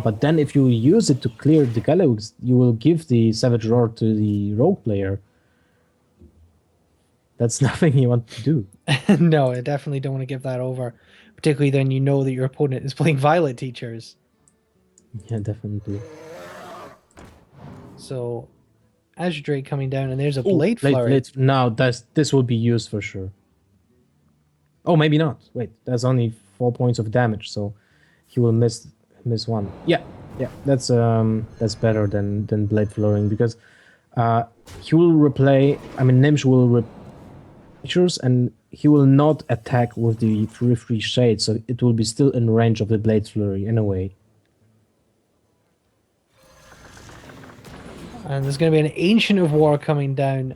But then if you use it to clear the Gallows, you will give the Savage Roar to the rogue player. That's nothing you want to do. No, I definitely don't want to give that over. Particularly then you know that your opponent is playing Violet Teachers. Yeah, definitely. So Azure Drake coming down, and there's a Oh, Blade late, Flurry. late. Now this will be used for sure. Oh, maybe not. Wait, that's only 4 points of damage, so he will miss one. Yeah, yeah, that's better than blade flooring because uh he will replay. I mean, Nimsh will features and he will not attack with the 3/3 shade, so it will be still in range of the blade flurry in a way. And there's going to be an Ancient of War coming down.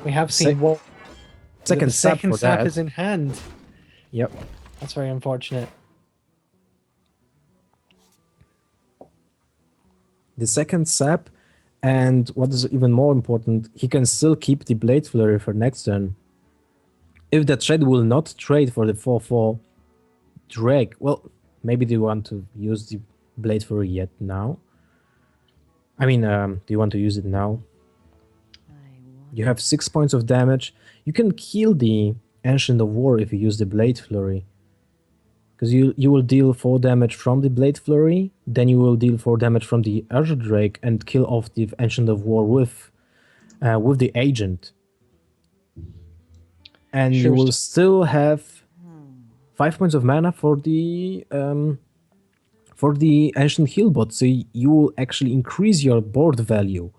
We have Se- seen what, but the second sap second for sap that. is in hand. Yep. That's very unfortunate. The second sap, and what is even more important, he can still keep the blade flurry for next turn. If that trade will not trade for the 4/4 Drake, well, maybe they want to use the blade flurry yet now. I mean, do you want to use it now? You have 6 points of damage. You can kill the Ancient of War if you use the Blade Flurry. Because you will deal 4 damage from the Blade Flurry, then you will deal 4 damage from the Azure Drake and kill off the Ancient of War with the Agent. And you Sure. will still have 5 points of mana for the Ancient Healbot, so you will actually increase your board value.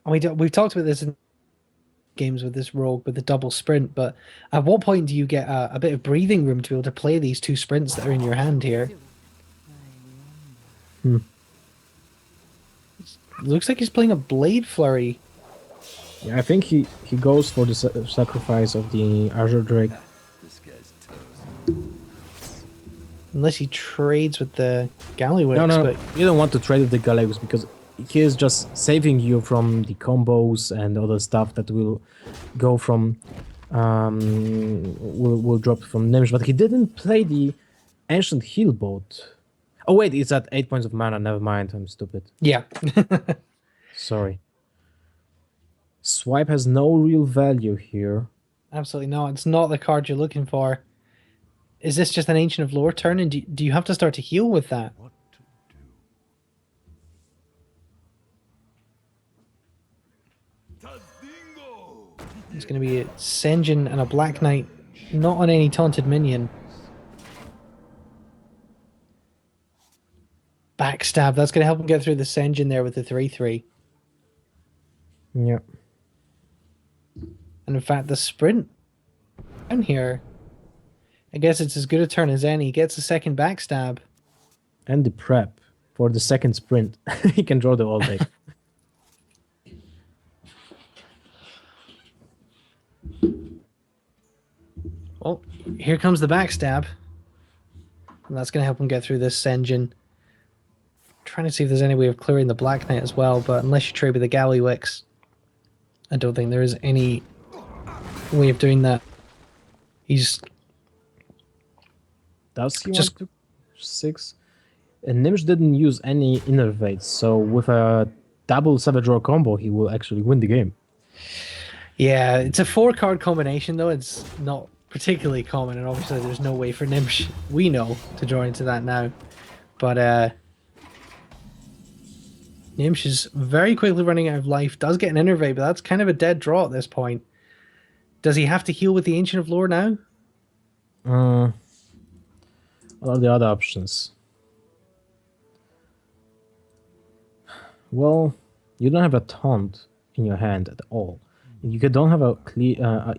And we've talked about this in games with this rogue with the double sprint, but at what point do you get a bit of breathing room to be able to play these two sprints that are in your hand here? Hmm. Looks like he's playing a Blade Flurry. Yeah, I think he goes for the sacrifice of the Azure Drake. Unless he trades with the Gallywix, No, but you don't want to trade with the Galactus because he is just saving you from the combos and other stuff that will go from will drop from Nimsh. But he didn't play the Ancient Heal Boat. Oh wait, it's at 8 points of mana. Never mind, I'm stupid. yeah. Sorry. Swipe has no real value here. Absolutely not. It's not the card you're looking for. Is this just an Ancient of Lore turn, and do you have to start to heal with that? It's going to be a Senjin and a Black Knight, not on any taunted minion. Backstab. That's going to help him get through the Senjin there with the 3/3. Yeah. And in fact, the sprint down here, I guess it's as good a turn as any. He gets a second backstab. And the prep for the second sprint. He can draw the all deck. Well, here comes the backstab. And that's going to help him get through this Senjin. Trying to see if there's any way of clearing the Black Knight as well, but unless you trade with the Gallywix, I don't think there is any way of doing that. He's Does he just want to 6? And Nimsh didn't use any innervates, so with a double Savage Roar combo, he will actually win the game. yeah, it's a 4-card combination though. It's not particularly common, and obviously there's no way for Nimsh, we know, to draw into that now. But Nimsh is very quickly running out of life. Does get an innervate, but that's kind of a dead draw at this point. Does he have to heal with the Ancient of Lore now? What are the other options? Well, you don't have a taunt in your hand at all. You don't have a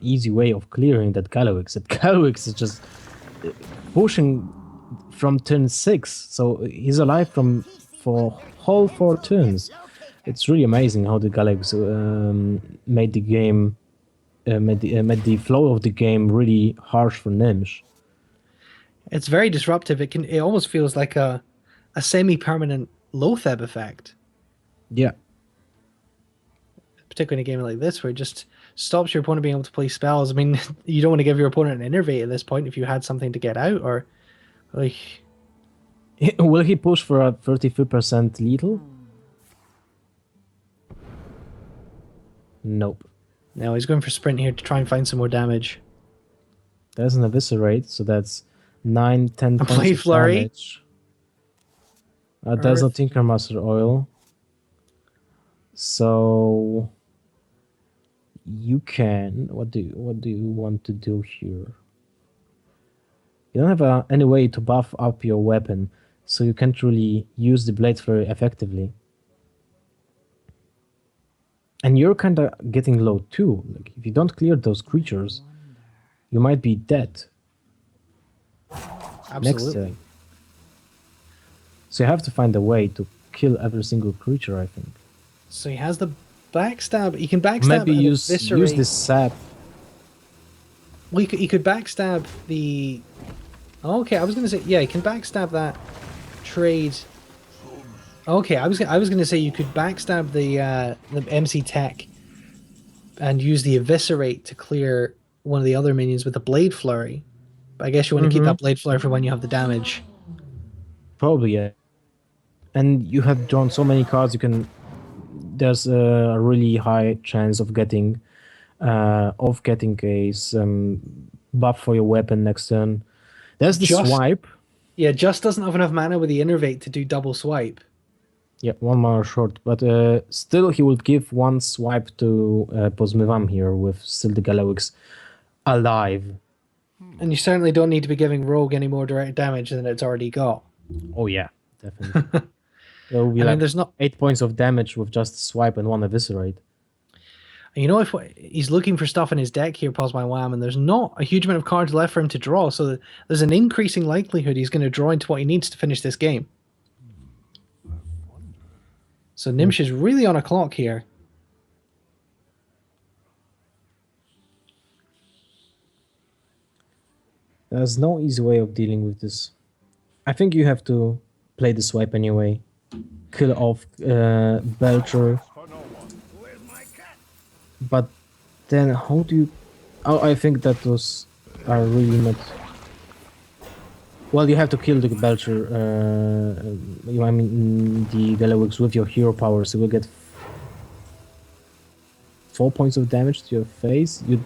easy way of clearing that Galowix. That Galowix is just pushing from turn 6, so he's alive for whole 4 turns. It's really amazing how the Galowix made the game, made the flow of the game really harsh for Nimsh. It's very disruptive. It almost feels like a semi-permanent Lotheb effect, Yeah. particularly in a game like this where it just stops your opponent being able to play spells. I mean, you don't want to give your opponent an innervate at this point if you had something to get out, or like Will he push for a 33% lethal? Nope. No, he's going for sprint here to try and find some more damage. There's an eviscerate, so that's 9, 10 A points blade of flurry. damage. There's no Earth. Tinkermaster oil. So you can. What do you want to do here? You don't have any way to buff up your weapon, so you can't really use the blade flurry effectively. And you're kind of getting low too. Like if you don't clear those creatures, you might be dead next Absolutely. turn. So you have to find a way to kill every single creature, I think. So he has the backstab. He can backstab Maybe and use eviscerate. this sap. Well, he could backstab the. Okay, I was gonna say yeah, he can backstab that trade. Okay, I was gonna say you could backstab the MC Tech and use the eviscerate to clear one of the other minions with a blade flurry. But I guess you want to keep that blade flurry for when you have the damage. Probably, yeah. And you have drawn so many cards, you can. There's a really high chance of getting a some buff for your weapon next turn. There's the Just swipe. yeah, just doesn't have enough mana with the innervate to do double swipe. Yeah, one more short, but still he will give one swipe to Pozmyvam here with still the Galawix alive. And you certainly don't need to be giving Rogue any more direct damage than it's already got. Oh yeah, definitely. There will be I mean, like there's not. 8 points of damage with just a swipe and one eviscerate. You know, if he's looking for stuff in his deck here, pause my wham, and there's not a huge amount of cards left for him to draw, so there's an increasing likelihood he's going to draw into what he needs to finish this game. So Nimsh is really on a clock here. There's no easy way of dealing with this. I think you have to play the swipe anyway. Kill off Belcher. But then how do you... Oh, I think that was really not... Well, you have to kill the Belcher, I mean the Galawix with your hero power, so you will get 4 points of damage to your face. You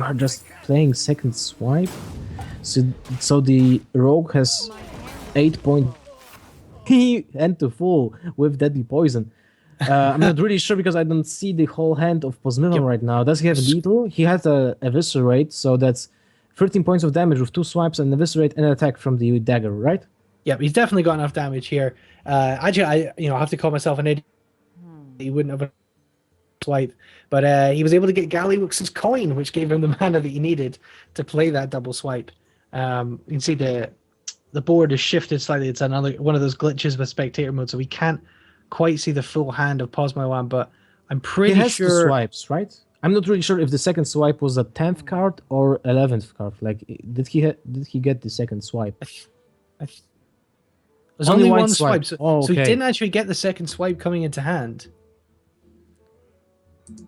are just playing second swipe. So the rogue has 8 points hand to full with deadly poison. I'm not really sure because I don't see the whole hand of Pozmyvan Yep. right now. Does he have lethal? He has a eviscerate, so that's 13 points of damage with 2 swipes and eviscerate and attack from the dagger, right? Yep, he's definitely got enough damage here. Actually, I have to call myself an idiot. He wouldn't have a swipe, but he was able to get Galliwix's coin, which gave him the mana that he needed to play that double swipe. You can see the board is shifted slightly. It's another one of those glitches with spectator mode, so we can't quite see the full hand of Pozmywan, but I'm He pretty has 2 sure. swipes, right? I'm not really sure if the second swipe was a 10th card or 11th card. Like, did he get the second swipe? There's only one swipe. swipe, so, Oh, so he okay. didn't actually get the second swipe coming into hand.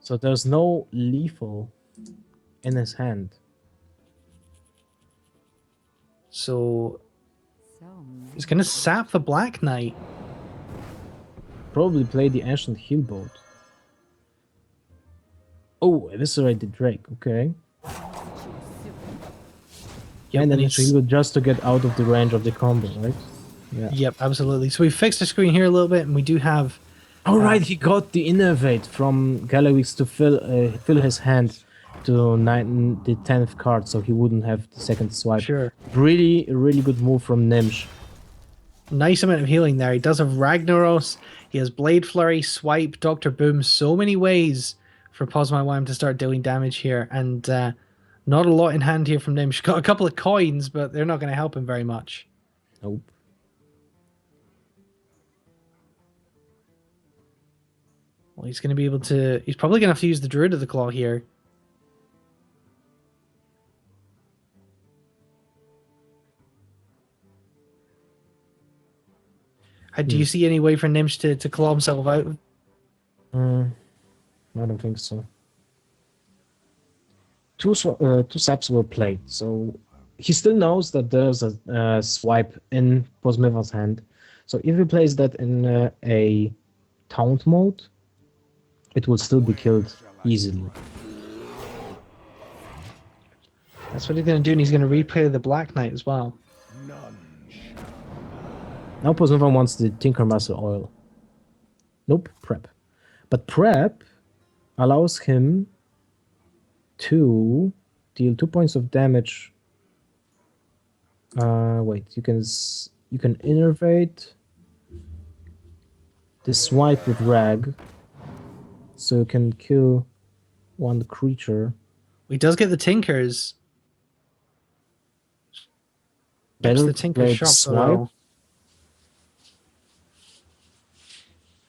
So there's no lethal in his hand. So he's gonna sap the Black Knight. Probably play the Ancient Healboat. Oh, eviscerate the Drake, okay. Yep, and then and it's really good just to get out of the range of the combo, right? Yeah. Yep, absolutely. So we fixed the screen here a little bit, and we do have. Oh, right, he got the Innervate from Galawix to fill his hand to the 10th card, so he wouldn't have the second swipe. Sure. Really, really good move from Nimsh. Nice amount of healing there. He does have Ragnaros. He has Blade Flurry, Swipe, Doctor Boom. So many ways for Pozmywan to start dealing damage here, and not a lot in hand here from Nimsh. Got a couple of coins, but they're not going to help him very much. Nope. Well, he's going to be able to. He's probably going to have to use the Druid of the Claw here. Do you see any way for Nimsh to claw himself out? I don't think so. Two saps were played, so he still knows that there's a swipe in Postmivan's hand. So if he plays that in a taunt mode, it will still be killed easily. That's what he's going to do, and he's going to replay the Black Knight as well. Now Postmivan wants the Tinkermaster oil. Nope, prep. But prep allows him to deal 2 points of damage. Wait, you can innervate the swipe with rag, so you can kill one creature. He does get the Tinkers. Better The to Tinker play Sharp swipe. Auto.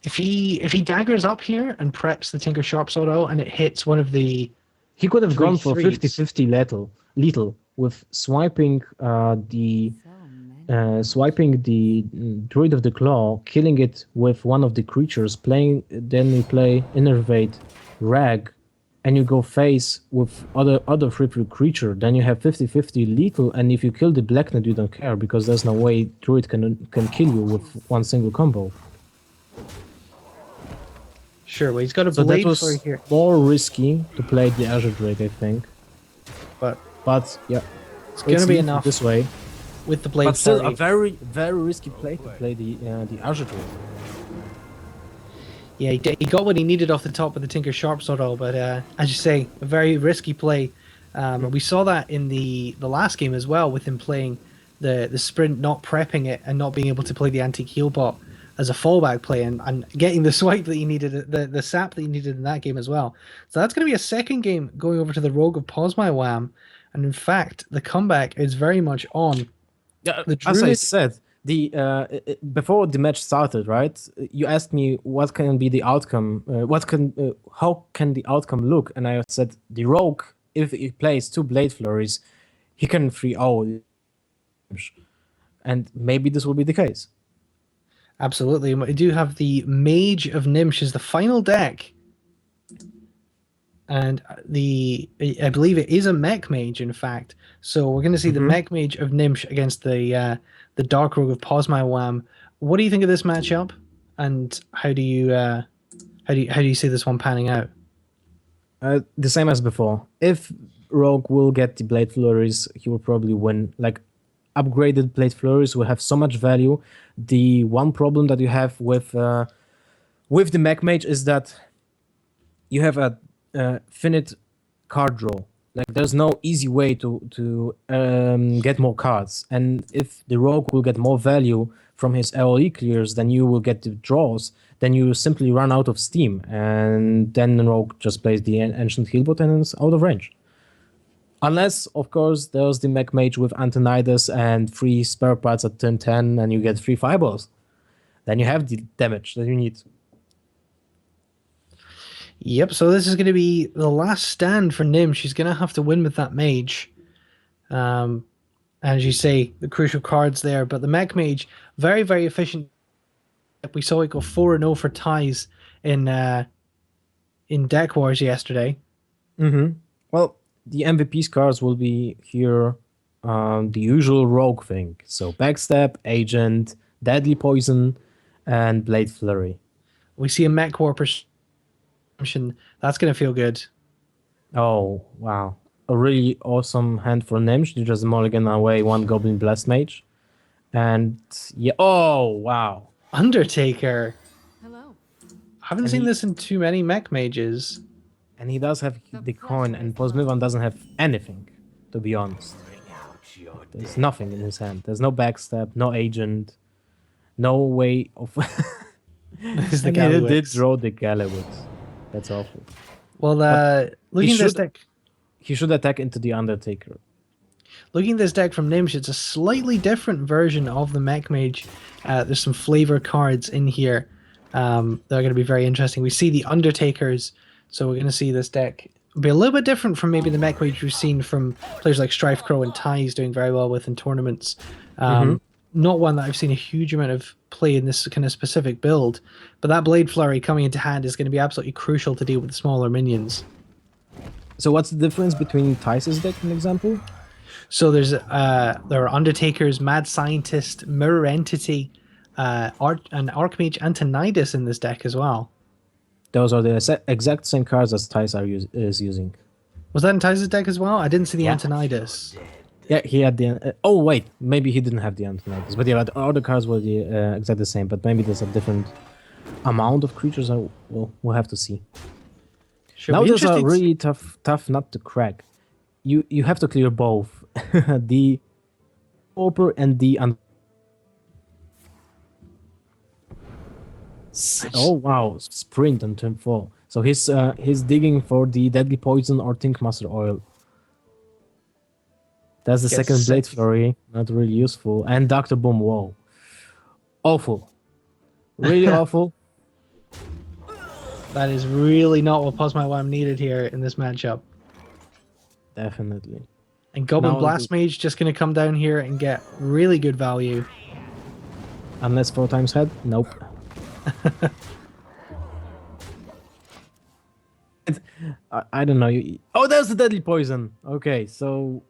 If he daggers up here and preps the Tinker Sharp Auto and it hits one of the He could have gone for 3/3s. 50-50 lethal with swiping the Druid of the Claw, killing it with one of the creatures, then you play Innervate Rag, and you go face with other 3/3 creature, then you have 50-50 lethal, and if you kill the Black Knight, you don't care, because there's no way Druid can kill you with one single combo. Sure, well, he's got a So that blade was flurry here. more risky to play the Azure Drake, I think. But yeah, it's going to be lethal enough this way. with the blade But still, flurry. a very, very risky play to play the Azure Drake. Yeah, he got what he needed off the top with the Tinker Sharp Auto, but as you say, a very risky play. We saw that in the last game as well, with him playing the sprint, not prepping it, and not being able to play the antique heal bot as a fallback play, and getting the swipe that he needed, the sap that he needed in that game as well. So that's going to be a second game going over to the Rogue of Posmaiwam, and in fact, the comeback is very much on. Yeah, The as I Druid- said, before the match started, right? You asked me what can be the outcome. How can the outcome look? And I said the Rogue, if he plays 2 Blade Flurries, he can 3-0, and maybe this will be the case. Absolutely. And we do have the Mage of Nimsh as the final deck. And I believe it is a Mech Mage, in fact. So we're going to see the Mech Mage of Nimsh against the Dark Rogue of Posmaiwam. What do you think of this matchup? And how do you see this one panning out? The same as before. If Rogue will get the Blade Flurries, he will probably win. Like, upgraded Blade Flurries will have so much value. The one problem that you have with the Mech Mage is that you have a finite card draw. Like, there's no easy way to get more cards. And if the Rogue will get more value from his AoE clears, then you will get the draws. Then you simply run out of steam, and then the Rogue just plays the Ancient Healbot and is out of range. Unless, of course, there's the Mech Mage with Antonidas and 3 spare parts at turn 10, and you get 3 fireballs. Then you have the damage that you need. Yep, so this is going to be the last stand for Nim. She's going to have to win with that Mage. As you say, the crucial cards there. But the Mech Mage, very, very efficient. We saw it go 4-0 for ties in Deck Wars yesterday. Well, the MVP cards will be here the usual Rogue thing. So Backstab, Agent, Deadly Poison, and Blade Flurry. We see a Mech War Perception. That's going to feel good. Oh, wow. A really awesome hand for Nimsh. You just mulligan away 1 Goblin Blast Mage. And yeah, oh, wow. Undertaker. Hello. I haven't seen this in too many Mech Mages. And he does have the coin, and Postmivan doesn't have anything, to be honest. There's nothing in his hand. There's no backstab, no agent, no way of... This is the And he did Gallywix. draw the Gallywix. That's awful. Well, looking at this deck, He should attack into the Undertaker. looking at this deck from Nimsh, it's a slightly different version of the Mech Mage. There's some flavor cards in here that are going to be very interesting. We see the Undertakers, so we're going to see this deck be a little bit different from maybe the Mech Mage we've seen from players like Strife Crow and Ties doing very well with in tournaments. Not one that I've seen a huge amount of play in this kind of specific build, but that Blade Flurry coming into hand is going to be absolutely crucial to deal with the smaller minions. So what's the difference between Tice's deck, for example? So there are Undertaker's Mad Scientist, Mirror Entity, an Archmage Antonidas in this deck as well. Those are the exact same cards as Thijs is using. Was that in Ty's deck as well? I didn't see the Yeah. Antonidas. Yeah, he had the. Oh wait, maybe he didn't have the Antonidas, but yeah, but all the cards were the exactly the same. But maybe there's a different amount of creatures. We'll have to see. Should Now be there's a interesting. really tough nut to crack. You have to clear both the Pauper and the. Oh wow, sprint on turn 4. So he's digging for the Deadly Poison or Thinkmaster Oil. That's the Gets second Blade six. Flurry, not really useful. And Dr. Boom, whoa. Awful. Really awful. That is really not what Pause My Wham needed here in this matchup. Definitely. And Goblin Now, Blast Mage just going to come down here and get really good value. unless 4 times head? Nope. I don't know. Oh, there's the Deadly Poison. Okay, so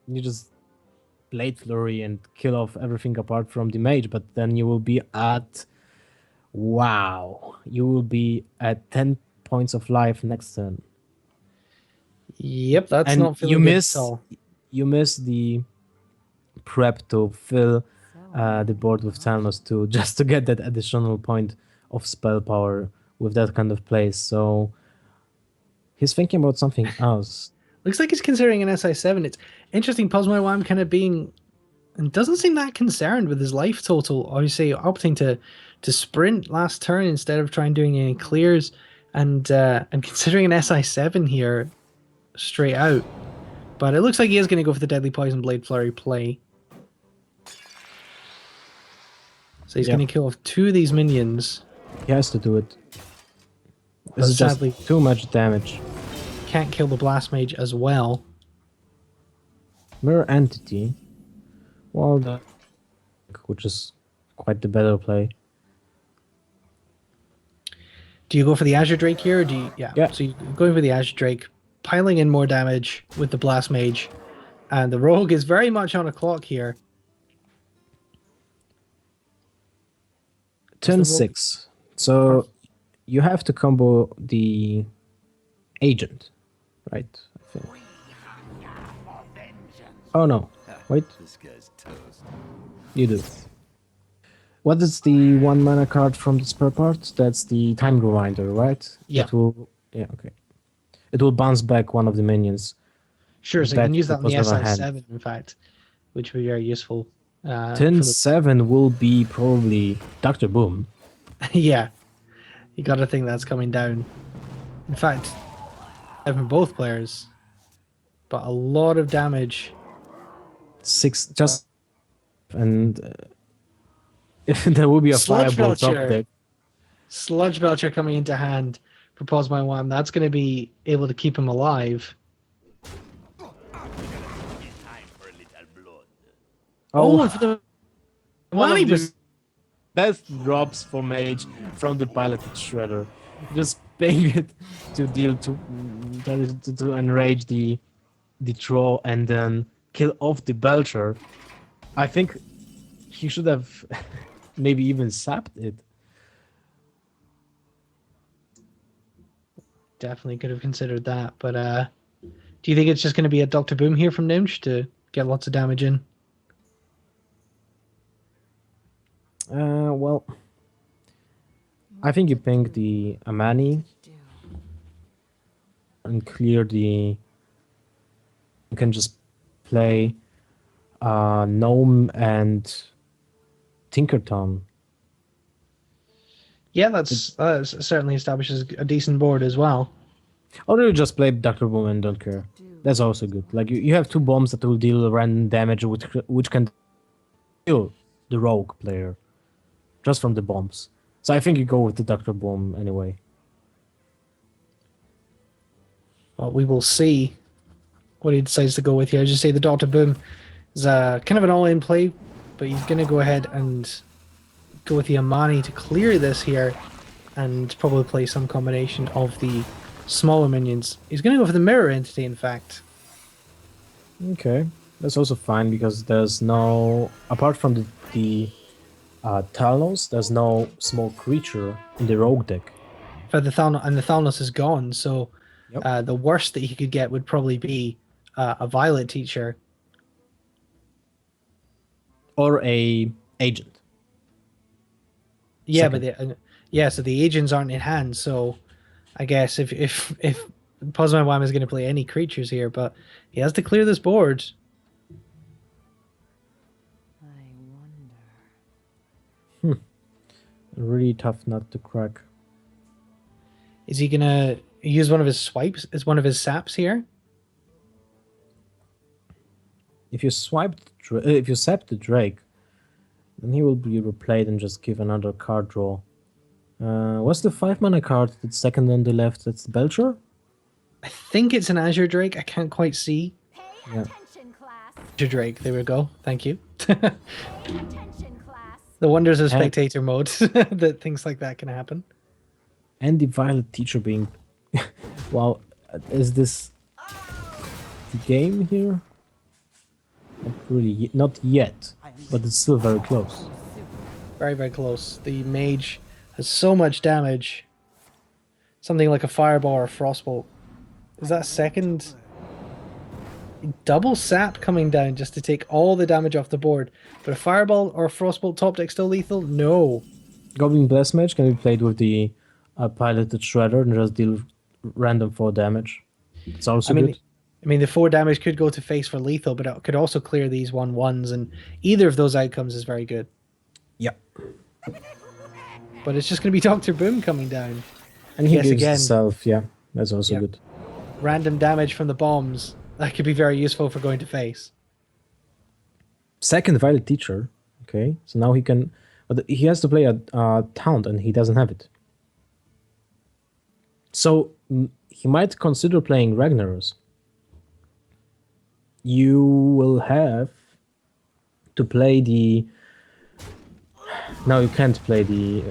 you just Blade Flurry and kill off everything apart from the mage, but then you will be at. Wow. You will be at 10 points of life next turn. Yep, that's And not feeling good at all. you miss the prep to fill the board with Thanos too, just to get that additional point of spell power with that kind of place. So he's thinking about something else. Looks like he's considering an SI7. It's interesting, Pause My Wham kind of being and doesn't seem that concerned with his life total. Obviously, opting to sprint last turn instead of trying doing any clears, and considering an SI7 here straight out. But it looks like he is going to go for the Deadly Poison Blade Flurry play. So he's going to kill off 2 of these minions. He has to do it. This But is just sadly, too much damage. can't kill the Blast Mage as well. Mirror Entity. Well, which is quite the better play. Do you go for the Azure Drake here? Or do you, Yeah. So you're going for the Azure Drake, piling in more damage with the Blast Mage. And the Rogue is very much on a clock here. Turn 6. So you have to combo the agent, right? I think. Oh no. Wait. You do. What is the 1 mana card from the spare part? That's the Time Rewinder, right? Yeah. Yeah, okay. It will bounce back one of the minions. Sure, so you back can use to that on the position of hand. SI7, in fact, which would be very useful. Turn 7 will be probably Dr. Boom. Yeah, you got to think that's coming down. In fact, from both players, but a lot of damage. 6 just and there will be a Sludge fireball top Belcher. deck. Sludge Belcher coming into hand for Pause My Wham. That's going to be able to keep him alive. Oh, For the one money of the best drops for mage from the piloted shredder. Just paying it to deal to enrage the troll and then kill off the belcher. I think he should have maybe even sapped it. Definitely could have considered that, but do you think it's just going to be a Dr. Boom here from Nimsh to get lots of damage in? Well, I think you ping the Amani and clear the. You can just play Gnome and Tinkerton. Yeah, that certainly establishes a decent board as well. Or you just play Dr. Boom and don't care. That's also good. Like you have 2 bombs that will deal random damage, which can kill the rogue player just from the bombs. So I think you go with the Dr. Boom anyway. Well, we will see what he decides to go with here. As you say, the Dr. Boom is kind of an all-in play, but he's going to go ahead and go with the Amani to clear this here and probably play some combination of the smaller minions. He's going to go for the Mirror Entity, in fact. Okay. That's also fine because there's no, apart from the Talnos, there's no small creature in the rogue deck. For the Thalnos, and the Thalnos is gone, so Yep. the worst that he could get would probably be a Violet Teacher. Or a agent. Yeah, but Second. yeah, so the agents aren't in hand. So I guess if Pozman Wham is going to play any creatures here, but he has to clear this board. I wonder. Really tough nut to crack. Is he gonna use one of his swipes as one of his saps here? If you if you sap the Drake, then he will be replayed and just give another card draw. What's the 5 mana card that's second on the left? That's Belcher? I think it's an Azure Drake. I can't quite see. Pay Yeah. attention, class. Azure Drake. There we go. Thank you. Pay attention, class. The wonders of And- spectator mode that things like that can happen. And the Violet Teacher being. Wow, is this the game here? Not really, not yet, but it's still very close. Very, very close. The mage has so much damage. Something like a fireball or a frostbolt. Is that second? Double sap coming down just to take all the damage off the board. But a fireball or a frostbolt top deck still lethal? No. Goblin Blast Mage can be played with the piloted Shredder and just deal random 4 damage. It's also good. I mean, the 4 damage could go to face for lethal, but it could also clear these 1/1s, and either of those outcomes is very good. Yeah. But it's just going to be Dr. Boom coming down. And he Yes, gives again. himself, yeah, that's also Yeah. good. Random damage from the bombs. That could be very useful for going to face. Second Violet Teacher, okay, so now he can, but he has to play a Taunt and he doesn't have it. So he might consider playing Ragnarus. You will have to play the. No, you can't play the.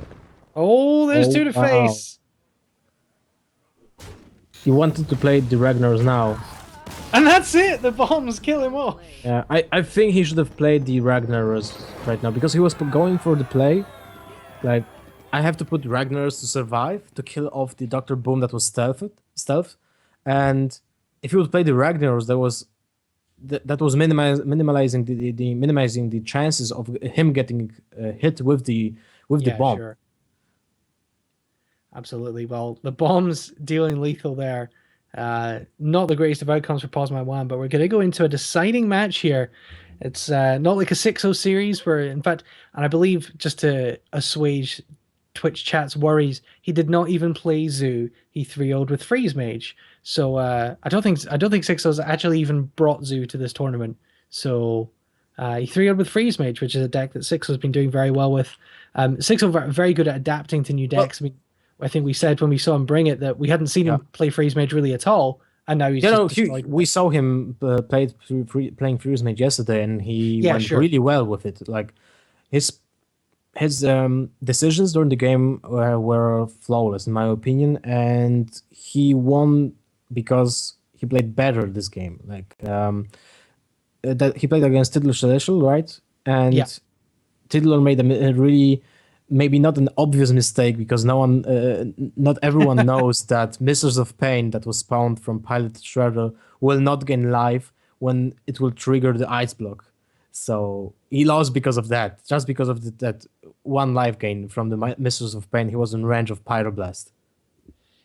Oh, there's Oh, two to wow. face. You wanted to play the Ragnarus now. And that's it. The bombs kill him off. Yeah, I think he should have played the Ragnarus right now because he was going for the play. Like, I have to put Ragnarus to survive to kill off the Dr. Boom that was stealth. And if he would play the Ragnarus, that was minimizing minimizing the chances of him getting hit with the bomb. Sure. Absolutely. Well, the bombs dealing lethal there. Not the greatest of outcomes for Pozman Wham, but we're going to go into a deciding match here. It's not like a 6-0 series where, in fact, and I believe just to assuage Twitch chat's worries, he did not even play Zoo. He 3-0'd with Freeze Mage. So I don't think 6-0's actually even brought Zoo to this tournament. So he 3-0'd with Freeze Mage, which is a deck that 6-0's been doing very well with. 6-0 very good at adapting to new decks. I mean, I think we said when we saw him bring it that we hadn't seen him play Freeze Mage really at all, and now he's we saw him playing Freeze Mage yesterday, and he went really well with it. Like his decisions during the game were flawless in my opinion, and he won because he played better this game. Like that he played against Tiddler Celestial, right? And Tiddler made a really maybe not an obvious mistake because not everyone knows that Mistress of Pain that was spawned from Pilot Shredder will not gain life when it will trigger the ice block. So he lost because of that. Just because of that one life gain from the Mistress of Pain, he was in range of Pyroblast.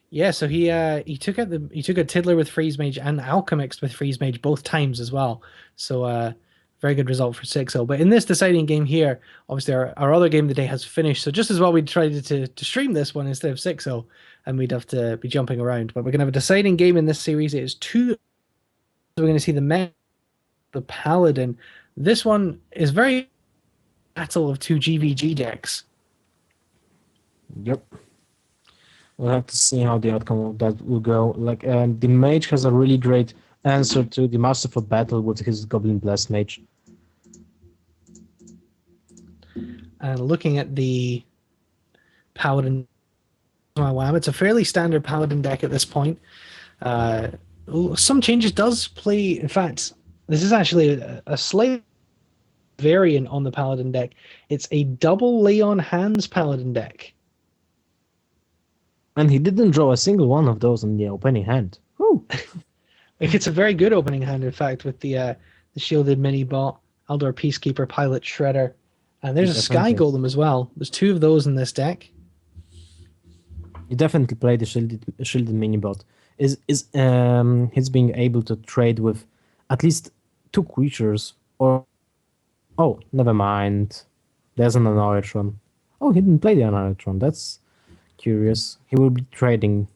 Yeah, so he took out Tiddler with Freeze Mage and Alchemist with Freeze Mage both times as well. So very good result for 6-0. But in this deciding game here, obviously our other game of the day has finished. So just as well we tried to stream this one instead of 6-0, and we'd have to be jumping around. But we're going to have a deciding game in this series. It is 2. So we're going to see the Paladin. This one is very battle of 2 GVG decks. Yep. We'll have to see how the outcome of that will go. Like, the Mage has a really great answer to the Masterful Battle with his Goblin Blast Mage. And looking at the Paladin, wow, it's a fairly standard Paladin deck at this point. Some changes does play. In fact, This is actually a slight variant on the Paladin deck. It's a double Lay on Hands Paladin deck. And he didn't draw a single one of those in the opening hand. Whew. Like, it's a very good opening hand, in fact, with the shielded mini bot, Eldar Peacekeeper, Pilot Shredder, and there's a Sky Definitely. Golem as well. There's two of those in this deck. You definitely play the shielded minibot. He's being able to trade with at least two creatures or oh, never mind. There's an Annoyatron. Oh, he didn't play the Annoyatron. That's curious. He will be trading.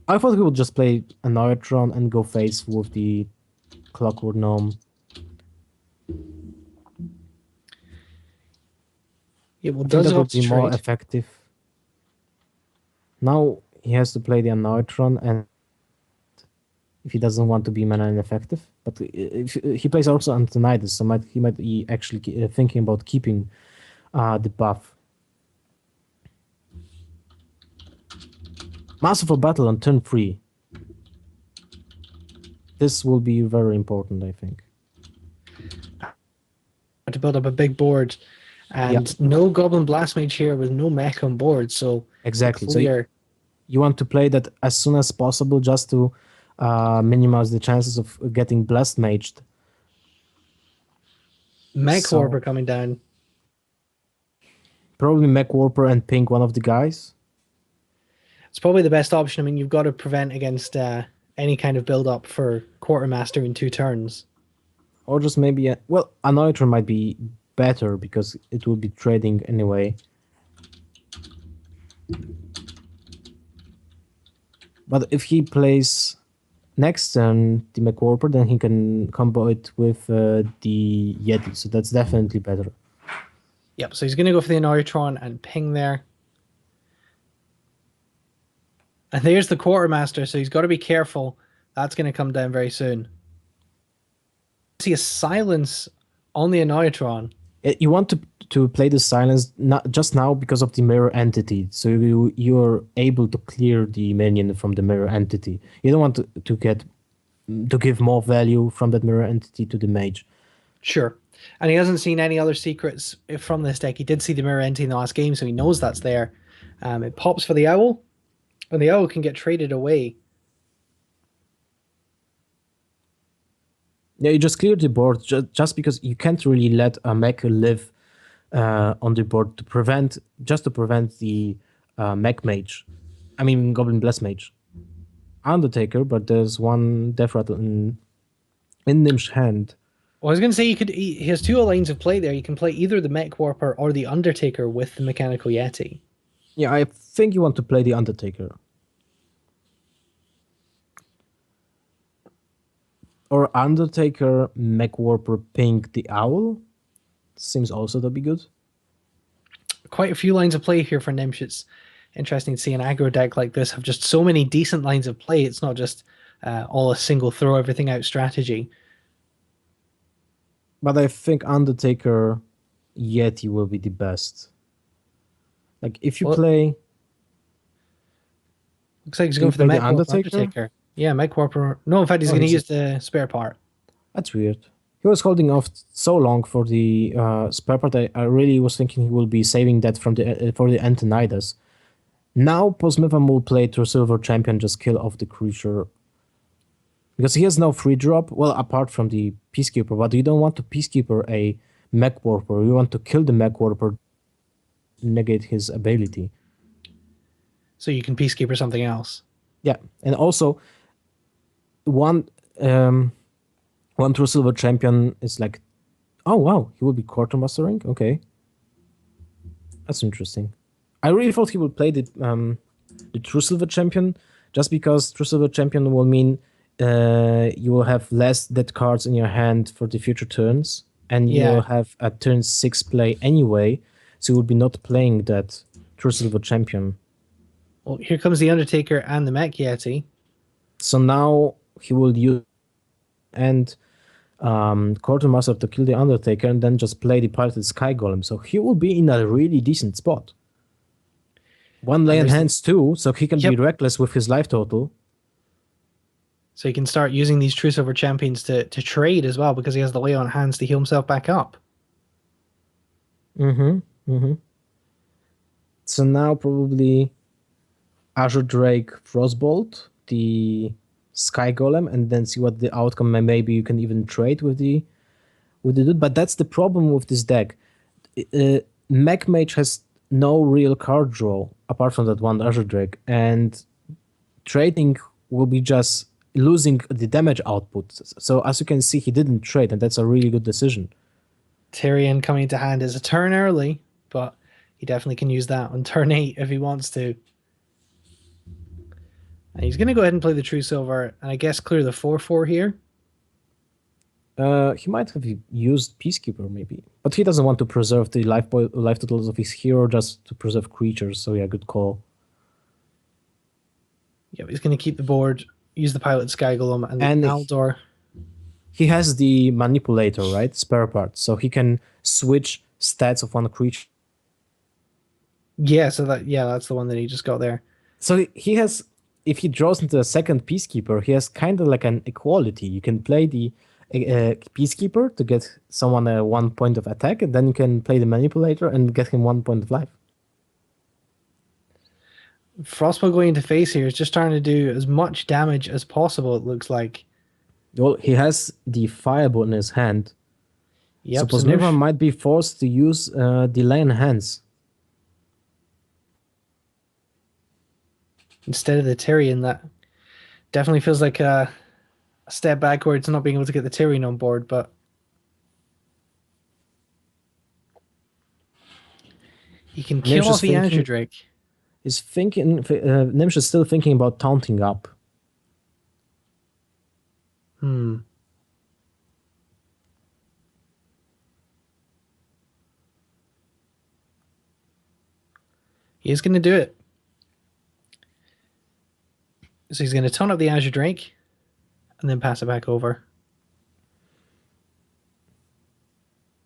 I thought he would just play Annoyatron and go face with the Clockwork Gnome. Yeah, well, I think does that it would opt to be more trade? effective. Now he has to play the Annoyatron, and if he doesn't want to be mana ineffective, but if he plays also Antonidas, so he might be actually thinking about keeping the buff. Masterful Battle on turn 3. This will be very important, I think. To build up a big board, and no Goblin Blast Mage here with no mech on board, so Exactly. So clear. you want to play that as soon as possible just to minimize the chances of getting Blast Maged. Mech So Warper coming down. probably Mech Warper and Pink, one of the guys. It's probably the best option. I mean, you've got to prevent against any kind of build up for Quartermaster in 2 turns. Or just maybe, well, Annoyatron might be better because it will be trading anyway. But if he plays next turn the McWarper, then he can combo it with the Yeti. So that's definitely better. Yep, so he's going to go for the Annoyatron and ping there. And there's the Quartermaster, so he's got to be careful. That's going to come down very soon. See a silence on the Annoyatron. You want to play the silence not just now because of the mirror entity. So you're able to clear the minion from the mirror entity. You don't want to give more value from that mirror entity to the mage. Sure. And he hasn't seen any other secrets from this deck. He did see the mirror entity in the last game, so he knows that's there. It pops for the owl, and the owl can get traded away. Yeah, you just clear the board just because you can't really let a mech live on the board to prevent the mech mage. I mean Goblin Bless Mage. Undertaker, but there's one Death Rattle in Nim's hand. Well, I was going to say he has 2 lines of play there. You can play either the Mech Warper or the Undertaker with the Mechanical Yeti. Yeah, I think you want to play the Undertaker. Or Undertaker, Mech Warper, Pink, the Owl. Seems also to be good. Quite a few lines of play here for Nimsh. It's interesting to see an aggro deck like this have just so many decent lines of play. It's not just all a single throw everything out strategy. But I think Undertaker, Yeti will be the best. Like if you play... Looks like he's going for the Mech Warper Undertaker? Undertaker. Yeah, Mech Warper. No, in fact, he's going to use the spare part. That's weird. He was holding off so long for the spare part. I really was thinking he will be saving that for the Antonidas. Now Postmitham will play to Silver Champion, just kill off the creature. Because he has no free drop, well, apart from the Peacekeeper, but you don't want to Peacekeeper a Mech Warper. You want to kill the Mech Warper, negate his ability. So you can Peacekeeper something else. Yeah, and also one True Silver Champion is like, oh wow, he will be Quartermastering? Okay. That's interesting. I really thought he would play the True Silver Champion, just because True Silver Champion will mean you will have less dead cards in your hand for the future turns, and you'll have a turn 6 play anyway, so you will be not playing that True Silver Champion. Well, here comes the Undertaker and the Mech Yeti. So now he will use and Quartermaster to kill the Undertaker and then just play the Piloted Sky Golem. So he will be in a really decent spot. One lay in hands too, so he can be reckless with his life total. So he can start using these True Silver champions to trade as well because he has the lay on hands to heal himself back up. Mm-hmm. Mm-hmm. So now probably Azure Drake Frostbolt, the Sky Golem, and then see what the outcome. Maybe you can even trade with the dude. But that's the problem with this deck. Mech Mage has no real card draw apart from that one Azure Drake, and trading will be just losing the damage output. So as you can see, he didn't trade, and that's a really good decision. Tyrion coming into hand is a turn early, but he definitely can use that on turn 8 if he wants to. And he's going to go ahead and play the True Silver, and I guess clear the 4/4 here. He might have used Peacekeeper maybe, but he doesn't want to preserve the life totals of his hero just to preserve creatures. So yeah, good call. Yeah, he's going to keep the board, use the Pilot Sky Golem, and the And Aldor. he has the manipulator, right? Spare part, so he can switch stats of one creature. Yeah, so that's the one that he just got there. So he has, if he draws into a second Peacekeeper, he has kind of like an equality. You can play the Peacekeeper to get someone 1 point of attack, and then you can play the Manipulator and get him 1 point of life. Frostbolt going into face here is just trying to do as much damage as possible, it looks like. Well, he has the Firebolt in his hand. Yep, Suppose so Nirvan might be forced to use the Lion Hands. instead of the Tyrion, that definitely feels like a step backwards, not being able to get the Tyrion on board, but he can kill Nimsh off is the Azure thinking, Drake. is thinking, Nimsh is still thinking about taunting up. He is going to do it. So he's going to taunt up the Azure Drake and then pass it back over.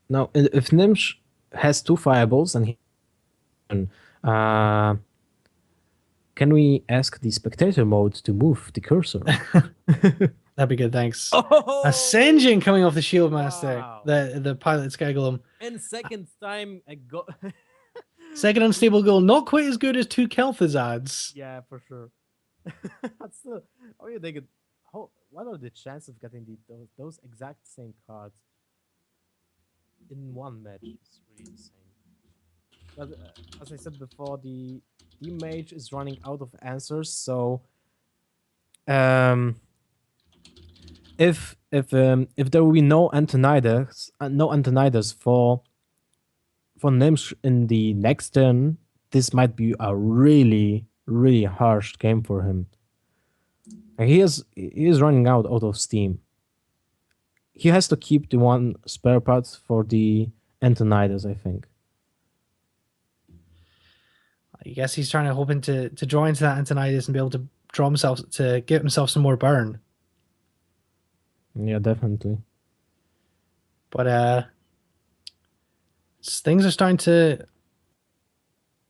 Now, if Nimsh has 2 Fireballs and he uh, can we ask the spectator mode to move the cursor? That'd be good, thanks. Oh! Ascension coming off the Shield Master, Wow. the Pilot Sky Golem. And second time I got. Second unstable goal, not quite as good as 2 Kel'Thuzad's. Yeah, for sure. But still, how you think? What are the chances of getting those exact same cards in one match? It's really insane. But as I said before, the mage is running out of answers. So, if there will be no Antoniders for Nimsh in the next turn, this might be a really, really harsh game for him. And he is running out of steam. He has to keep the one spare part for the Antoniders, I think. I guess he's trying to hoping to draw into that Antonidas and be able to draw himself to get himself some more burn. Yeah, definitely. But things are starting to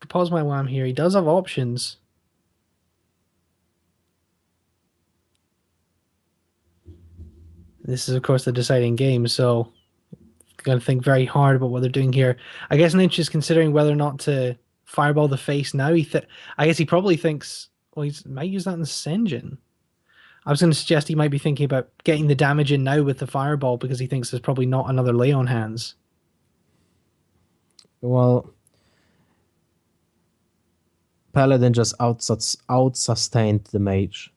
pause my wham here. He does have options. This is, of course, the deciding game, so got to think very hard about what they're doing here. I guess Lynch is considering whether or not to fireball the face now. I guess he probably thinks, well, he might use that in Ascension. I was going to suggest he might be thinking about getting the damage in now with the fireball because he thinks there's probably not another lay on hands. Well, Paladin just out-sustained the mage.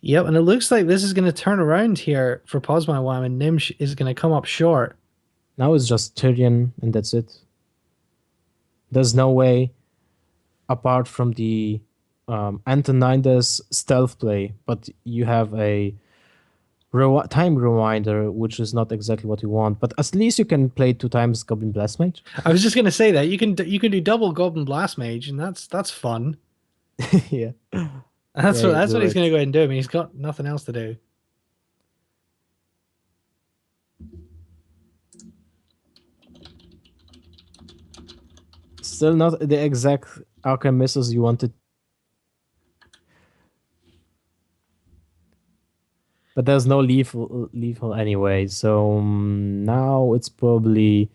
Yep, and it looks like this is going to turn around here for Posma Wham, and Nimsh is going to come up short. Now it's just Tyrion, and that's it. There's no way, apart from the Antonidas stealth play, but you have a time rewinder, which is not exactly what you want. But at least you can play 2 times Goblin Blast Mage. I was just going to say that you can do double Goblin Blast Mage, and that's fun. Yeah. That's Yeah, what you're he's going to right. go ahead and do. I mean, he's got nothing else to do. Still not the exact Arcane missiles you wanted. But there's no lethal anyway. So now it's probably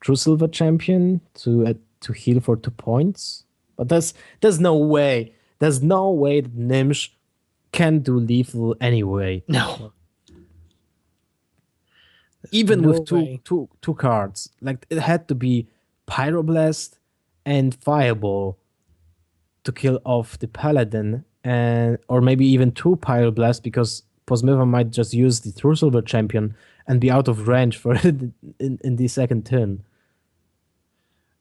True Silver Champion to heal for 2 points. But there's no way. There's no way that Nimsh can do lethal anyway. No, Even no with way. two cards. Like it had to be Pyroblast and Fireball to kill off the Paladin, and or maybe even two Pyroblast because Posmiva might just use the True Silver Champion and be out of range for it in the second turn.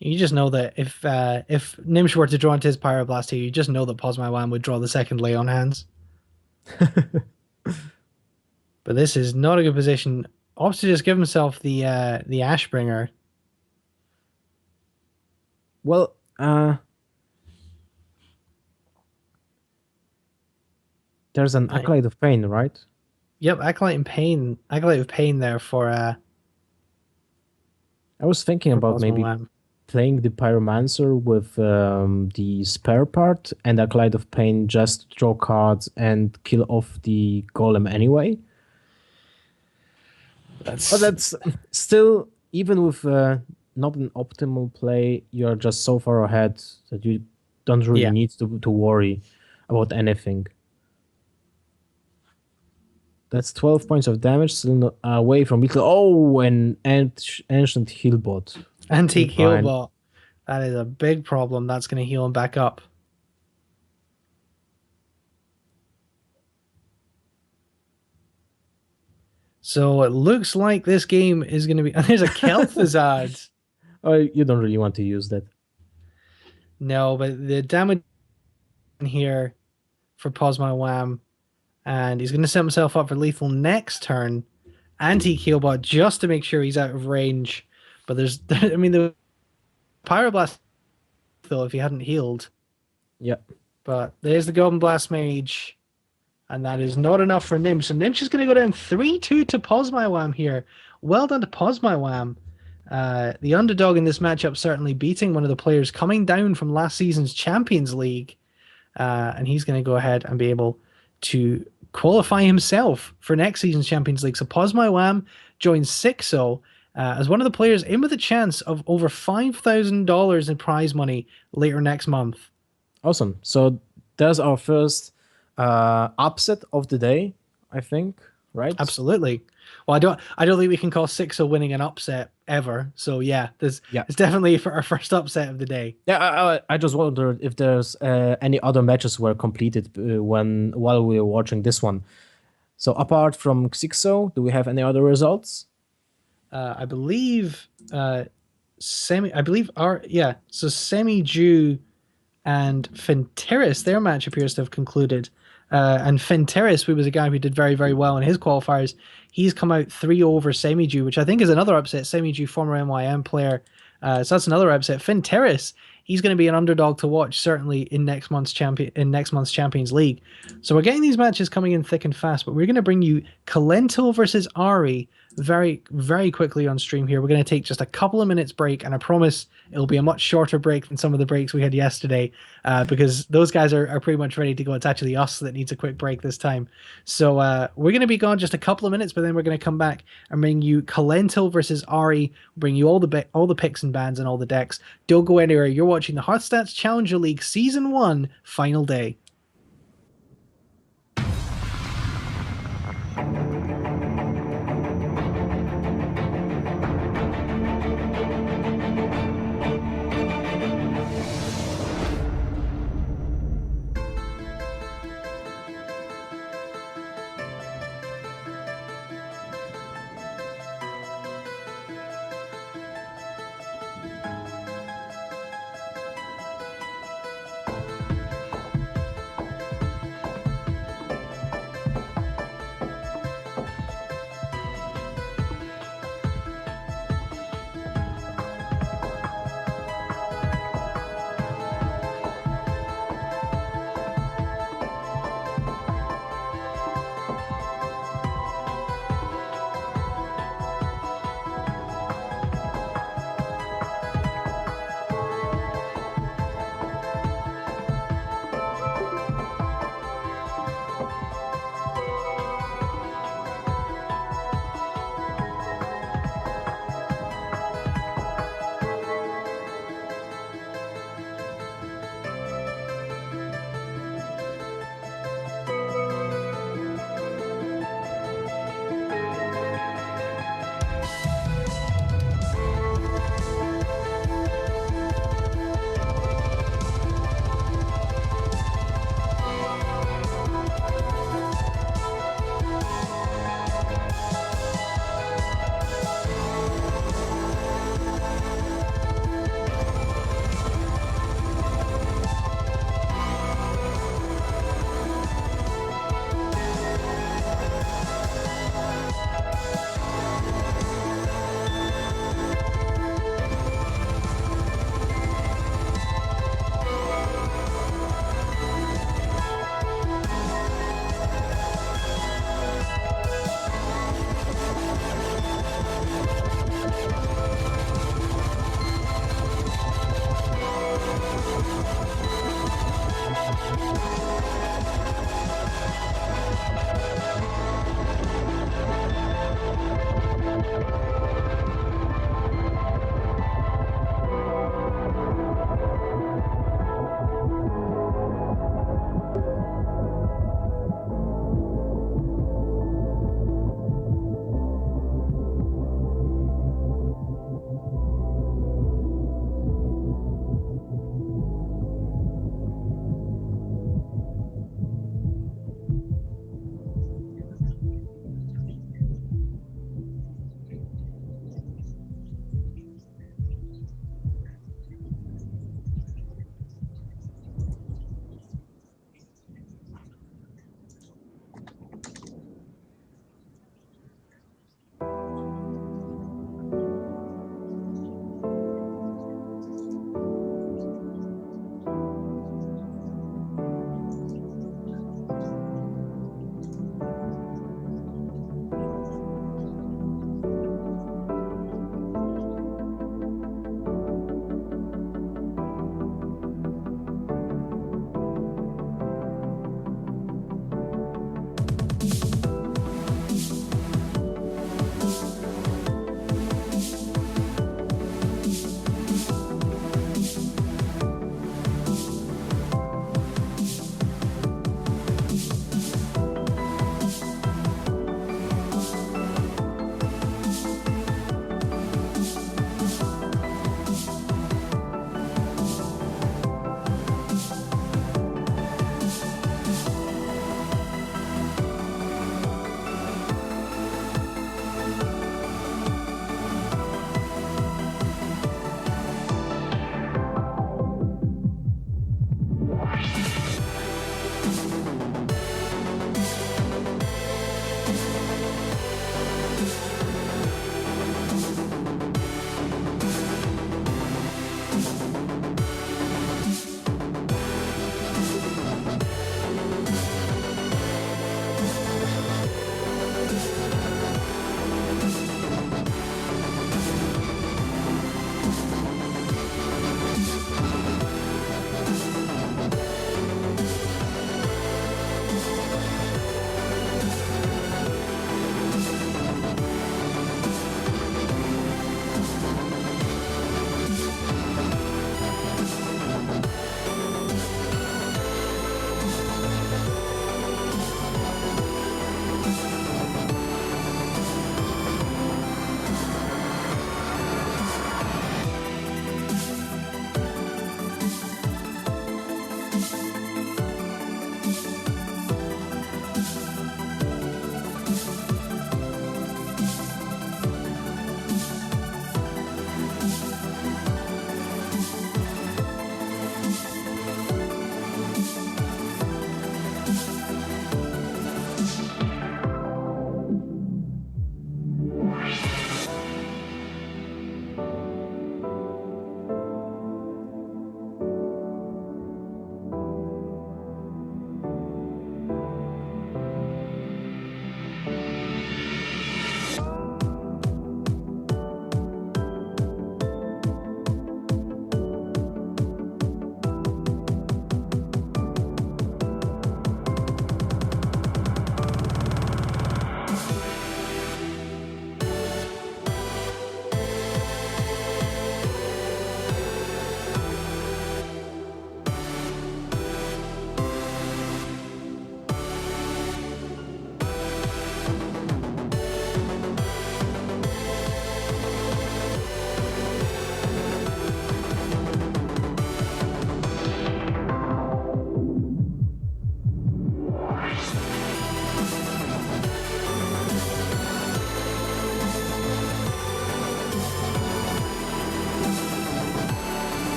You just know that if Nimsh were to draw into his Pyroblast here, you just know that Posmaiwan would draw the second Lay on Hands. But this is not a good position. Opts to just give himself the Ashbringer. Well, there's an Right. Acolyte of Pain, right? Yep, Acolyte of Pain there for I was thinking about maybe Posmaiwan. playing the Pyromancer with the spare part and Acolyte of Pain just to draw cards and kill off the Golem anyway. But that's still, even with not an optimal play, you're just so far ahead that you don't really Yeah. need to worry about anything. That's 12 points of damage, still not away from Beetle. Oh, an ancient healbot. Antique Fine. Healbot. That is a big problem. That's going to heal him back up. So it looks like this game is going to be. And there's a Kel'Thuzad. Oh, you don't really want to use that. No, but the damage here for Posma Wham. And he's going to set himself up for lethal next turn. Antique Healbot just to make sure he's out of range. But there's, I mean, the Pyroblast, though, if he hadn't healed. Yeah. But there's the Golden Blast Mage. And that is not enough for Nim. So Nim's just going to go down 3-2 to Posmaiwam here. Well done to Posmaiwam. The underdog in this matchup, certainly beating one of the players coming down from last season's Champions League. And he's going to go ahead and be able to qualify himself for next season's Champions League. So Posmaiwam joins Sixo as one of the players in with a chance of over $5,000 in prize money later next month. Awesome. So there's our first upset of the day, I think, right? Absolutely. Well, I don't think we can call Sixo winning an upset ever. So yeah, it's definitely for our first upset of the day. Yeah, I just wondered if there's any other matches were completed while we were watching this one. So apart from Xixo, do we have any other results? I believe Semi Jew and Finteris, their match appears to have concluded. And Finteris, who was a guy who did very, very well in his qualifiers, he's come out 3 over Semiju, which I think is another upset. Semiju, former NYM player. So that's another upset. Finteris, he's going to be an underdog to watch, certainly in next month's Champions League. So we're getting these matches coming in thick and fast, but we're going to bring you Kalento versus Ari very, very quickly on stream here. We're going to take just a couple of minutes break, and I promise it'll be a much shorter break than some of the breaks we had yesterday, because those guys are pretty much ready to go. It's actually us that needs a quick break this time. So we're going to be gone just a couple of minutes, but then we're going to come back and bring you Kalento versus Ari, bring you all the picks and bans and all the decks. Don't go anywhere. You're watching the HearthStats Challenger League Season 1 Final Day.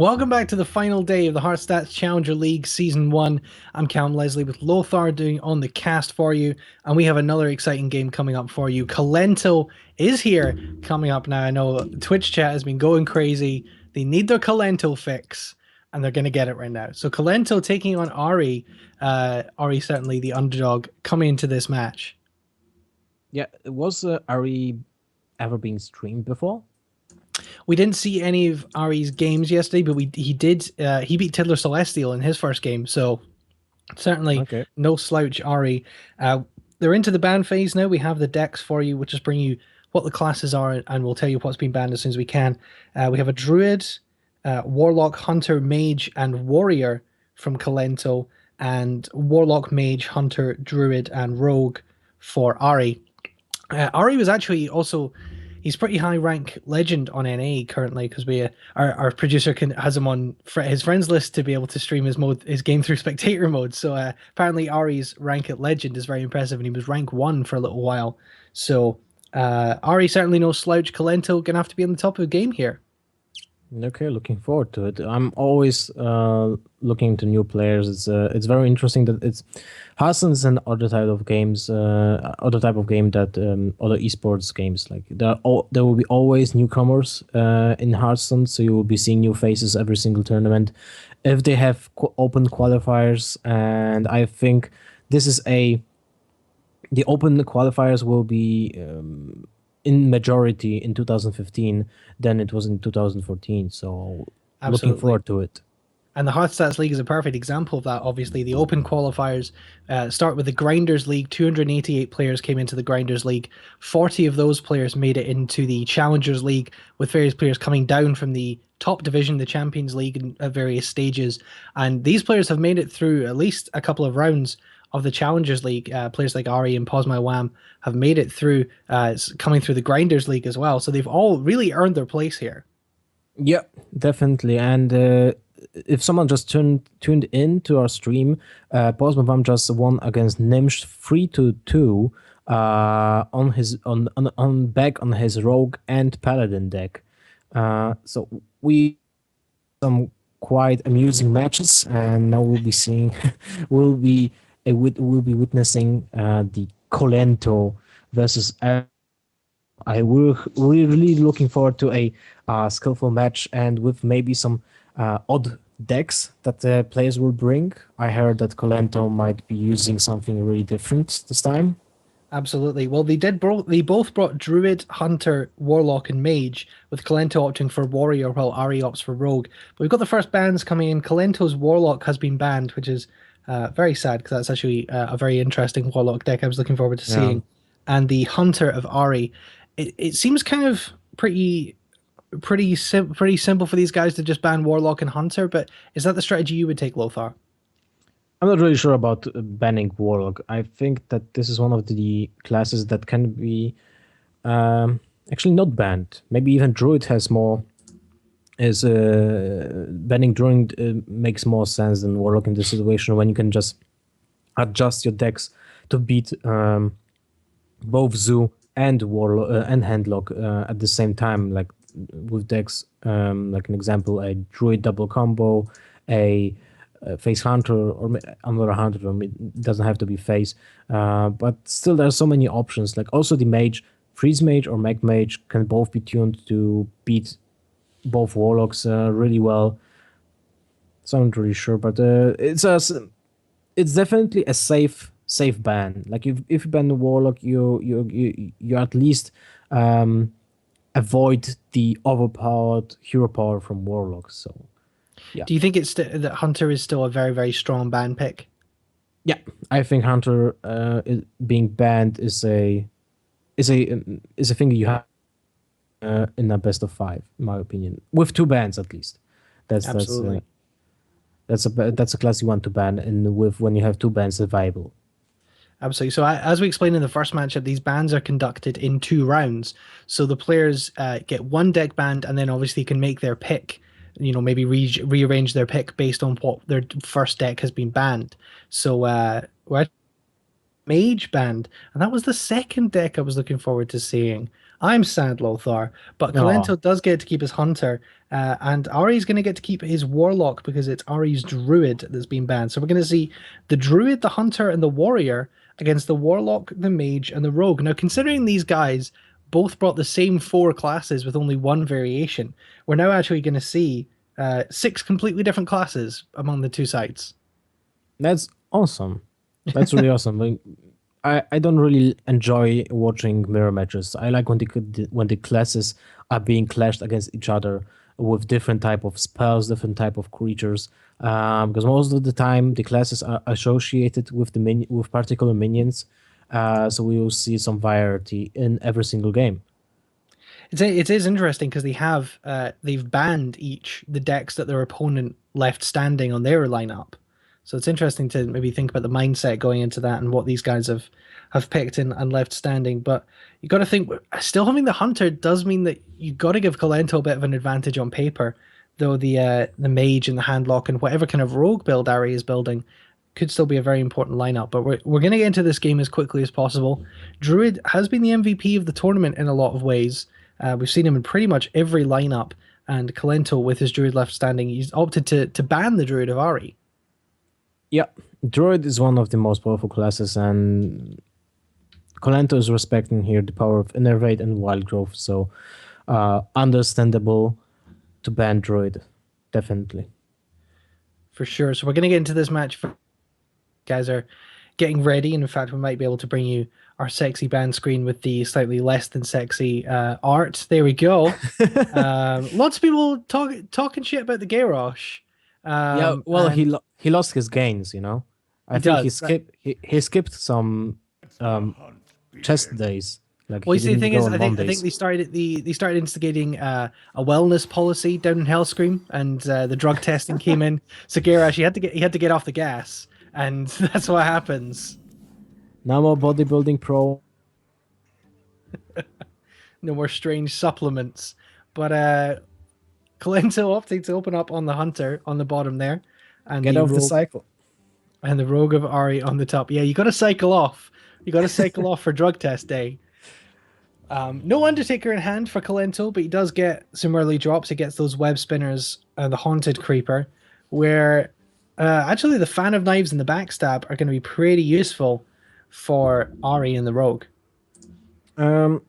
Welcome back to the final day of the HearthStats Challenger League Season 1. I'm Callum Leslie with Lothar doing on the cast for you, and we have another exciting game coming up for you. Kalento is here coming up now. I know Twitch chat has been going crazy. They need their Kalento fix, and they're going to get it right now. So Kalento taking on Ari. Ari certainly the underdog coming into this match. Yeah, was Ari ever being streamed before? We didn't see any of Ari's games yesterday, but he did. He beat Tiddler Celestial in his first game, so certainly Okay. no slouch, Ari. They're into the ban phase now. We have the decks for you, which just bring you what the classes are, and we'll tell you what's been banned as soon as we can. We have a Druid, Warlock, Hunter, Mage, and Warrior from Kalento, and Warlock, Mage, Hunter, Druid, and Rogue for Ari. Ari was actually also he's pretty high rank legend on NA currently because we our producer has him on his friends list to be able to stream his game through spectator mode. So apparently Ari's rank at legend is very impressive, and he was rank 1 for a little while. So Ari certainly no slouch. Kalento gonna have to be on the top of the game here. Okay, looking forward to it. I'm always looking to new players. It's very interesting that it's Hearthstone is an other type of games, other type of game that other esports games like there will be always newcomers in Hearthstone, so you will be seeing new faces every single tournament. If they have open qualifiers, and I think this is the open qualifiers will be in majority in 2015 than it was in 2014. So looking Absolutely. forward to it. And the HearthStats League is a perfect example of that. Obviously, the open qualifiers start with the Grinders League. 288 players came into the Grinders League. 40 of those players made it into the Challengers League, with various players coming down from the top division, the Champions League, at various stages. And these players have made it through at least a couple of rounds of the Challengers League. Players like Ari and Posma Wham have made it through, coming through the Grinders League as well. So they've all really earned their place here. Yeah, definitely. And if someone just tuned in to our stream, Postmavam just won against Nimsh 3-2 on back on his Rogue and Paladin deck. So we some quite amusing matches, and now we'll be seeing we'll be witnessing the Colento versus. We're really looking forward to a skillful match, and with maybe some odd decks that the players will bring. I heard that Colento might be using something really different this time. Absolutely. Well, they both brought Druid, Hunter, Warlock, and Mage, with Kalento opting for Warrior while Ari opts for Rogue. But we've got the first bans coming in. Kalento's Warlock has been banned, which is very sad because that's actually a very interesting Warlock deck I was looking forward to Yeah. seeing. And the Hunter of Ari, it seems kind of pretty simple for these guys to just ban Warlock and Hunter. But is that the strategy you would take, Lothar? I'm not really sure about banning Warlock. I think that this is one of the classes that can be actually not banned. Maybe even Druid has more. Is banning Druid makes more sense than Warlock in this situation when you can just adjust your decks to beat both Zoo and Warlock and Handlock at the same time. Like with decks, like an example, a Druid double combo, a face hunter or another hunter. It doesn't have to be face, but still there's so many options. Like also the mage, freeze mage or mag mage can both be tuned to beat both warlocks really well. So I'm not really sure, but it's definitely a safe ban. Like if you ban the warlock, you at least avoid the overpowered hero power from warlocks. So yeah. Do you think that Hunter is still a very, very strong ban pick? Yeah, I think Hunter being banned is a thing you have in a best of 5, in my opinion, with 2 bans at least. Absolutely. That's a class you want to ban, and with when you have 2 bans available. Absolutely. So as we explained in the first matchup, these bans are conducted in 2 rounds. So the players get 1 deck banned, and then obviously can make their pick. Maybe rearrange their pick based on what their first deck has been banned. So we're at Mage banned, and that was the second deck I was looking forward to seeing. I'm sad, Lothar, but Oh, Kalento does get to keep his hunter, and Ari's going to get to keep his warlock because it's Ari's druid that's been banned. So we're going to see the druid, the hunter, and the warrior against the warlock, the mage, and the rogue. Now, considering these guys both brought the same four classes with only one variation, we're now actually going to see six completely different classes among the two sides. that's awesome. That's really awesome. Like, I don't really enjoy watching mirror matches. I like when the classes are being clashed against each other with different type of spells, different type of creatures. Because most of the time the classes are associated with with particular minions. So we will see some variety in every single game. It is interesting because they've banned each the decks that their opponent left standing on their lineup. So it's interesting to maybe think about the mindset going into that and what these guys have picked and left standing. But you got to think still having the hunter does mean that you got to give Kalento a bit of an advantage on paper, though the mage and the handlock and whatever kind of rogue build Ari is building could still be a very important lineup. But we're going to get into this game as quickly as possible. Druid has been the MVP of the tournament in a lot of ways. We've seen him in pretty much every lineup, and Kalento, with his Druid left standing, he's opted to ban the Druid of Ari. Yeah, Druid is one of the most powerful classes, and Colento is respecting here the power of Innervate and Wild Growth, so understandable to ban Druid, definitely. For sure. So we're going to get into this match. Guys are getting ready, and in fact, we might be able to bring you our sexy band screen with the slightly less than sexy art. There we go. Lots of people talking shit about the Garrosh. Yeah, well, And he lost his gains, you know. I he think he does. skipped he skipped some um, chest days. Like Well, he you see, the didn't thing go is, on I think Mondays. they started instigating a wellness policy down in Hellscream, and the drug testing came in. So Garrosh, he had to get off the gas, and that's what happens. No more bodybuilding pro. No more strange supplements. But Kalento opting to open up on the hunter on the bottom there, and Get off the cycle. the rogue of Ari on the top. Yeah, you got to cycle off. You got to cycle off for drug test day. No Undertaker in hand for Kalento, but he does get some early drops. He gets those web spinners, the Haunted Creeper, where actually the Fan of Knives and the Backstab are going to be pretty useful for Ari and the Rogue. Um,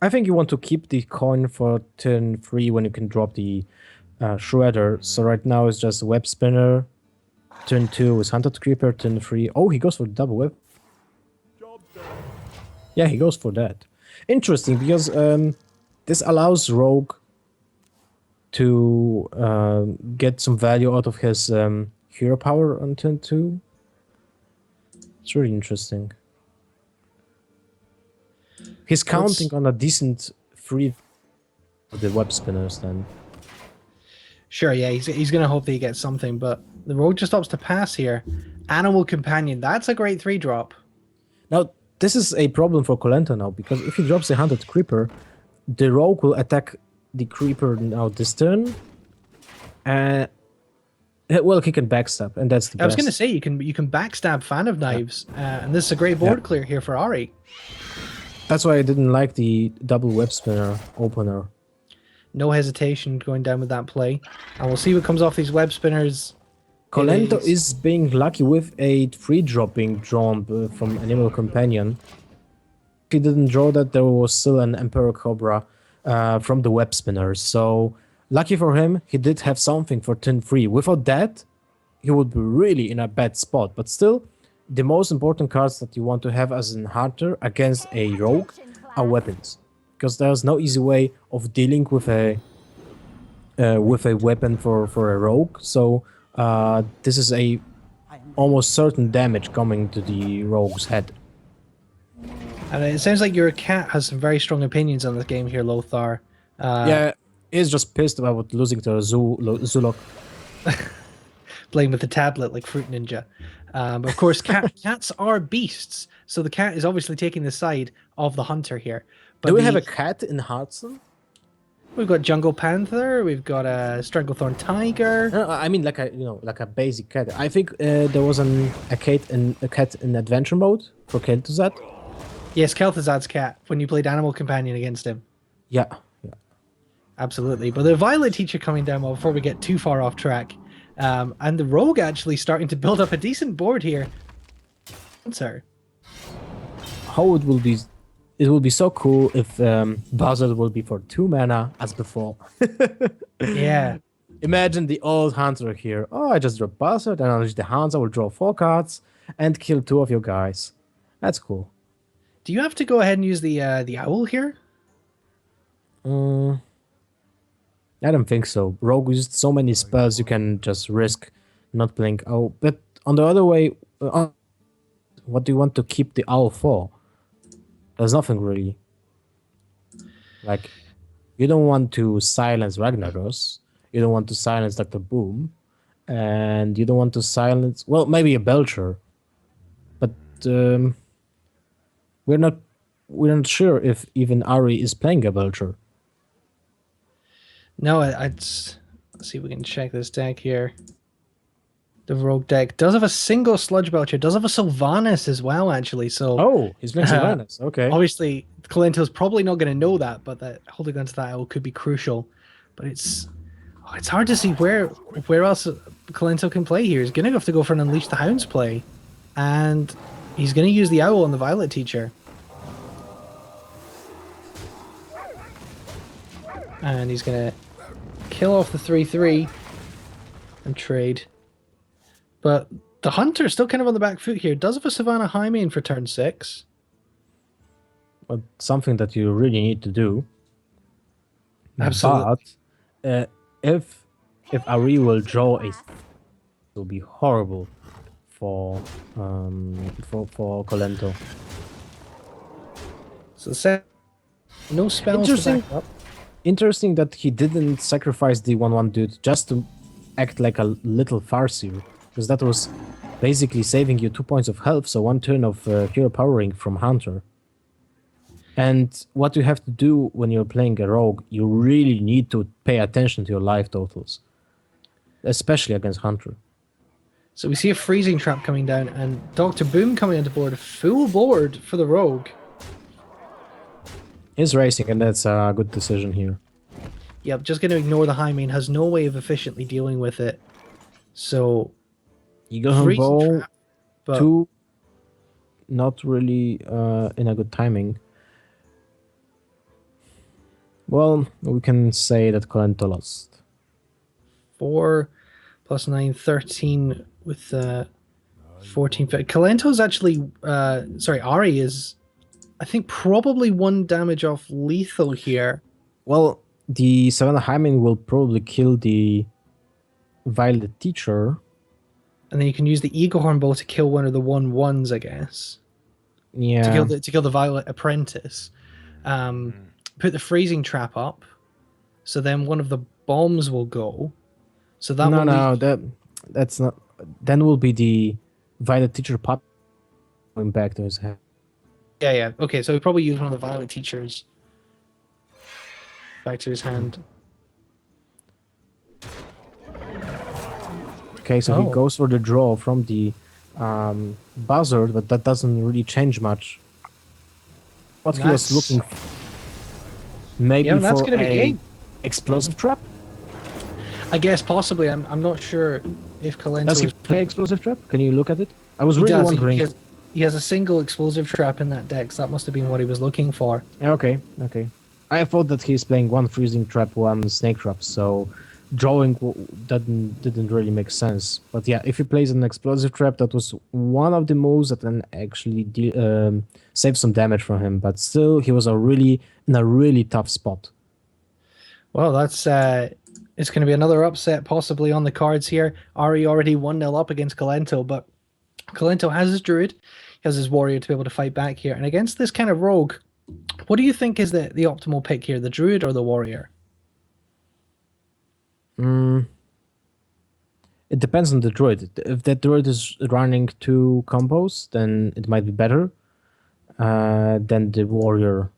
I think you want to keep the coin for turn 3 when you can drop the Shredder. So right now it's just Web Spinner. Turn 2 is Hunted Creeper. Turn 3. Oh, he goes for double web. Yeah, he goes for that. Interesting, because this allows Rogue to get some value out of his hero power on turn 2. It's really interesting. He's counting on a decent free for the web spinners then. Sure, yeah, he's going to hope that he gets something, but the Rogue just opts to pass here. Animal Companion, that's a great 3-drop. Now, this is a problem for Colento now, because if he drops the Hunted Creeper, the Rogue will attack the Creeper now this turn. Well, he can backstab, and that's the best. I was going to say, you can backstab Fan of Knives, and this is a great board clear here for Ari. That's why I didn't like the double web spinner opener. No hesitation going down with that play. And we'll see what comes off these web spinners. Colento is being lucky with a 3-dropping drawn from Animal Companion. If he didn't draw that, there was still an Emperor Cobra from the web spinners. So, lucky for him, he did have something for turn 3. Without that, he would be really in a bad spot. But still, the most important cards that you want to have as an hunter against a rogue are weapons. Because there's no easy way of dealing with a weapon for a rogue. So this is a almost certain damage coming to the rogue's head. And it sounds like your cat has some very strong opinions on this game here, Lothar. Yeah, he's just pissed about losing to Zulok. Playing with the tablet like Fruit Ninja. Of course, cats are beasts, so the cat is obviously taking the side of the hunter here. But Do we have a cat in Hearthstone? We've got Jungle Panther. We've got a Stranglethorn Tiger. No, I mean like a basic cat. I think there was a cat in Adventure mode for Kel'Thuzad. Yes, Kel'Thuzad's cat when you played Animal Companion against him. Yeah, yeah. Absolutely. But the Violet Teacher coming down well before we get too far off track. And the Rogue actually starting to build up a decent board here. Sir. How it will be so cool if Buzzard will be for 2 mana as before. Yeah. Imagine the old hunter here. Oh, I just draw Buzzard and unleash the hounds. I will draw 4 cards and kill 2 of your guys. That's cool. Do you have to go ahead and use the owl here? I don't think so. Rogue used so many spells you can just risk not playing owl. But on the other way, what do you want to keep the owl for? There's nothing really. Like, you don't want to silence Ragnaros. You don't want to silence Dr. Boom. And you don't want to silence... Well, maybe a Belcher. But we're not sure if even Ari is playing a Belcher. No, let's see if we can check this deck here. The Rogue deck does have a single Sludge Belcher, does have a Sylvanas as well, actually. So Oh, he's playing Sylvanas. Okay. obviously, Kalento's probably not going to know that, but that holding onto that owl could be crucial. But it's hard to see where else Kalento can play here. He's going to have to go for an Unleash the Hounds play, and he's going to use the owl on the Violet Teacher. And he's going to kill off the 3/3 and trade. But the Hunter's still kind of on the back foot here. Does have a Savannah High main for turn 6. But something that you really need to do. Absolutely. But if Ari will draw a, it will be horrible for Colento. So the set, no spells to back up. Interesting that he didn't sacrifice the 1/1 dude just to act like a little Farseer, because that was basically saving you 2 points of health, so 1 turn of hero powering from Hunter. And what you have to do when you're playing a rogue, you really need to pay attention to your life totals, especially against Hunter. So we see a freezing trap coming down, and Dr. Boom coming onto board, full board for the rogue. He's racing, and that's a good decision here. Yep, just going to ignore the high main, has no way of efficiently dealing with it. So, Eagle Hunt freezing Bow, trap, but 2, not really in a good timing. Well, we can say that Colento lost. 4 plus 9, 13 with 14. Kalento's actually, Ari is, I think, probably 1 damage off lethal here. Well, the Savannah Hyman will probably kill the Violet Teacher. And then you can use the Eagle Horn Bow to kill one of the 1/1s, I guess. Yeah. To kill the Violet Apprentice. Put the freezing trap up. So then one of the bombs will go. So that that's not. Then will be the Violet Teacher pop going back to his hand. Yeah. Okay, so we probably use one of the Violet Teachers back to his hand. Okay, so he goes for the draw from the Buzzard, but that doesn't really change much. What he was looking for. Maybe that's for gonna be a game. explosive trap? I guess possibly. I'm not sure if Kalento Does he play explosive trap? Can you look at it? I was really wondering. He has a single explosive trap in that deck, so that must have been what he was looking for. Okay. I thought that he's playing 1 freezing trap, 1 snake trap, so drawing didn't really make sense. But yeah, if he plays an explosive trap, that was one of the moves that can actually save some damage from him. But still, he was in a really tough spot. Well, that's it's going to be another upset possibly on the cards here. Ari already 1-0 up against Kalento, but Kalento has his druid, he has his warrior to be able to fight back here. And against this kind of rogue, what do you think is the optimal pick here, the druid or the warrior? It depends on the druid. If that druid is running 2 combos, then it might be better than the warrior.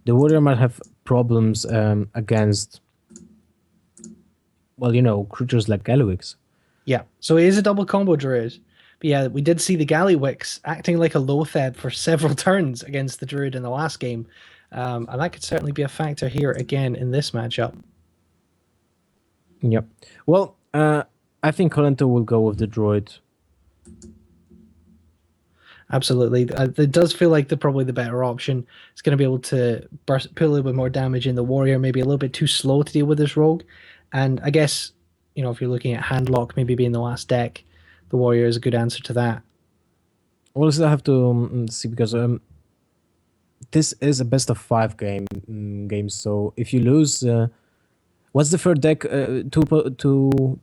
The warrior might have problems against, well, creatures like Elwix. Yeah, so it is a double combo druid, But yeah, we did see the Gallywix acting like a Loatheb for several turns against the Druid in the last game. And that could certainly be a factor here again in this matchup. Yep. Well, I think Colento will go with the droid. Absolutely. It does feel like probably the better option. It's going to be able to put a little bit more damage in the warrior, maybe a little bit too slow to deal with this rogue. And I guess, if you're looking at handlock maybe being the last deck, the warrior is a good answer to that. We'll still have to see, because this is a best of 5 game. So if you lose, what's the third deck? Two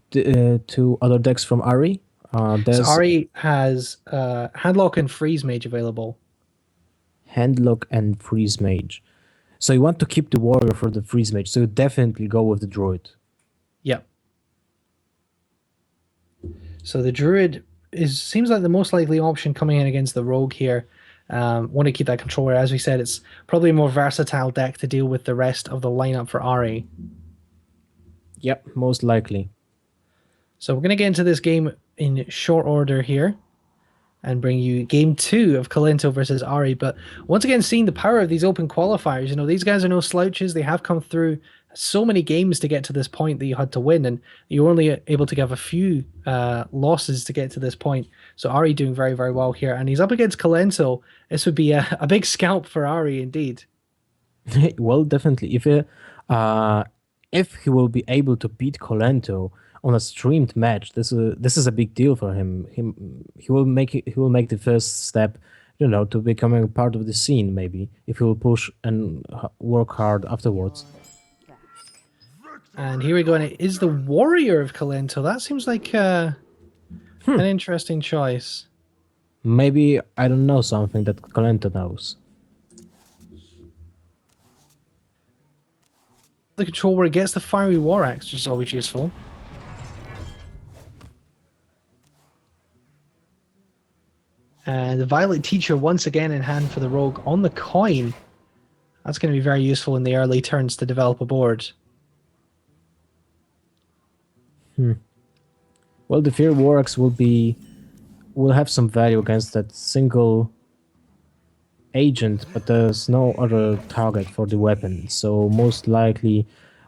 other decks from Ari. So There's Ari has handlock and freeze mage available. Handlock and Freeze Mage. So you want to keep the warrior for the Freeze Mage. So you definitely go with the droid. Yep. So the druid seems like the most likely option coming in against the rogue here. Want to keep that controller. As we said, it's probably a more versatile deck to deal with the rest of the lineup for Ari. Yep, most likely. So we're going to get into this game in short order here and bring you game 2 of Colento versus Ari. But once again, seeing the power of these open qualifiers, these guys are no slouches. They have come through so many games to get to this point that you had to win, and you're only able to have a few losses to get to this point. So Ari doing very, very well here, and he's up against Colento. This would be a big scalp for Ari indeed. Well, definitely. If he will be able to beat Colento on a streamed match, this is a big deal for him. He will make the first step, to becoming a part of the scene. Maybe if he will push and work hard afterwards. And here we go, and it is the warrior of Colento. That seems like an interesting choice. Maybe I don't know something that Colento knows. The control where it gets the fiery war axe, which is always useful. And the Violet Teacher once again in hand for the rogue on the coin. That's going to be very useful in the early turns to develop a board. Well, the Fear War Axe will have some value against that single agent, but there's no other target for the weapon, so most likely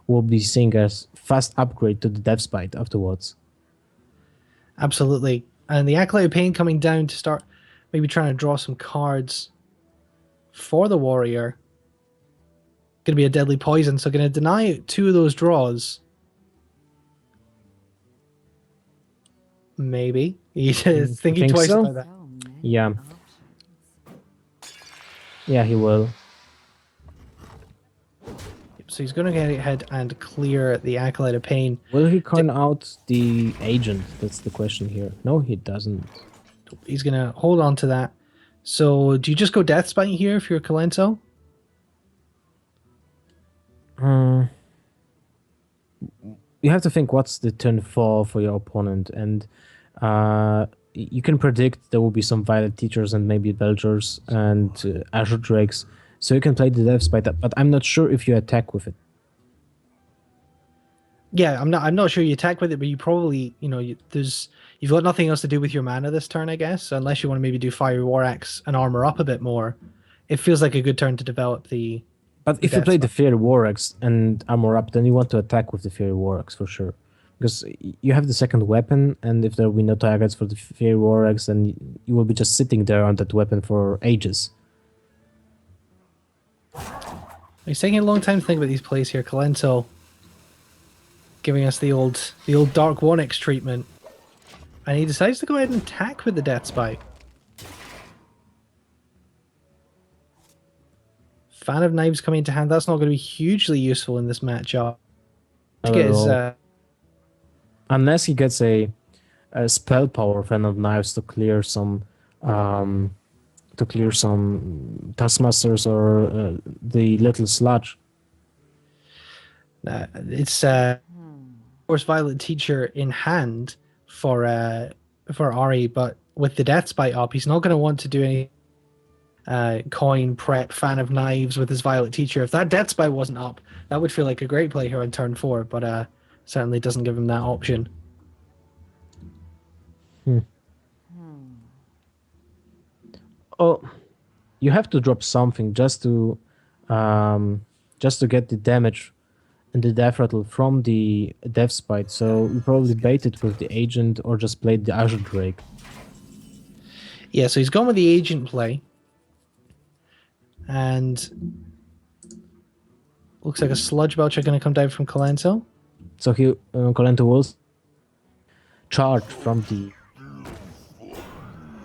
we'll be seeing a fast upgrade to the Death Bite afterwards. Absolutely. And the Acolyte of Pain coming down to start maybe trying to draw some cards for the warrior. Going to be a deadly poison, so going to deny 2 of those draws. Maybe. He's thinking twice so? about that. So many Yeah. options. Yeah, he will. So he's going to get ahead and clear the Acolyte of Pain. Will he coin out the agent? That's the question here. No, he doesn't. He's going to hold on to that. So do you just go Death Spite here if you're Colento? You have to think what's the turn 4 for your opponent, and you can predict there will be some Violet Teachers and maybe Belgers and Azure Drakes, so you can play the Death Spite, but I'm not sure if you attack with it. Yeah, I'm not sure you attack with it, but you probably, you've got nothing else to do with your mana this turn, I guess, unless you want to maybe do Fiery War Axe and armor up a bit more. It feels like a good turn to develop the... But if you play the Fairy War Axe and armor up, then you want to attack with the Fairy War Axe for sure. Because you have the second weapon, and if there will be no targets for the Fairy War Axe, then you will be just sitting there on that weapon for ages. He's taking a long time to think about these plays here. Colento giving us the old Dark Wonix treatment. And he decides to go ahead and attack with the Death Spite. Fan of Knives coming into hand. That's not going to be hugely useful in this matchup. To get his, unless he gets a spell power Fan of Knives to clear some Taskmasters or the Little Sludge. it's of course Violet Teacher in hand for Ari, but with the Death Spite up, he's not going to want to do any coin prep Fan of Knives with his Violet Teacher. If that Death Spite wasn't up, that would feel like a great play here on turn 4, but certainly doesn't give him that option. Oh, you have to drop something just to get the damage and the death rattle from the death spite. So you probably bait it with the agent or just played the Azure Drake. Yeah, so he's gone with the agent play. And looks like a Sludge Belcher going to come down from Colento. So he Colento will charge from the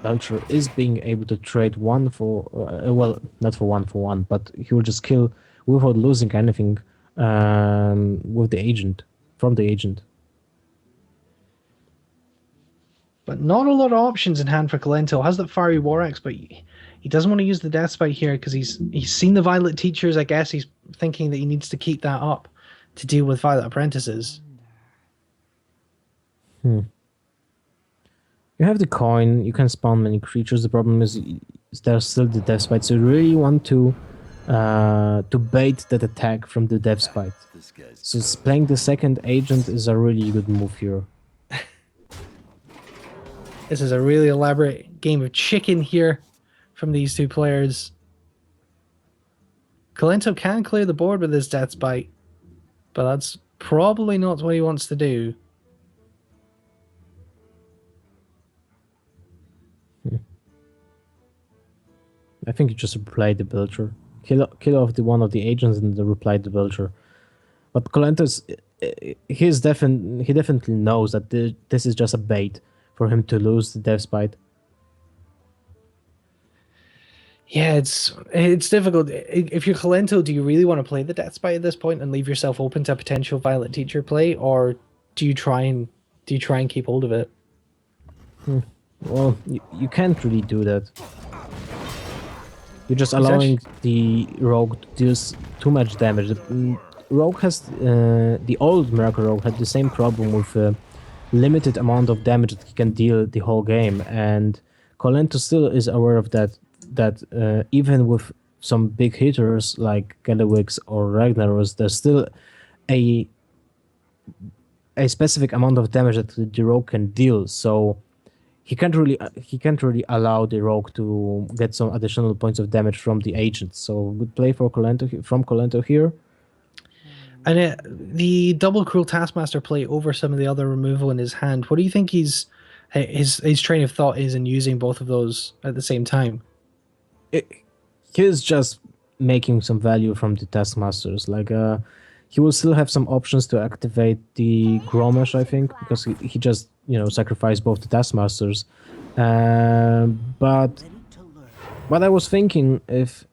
Belcher is being able to trade one for well, not for one, but he will just kill without losing anything with the agent from the agent. But not a lot of options in hand for Colento. Has that Fiery War Axe, but he doesn't want to use the Death Spite here because he's seen the Violet Teachers. I guess he's thinking that he needs to keep that up to deal with Violet Apprentices. You have the coin, you can spawn many creatures. The problem is there's still the Death Spite, so you really want to bait that attack from the Death Spite. So playing the second agent is a really good move here. This is a really elaborate game of chicken here from these two players. Colento can clear the board with his Death Spite, but that's probably not what he wants to do. I think you just reply the Belcher. Kill off the one of the agents and then reply the Belcher. But Colento's he definitely knows that this is just a bait for him to lose the Death Spite. Yeah, it's difficult. If you're Colento, do you really want to play the Death Spite at this point and leave yourself open to potential Violet Teacher play, or do you try and keep hold of it? Well, you can't really do that. You're just allowing the Rogue to deal too much damage. The Rogue has the old Miracle Rogue had the same problem with limited amount of damage that he can deal the whole game, and Colento still is aware of that. That even with some big hitters like Galawix or Ragnaros, there's still a specific amount of damage that the Rogue can deal. So he can't really allow the Rogue to get some additional points of damage from the agent. So good play for Colento here. And the double Cruel Taskmaster play over some of the other removal in his hand. What do you think his train of thought is in using both of those at the same time? He's just making some value from the Taskmasters. Like he will still have some options to activate the Gromesh, I think, because he just sacrificed both the Taskmasters. But what I was thinking, if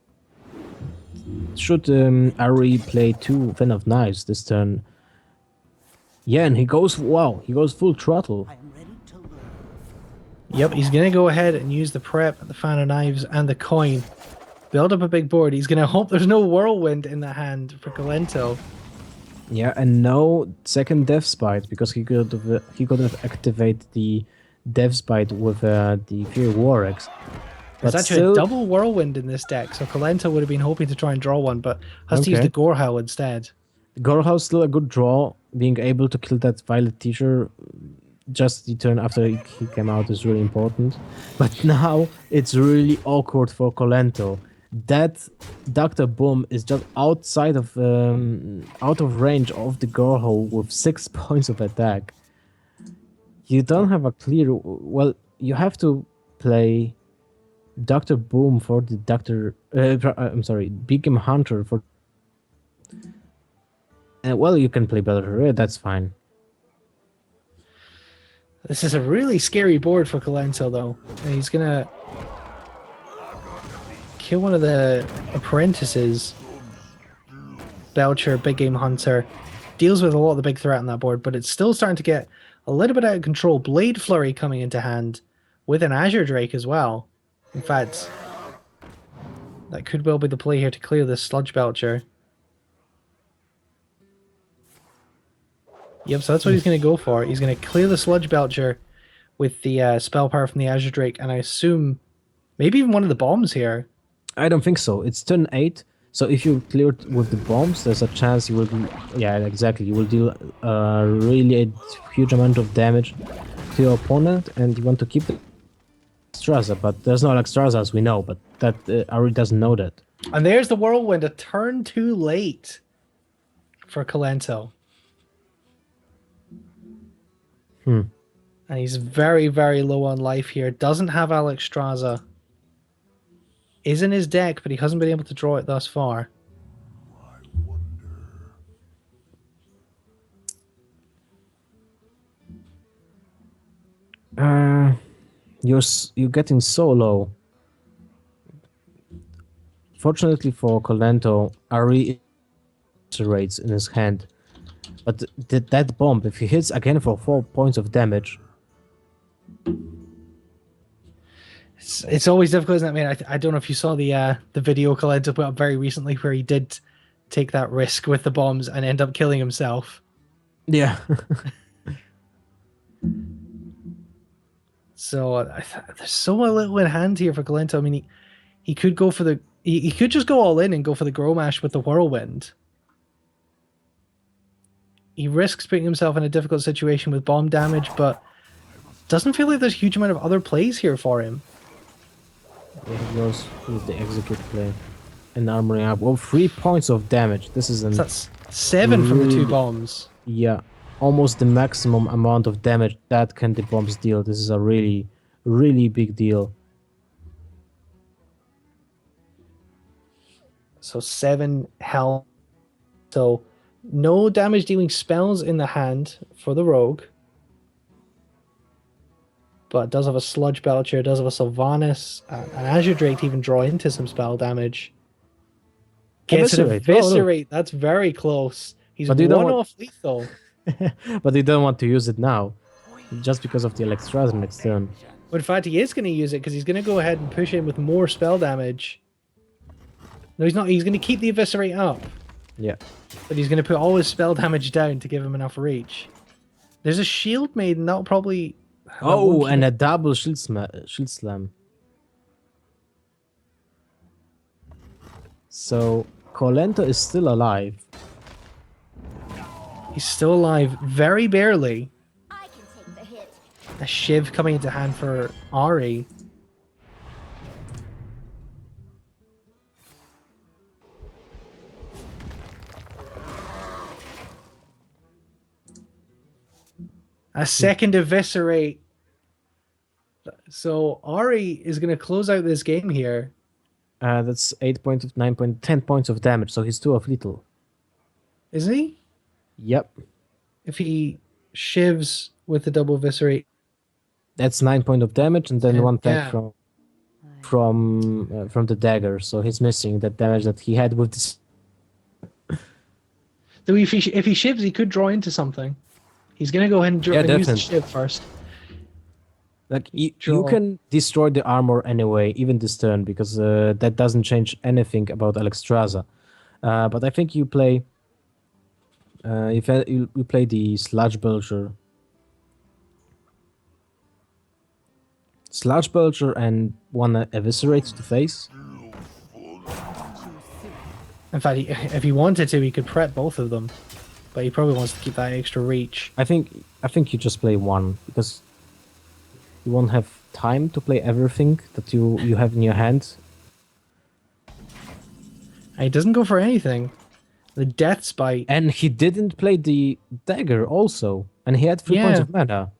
should Ari play 2 Fen of Knives this turn? Yeah, and he goes full throttle. Yep, he's going to go ahead and use the prep, the Fan of Knives, and the coin. Build up a big board. He's going to hope there's no Whirlwind in the hand for Colento. Yeah, and no second Death Spite, because he could have activated the Death Spite with the Fury War Axe. There's actually a double Whirlwind in this deck, so Colento would have been hoping to try and draw one, but has to use the Gorehowl instead. Gorehow's still a good draw. Being able to kill that Violet Teacher just the turn after he came out is really important. But now it's really awkward for Colento. That Dr. Boom is just outside of out of range of the Gorehowl with 6 points of attack. You don't have a clear... Well, you have to play Dr. Boom for the Beacon Hunter for... well, you can play Belcher, that's fine. This is a really scary board for Colento, though. And he's going to kill one of the apprentices. Belcher, Big Game Hunter. Deals with a lot of the big threat on that board, but it's still starting to get a little bit out of control. Blade Flurry coming into hand with an Azure Drake as well. In fact, that could well be the play here to clear this Sludge Belcher. Yep, so that's what he's going to go for. He's going to clear the Sludge Belcher with the spell power from the Azure Drake, and I assume maybe even one of the bombs here. I don't think so. It's turn 8, so if you clear it with the bombs, there's a chance you will do... Yeah, exactly. You will deal really a huge amount of damage to your opponent, and you want to keep the Alexstrasza, but there's no Alexstrasza as we know, but that Ari doesn't know that. And there's the Whirlwind, a turn too late for Kalento. And he's very, very low on life here. Doesn't have Alexstrasza. Is in his deck, but he hasn't been able to draw it thus far. You're getting so low. Fortunately for Colento, Ari rates in his hand. But that bomb, if he hits again for 4 points of damage, it's always difficult, isn't it? I mean, I don't know if you saw the video Kalento put up very recently where he did take that risk with the bombs and end up killing himself. yeah. So there's so little in hand here for Kalento. I mean, he could go for the he could just go all in and go for the Gromash with the Whirlwind. He risks putting himself in a difficult situation with bomb damage, but doesn't feel like there's a huge amount of other plays here for him. Yeah, he goes with the execute play and armoring up. Well, 3 points of damage. This is So that's 7 from the 2 really- bombs. yeah, almost the maximum amount of damage that can the bombs deal. This is a really, really big deal. So 7 health. So no damage dealing spells in the hand for the rogue. But it does have a Sludge Belcher, it does have a Sylvanas, and Azure Drake to even draw into some spell damage. Gets an Eviscerate. Oh, look. Eviscerate. That's very close. He's But you don't one want- off lethal. But they don't want to use it now, just because of the Alexstrasza next turn. But in fact, he is going to use it because he's going to go ahead and push in with more spell damage. No, he's not. He's going to keep the Eviscerate up, Yeah. but he's going to put all his spell damage down to give him enough reach. There's a Shield Maiden. That'll probably... that Oh, won't and keep- a double shield slam. So Colento is still alive. He's still alive, very barely. I can take the hit. A Shiv coming into hand for Ari. A second Eviscerate. So Ari is going to close out this game here. That's 8 points of 9 point, 10 points of damage. So he's 2 of lethal. Isn't he? Yep. If he shivs with the double Eviscerate. That's 9 points of damage, and then Yeah. 1 tank Yeah. from the dagger. So he's missing that damage that he had with this. Though if he shivs, he could draw into something. He's going to go ahead and, Yeah, and use the definitely. shiv first. Like you Draw. can destroy the armor anyway, even this turn, because that doesn't change anything about Alexstrasza. But I think you play. If you play the Sludge Belcher. Sludge Belcher and one Eviscerate to face. In fact, if he wanted to, he could prep both of them. But he probably wants to keep that extra reach. I think you just play one because you won't have time to play everything that you have in your hand. And he doesn't go for anything. The Death Spite. And he didn't play the dagger also, and he had 3 points Yeah. of mana.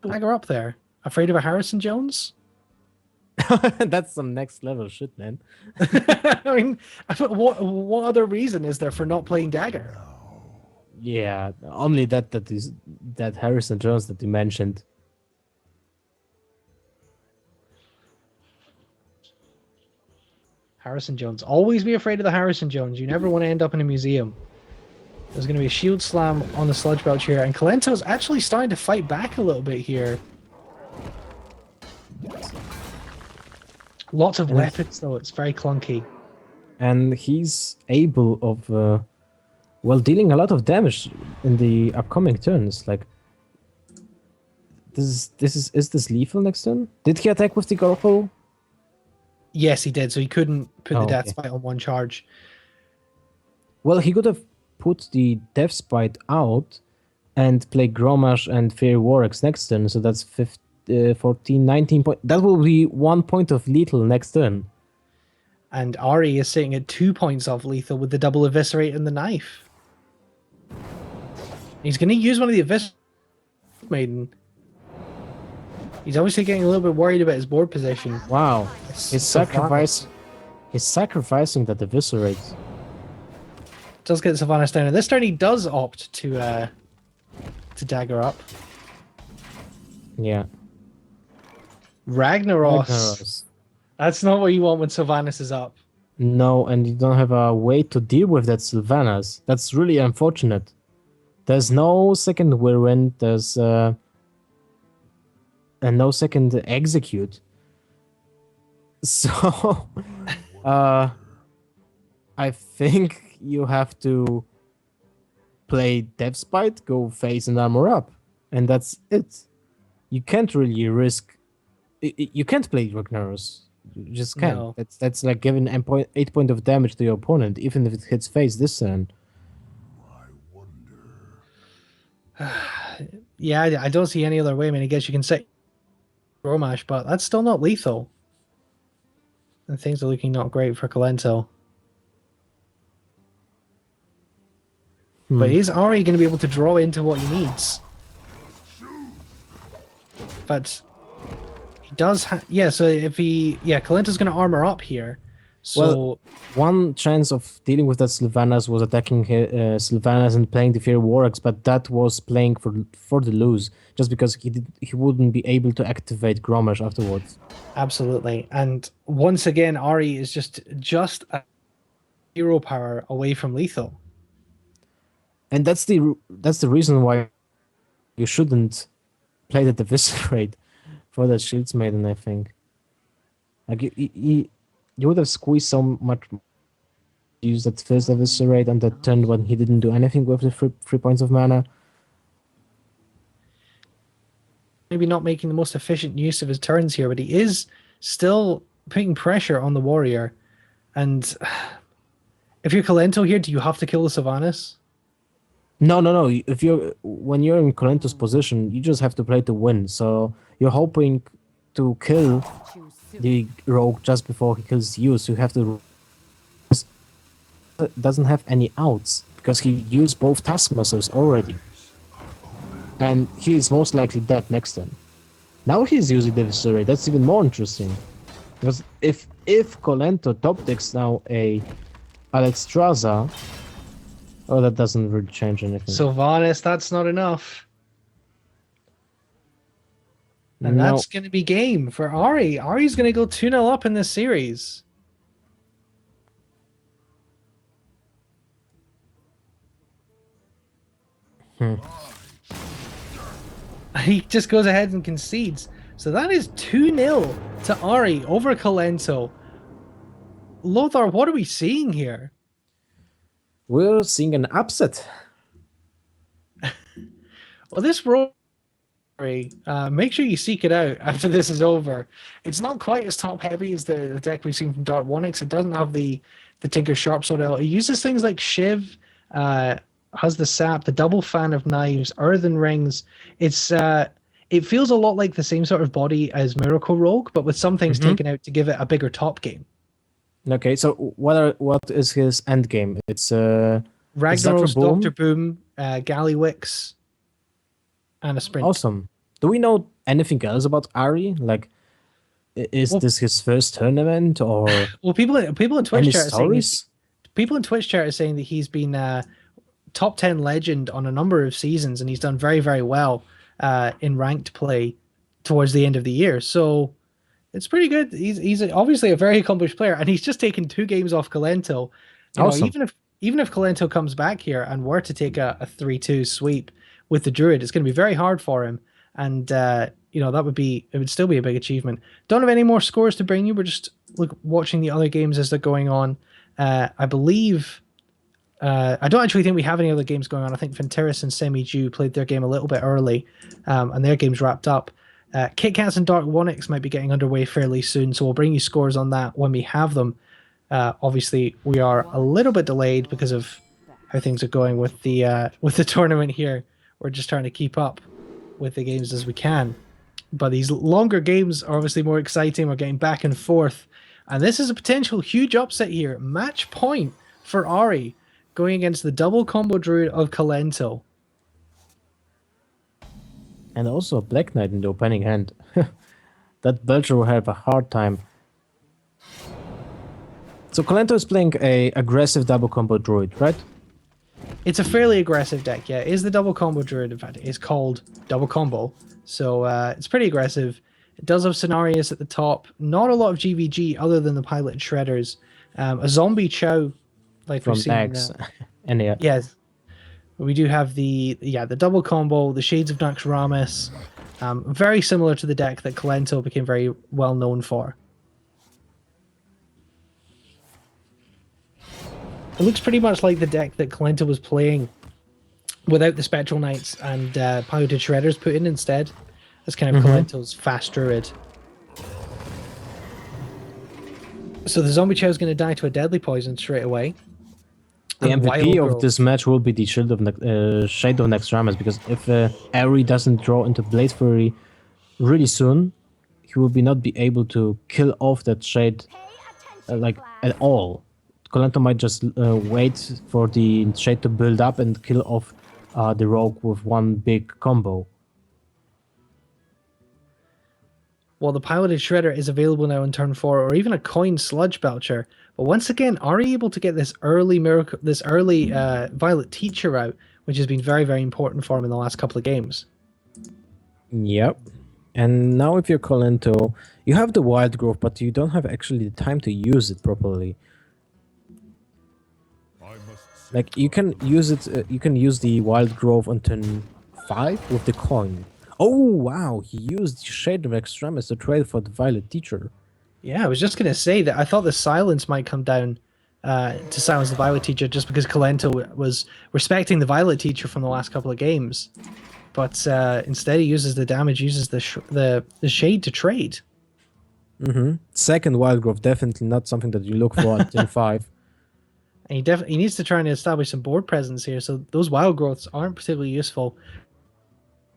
Dagger up there. Afraid of a Harrison Jones? That's some next level shit, man. I mean, what other reason is there for not playing Dagger? Yeah, only that Harrison Jones that you mentioned. Harrison Jones. Always be afraid of the Harrison Jones. You never want to end up in a museum. There's going to be a shield slam on the Sludge Belch here, and Kalento's actually starting to fight back a little bit here. Lots of weapons, though. It's very clunky. And he's able of dealing a lot of damage in the upcoming turns. Like is this lethal next turn? Did he attack with the Gorpo? Yes, he did. So he couldn't put Oh, the Death okay. Spite on one charge. Well, he could have put the Death Spite out and play Gromash and Fairy Warx next turn, so that's 14, 19 point. That will be 1 point of lethal next turn. And Ari is sitting at 2 points off lethal with the double eviscerate and the knife. He's going to use one of the eviscerate maiden. He's obviously getting a little bit worried about his board position. Wow. It's He's Sylvanas. sacrificing that eviscerate. Does get Sylvanas down. And this turn he does opt to dagger up. Yeah. Ragnaros. Ragnaros. That's not what you want when Sylvanas is up. No, and you don't have a way to deal with that Sylvanas. That's really unfortunate. There's no second whirlwind. There's and no second execute. So, I think you have to play Deathspite, go face and armor up, and that's it. You can't really risk. You can't play Ragnaros. You just can't. No. That's like giving 8 point of damage to your opponent, even if it hits face this turn. Yeah, I don't see any other way. I mean, I guess you can set Romash, but that's still not lethal. And things are looking not great for Colento. But is Ari going to be able to draw into what he needs? But he does yeah, so if he... Yeah, Colento's going to armor up here. So... Well, one chance of dealing with that Sylvanas was attacking Sylvanas and playing the Fear Warx, but that was playing for the lose, just because he wouldn't be able to activate Grommash afterwards. Absolutely. And once again, Ari is just a hero power away from lethal. And that's the reason why you shouldn't play the Eviscerate for the Shields Maiden, I think. Like you would have squeezed so much, use that first Eviscerate on that turn when he didn't do anything with the 3 points of mana. Maybe not making the most efficient use of his turns here, but he is still putting pressure on the warrior. And if you're Colento here, do you have to kill the Sylvanas? No. When you're in Colento's position, you just have to play to win. So you're hoping to kill the rogue just before he kills you. So you have to. Doesn't have any outs because he used both Taskmasters already, and he is most likely dead next turn. Now he's using the Eviscerate. That's even more interesting, because if Colento top decks now a Alexstrasza. Oh, that doesn't really change anything. Sylvanas, that's not enough. And No. that's going to be game for Ari. Ari's going to go 2-0 up in this series. He just goes ahead and concedes. So that is 2-0 to Ari over Colento. Lothar, what are we seeing here? We're seeing an upset. Well, this role, make sure you seek it out after this is over. It's not quite as top heavy as the deck we've seen from Dark Onyx. It doesn't have the Tinker Sharpsword L. It uses things like Shiv, has the sap, the double fan of knives, earthen rings. It feels a lot like the same sort of body as Miracle Rogue, but with some things taken out to give it a bigger top game. Okay, so what is his end game? It's Ragnaros, Boom? Dr. Boom, Gallywix, and a sprint. Awesome. Do we know anything else about Ari? Like, is this his first tournament or Well, people in Twitch any chat are saying stories? people in Twitch chat are saying that he's been top 10 legend on a number of seasons, and he's done very, very well in ranked play towards the end of the year. So it's pretty good. He's obviously a very accomplished player, and he's just taken 2 games off Colento. You know, Awesome. even if Colento comes back here and were to take a 3-2 sweep with the Druid, it's going to be very hard for him. And you know, it would still be a big achievement. Don't have any more scores to bring you. We're just watching the other games as they're going on. I believe. I don't actually think we have any other games going on. I think Fenteris and Semi-Jew played their game a little bit early, and their game's wrapped up. Kit Kats and Dark Onyx might be getting underway fairly soon, so we'll bring you scores on that when we have them. Obviously, we are a little bit delayed because of how things are going with the tournament here. We're just trying to keep up with the games as we can. But these longer games are obviously more exciting. We're getting back and forth. And this is a potential huge upset here. Match point for Ari going against the double combo druid of Kalento. And also a Black Knight in the opening hand. That Belcher will have a hard time. So Kalento is playing a aggressive double combo druid, right? It's a fairly aggressive deck, yeah. It is the double combo druid, in fact. It's called double combo. So it's pretty aggressive. It does have Scenarios at the top. Not a lot of GVG other than the pilot shredders. A zombie chow, like From we've seen. Nax. And yeah. Yes. We do have the double combo, the Shades of Naxxramas. Very similar to the deck that Kalento became very well known for. It looks pretty much like the deck that Kalento was playing without the Spectral Knights and Piloted Shredders put in instead. That's kind of Kalento's fast druid. So the Zombie Chow is going to die to a deadly poison straight away. The And MVP Wild of this match will be the Shade of Naxxramas, because if Ari doesn't draw into Blade Fury really soon, he will not be able to kill off that Shade Pay attention, like class. at all. Kolento might just wait for the Shade to build up and kill off the Rogue with one big combo. Well, the Piloted Shredder is available now in turn 4, or even a Coin Sludge Belcher. But once again, are you able to get this early Violet Teacher out, which has been very, very important for him in the last couple of games? Yep. And now if you're Kolento, you have the Wild Growth, but you don't have actually the time to use it properly. Like you can use it, you can use the Wild Growth on turn 5 with the coin. Oh wow, he used Shade of Extremis to trade for the Violet Teacher. Yeah, I was just going to say that I thought the silence might come down to silence the Violet Teacher just because Kalento was respecting the Violet Teacher from the last couple of games. But instead he uses the damage, uses the Shade to trade. Second Wild Growth, definitely not something that you look for at turn 5. And he needs to try and establish some board presence here, so those Wild Growths aren't particularly useful. How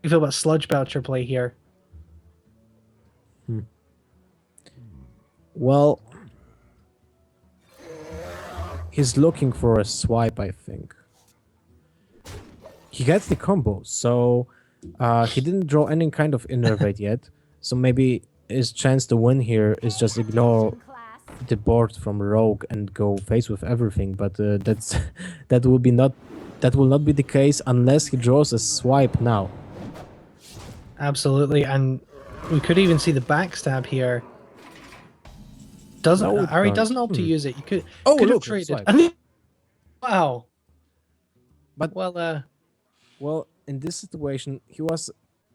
do you feel about Sludge Belcher play here? Well, he's looking for a swipe, I think. He gets the combo, so he didn't draw any kind of innervate yet. So maybe his chance to win here is just ignore Class. the board from Rogue and go face with everything. But that will not be the case unless he draws a swipe now. Absolutely, and we could even see the backstab here. Doesn't No, Ari don't. doesn't opt to use it? You could Oh, could have look, traded. swipe. Wow. But Well, well, in this situation, he was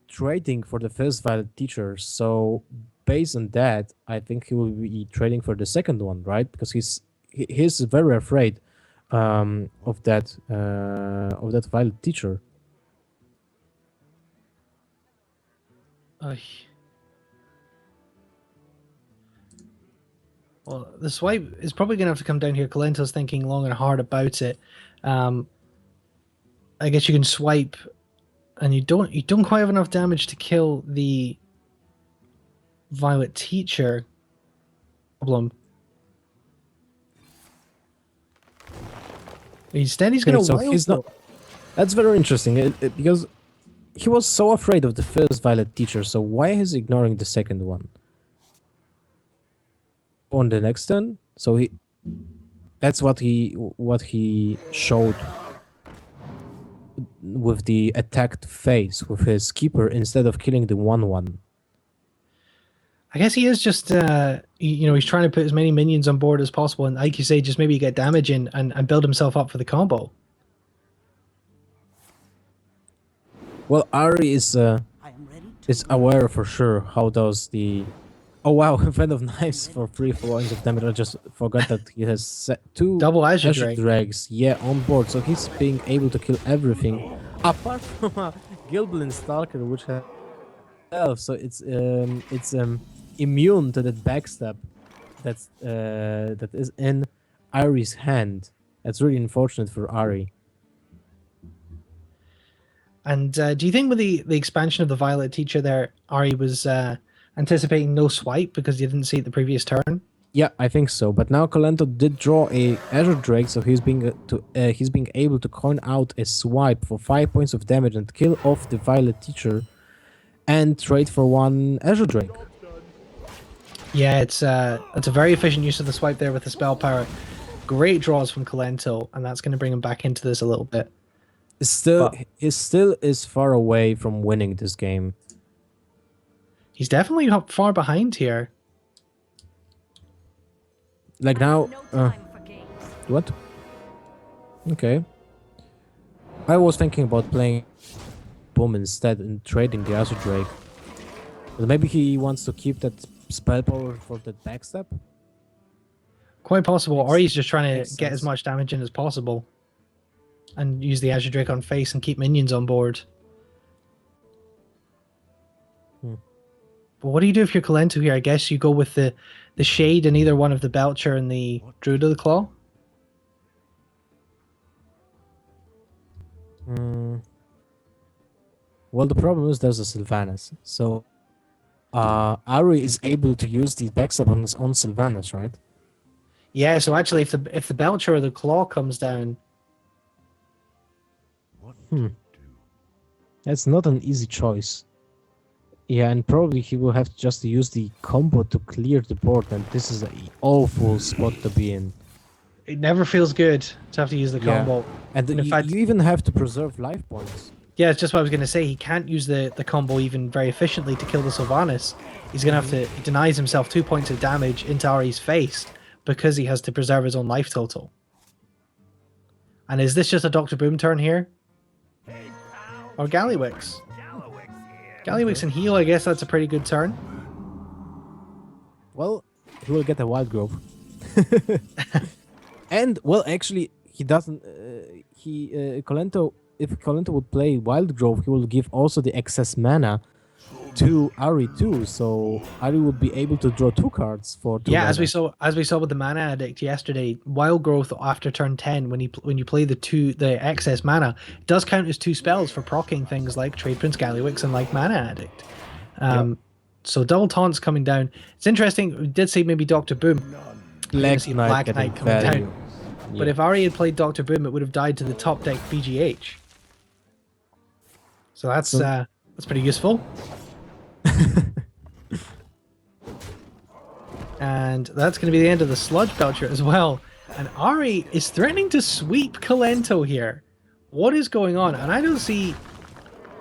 trading for the first Violet Teacher. So based on that, I think he will be trading for the second one, right? Because he's very afraid of that Violet Teacher. uh, well, the swipe is probably going to have to come down here. Kalento's thinking long and hard about it. I guess you can swipe, and you don't quite have enough damage to kill the Violet Teacher. Problem. Instead, he's going Okay, to so wild he's not. That's very interesting because he was so afraid of the first Violet Teacher. So why is he ignoring the second one? On the next turn, so that's what he showed with the attacked face with his keeper instead of killing the 1/1. I guess he is just, he's trying to put as many minions on board as possible, and like you say, just maybe get damage in and build himself up for the combo. Well, Ari is aware for sure how does the. Oh wow, Fan of Knives for 3 points of damage. I just forgot that he has set 2 Double Azure Drag. Drags, yeah, on board. So he's being able to kill everything apart from a Gilblin Stalker, which has so it's immune to that backstab that is in Ari's hand. That's really unfortunate for Ari. And do you think with the expansion of the Violet Teacher there, Ari was anticipating no swipe because you didn't see it the previous turn? Yeah, I think so. But now Colento did draw a Azure Drake, so he's being able to coin out a swipe for 5 points of damage and kill off the Violet Teacher, and trade for one Azure Drake. Yeah, it's a very efficient use of the swipe there with the spell power. Great draws from Colento, and that's going to bring him back into this a little bit. Still, But he still is far away from winning this game. he's definitely not far behind here. Like now, No time for games. what? Okay. I was thinking about playing Boom instead and trading the Azure Drake. But maybe he wants to keep that spell power for that backstep? Quite possible. Or he's just trying Makes to get as sense. much damage in as possible. And use the Azure Drake on face and keep minions on board. But what do you do if you're Colento here? I guess you go with the Shade in either one of the Belcher and the Druid of the Claw. Well, the problem is there's a Sylvanas. So, Ari is able to use the backstep on his own Sylvanas, right? Yeah, so actually if the Belcher or the Claw comes down, That's not an easy choice. Yeah, and probably he will have just to use the combo to clear the board, and this is an awful spot to be in. it never feels good to have to use the Yeah. combo. And in you, fact, you even have to preserve life points. yeah, it's just what I was going to say. He can't use the combo even very efficiently to kill the Sylvanas. He's going to have to... He denies himself 2 points of damage into Ari's face because he has to preserve his own life total. And is this just a Dr. Boom turn here? Or Gallywix? Gallywix and heal, I guess that's a pretty good turn. Well, he will get a Wild Growth. And, well, actually, he doesn't... Colento... If Colento would play Wild Growth, he will give also the excess mana to Ari too, so Ari would be able to draw 2 cards for 2 Yeah, mana. as we saw with the Mana Addict yesterday, Wild Growth after turn 10, when you play the excess mana, it does count as 2 spells for proccing things like Trade Prince Gallywix and like Mana Addict. So double taunts coming down. It's interesting. We did see maybe Dr. Boom. You're gonna see Black Knight coming down. But if Ari had played Dr. Boom, it would have died to the top deck BGH. So that's pretty useful. And that's going to be the end of the Sludge Belcher as well. And Ari is threatening to sweep Colento here. What is going on? And I don't see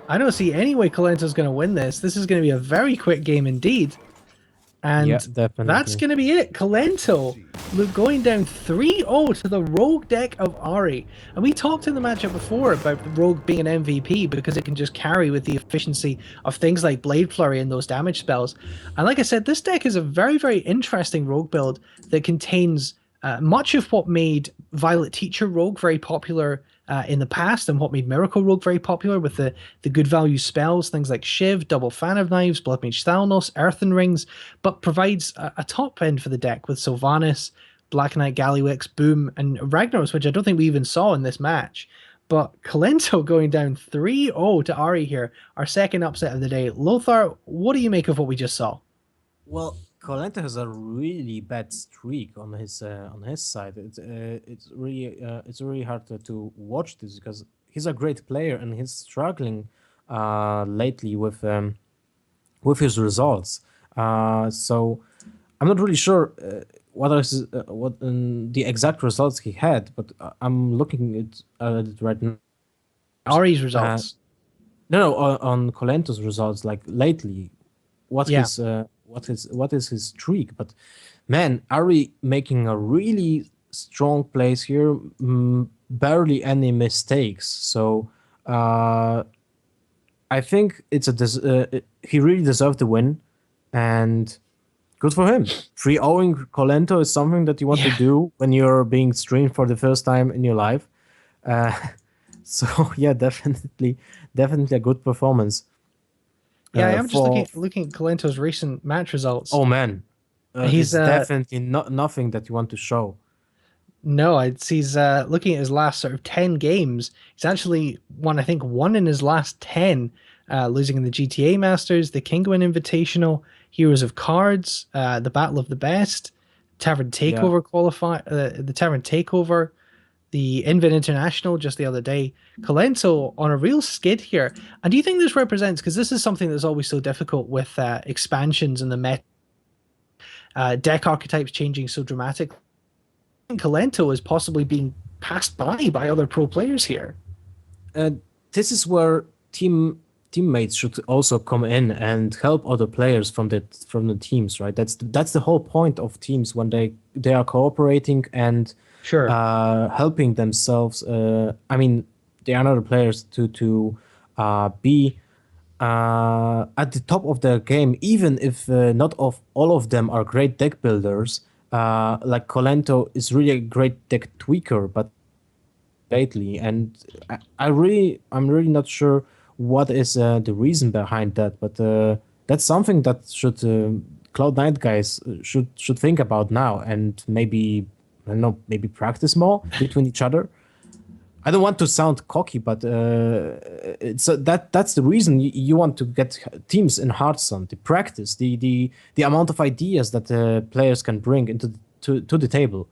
any way Colento's going to win this. This is going to be a very quick game indeed. And Yeah, definitely. that's going to be it. Colento going down 3-0 to the Rogue deck of Ari. And we talked in the matchup before about the Rogue being an MVP because it can just carry with the efficiency of things like Blade Flurry and those damage spells. And like I said, this deck is a very, very interesting Rogue build that contains much of what made Violet Teacher Rogue very popular in the past, and what made Miracle Rogue very popular with the good value spells, things like Shiv, Double Fan of Knives, Blood Mage Thalnos, Earthen Rings, but provides a top end for the deck with Sylvanas, Black Knight Gallywix, Boom, and Ragnaros, which I don't think we even saw in this match. But Colento going down 3-0 to Ari here, our second upset of the day. Lothar, what do you make of what we just saw? Well, Colento has a really bad streak on his side. It's really hard to watch this because he's a great player and he's struggling lately with his results. So I'm not really sure what the exact results he had, but I'm looking at it right now. Ari's results. No, on Colento's results, like lately, what Yeah. what is his streak? But man, Ari making a really strong plays here, barely any mistakes. So I think he really deserved the win, and good for him. 3-0ing Colento is something that you want to do when you're being streamed for the first time in your life. So yeah, definitely a good performance. Yeah, I'm just looking at Colento's recent match results. Oh man, He's it's definitely not nothing that you want to show. No, he's looking at his last sort of 10 games. He's actually won, I think, one in his last 10, losing in the GTA Masters, the Kingwin Invitational, Heroes of Cards, the Battle of the Best, Tavern Yeah. Takeover the Tavern Takeover, the Invit International just the other day. Colento on a real skid here. And do you think this represents, because this is something that's always so difficult with expansions and the deck archetypes changing so dramatically? Colento is possibly being passed by other pro players here. Uh, this is where teammates should also come in and help other players from the teams, right? That's the whole point of teams when they are cooperating and Sure. helping themselves. I mean, they are other players to be at the top of their game, even if not of all of them are great deck builders. Like Colento is really a great deck tweaker, but lately, and I'm really not sure what is the reason behind that, but that's something that should Cloud9 guys should think about now, and maybe I don't know, maybe practice more between each other. I don't want to sound cocky, but it's that's the reason you want to get teams in Hearthstone. The practice, the amount of ideas that players can bring into to the table.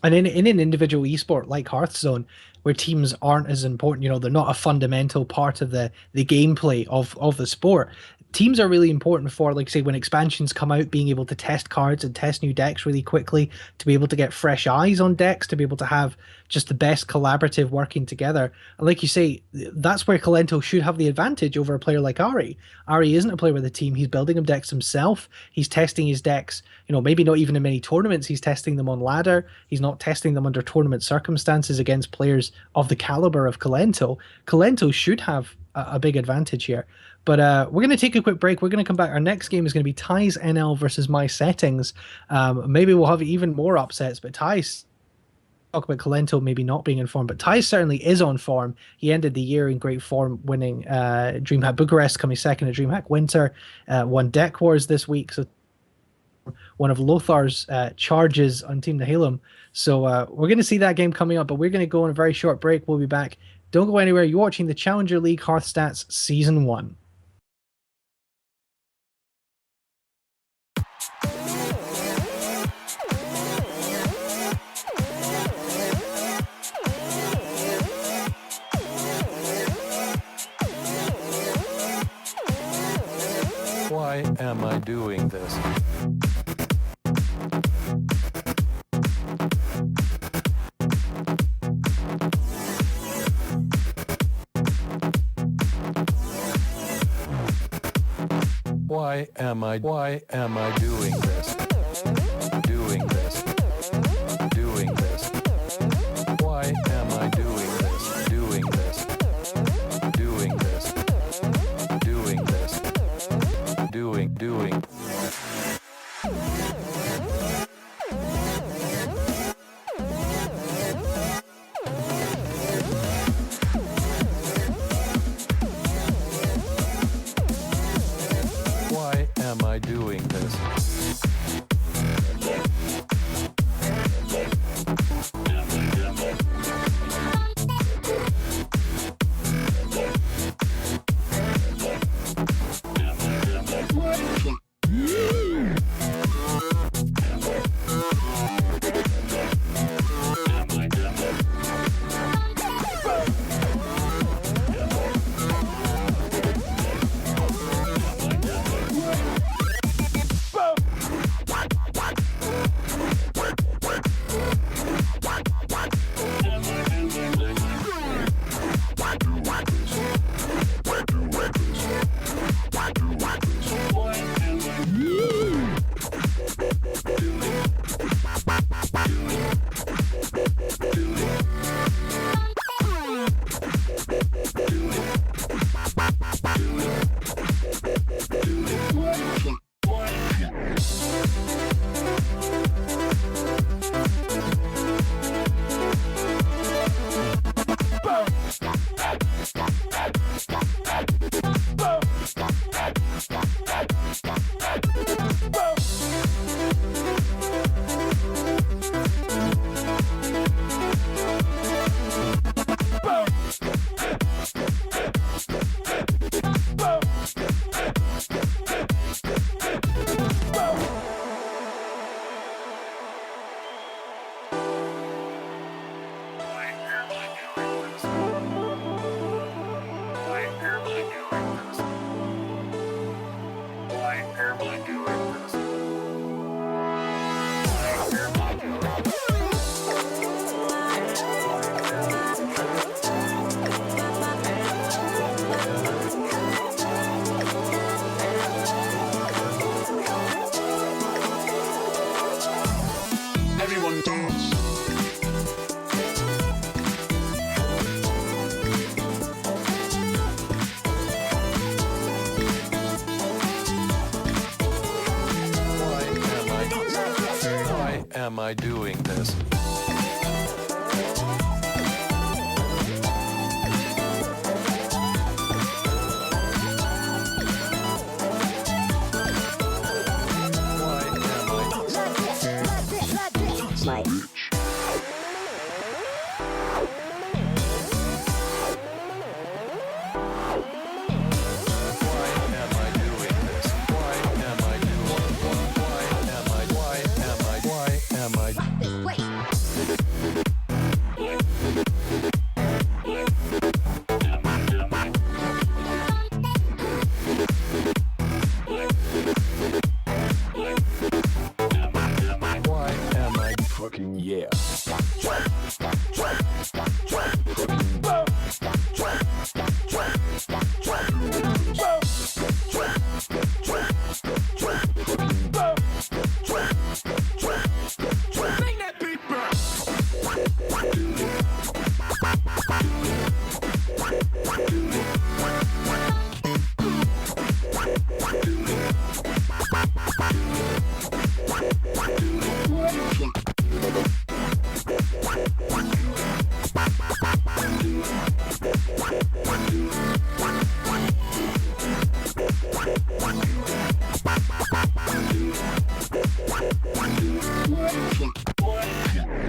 And in an individual esport like Hearthstone, where teams aren't as important, they're not a fundamental part of the gameplay of the sport. Teams are really important for, like, say, when expansions come out, being able to test cards and test new decks really quickly, to be able to get fresh eyes on decks, to be able to have just the best collaborative working together. And like you say, that's where Colento should have the advantage over a player like Ari. Ari isn't a player with a team. He's building him decks himself. He's testing his decks, maybe not even in many tournaments. He's testing them on ladder. He's not testing them under tournament circumstances against players of the caliber of Colento. Colento should have a big advantage here. But we're going to take a quick break. We're going to come back. Our next game is going to be Ty's NL versus my settings. Maybe we'll have even more upsets, but Ty's talk about Colento maybe not being in form, but Ty certainly is on form. He ended the year in great form, winning DreamHack Bucharest, coming second at DreamHack Winter, won Deck Wars this week, so one of Lothar's charges on Team Nihilum. So we're going to see that game coming up, but we're going to go on a very short break. We'll be back. Don't go anywhere. You're watching the Challenger League HearthStats Season 1. Why am I doing this? Why am I doing this? Doing this. Doing this. Why am I doing this? Doing this. Doing this. Doing this. Doing. Why am I doing this? I doing this? Why am I? Why am I doing this? Why am I doing? Why am I? Why am I? Why am I? Why am I? Fucking yeah.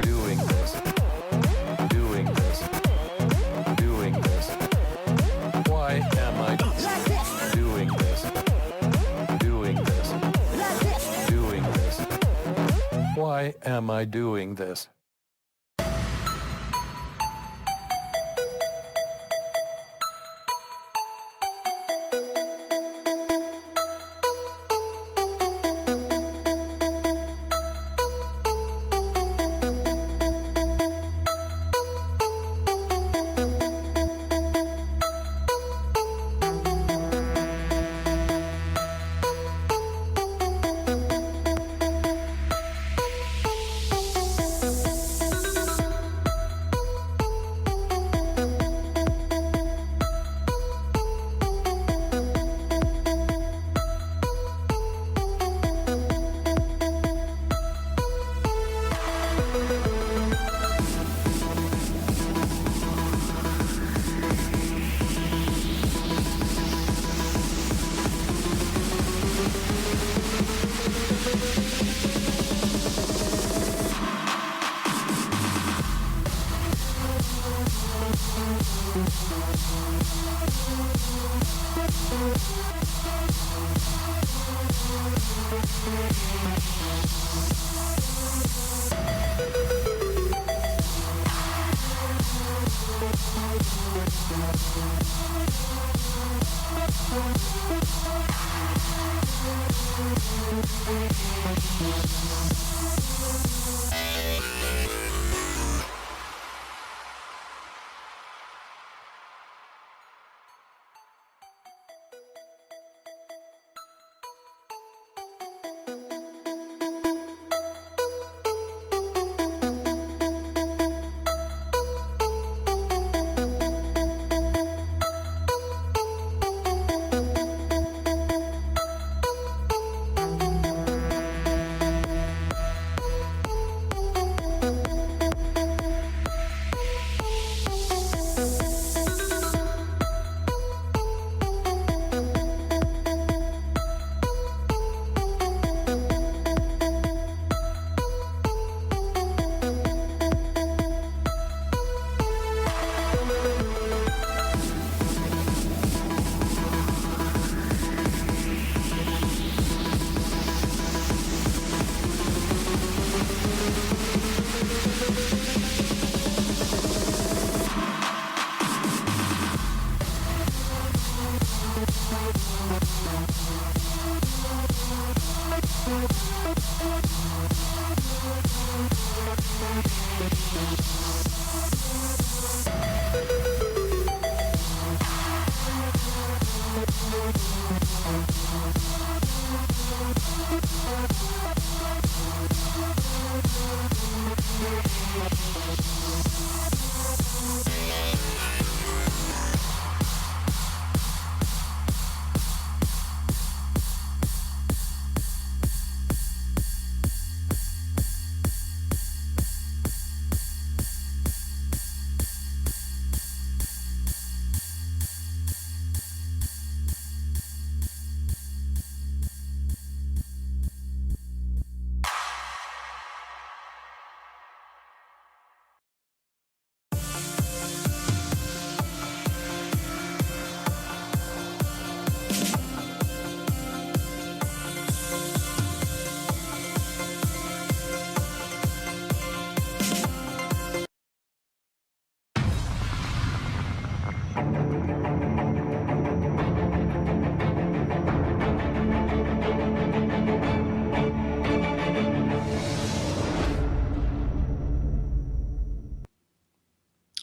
Doing this. Doing this. Doing this. Why am I doing this? Doing this. Doing this. Why am I doing this?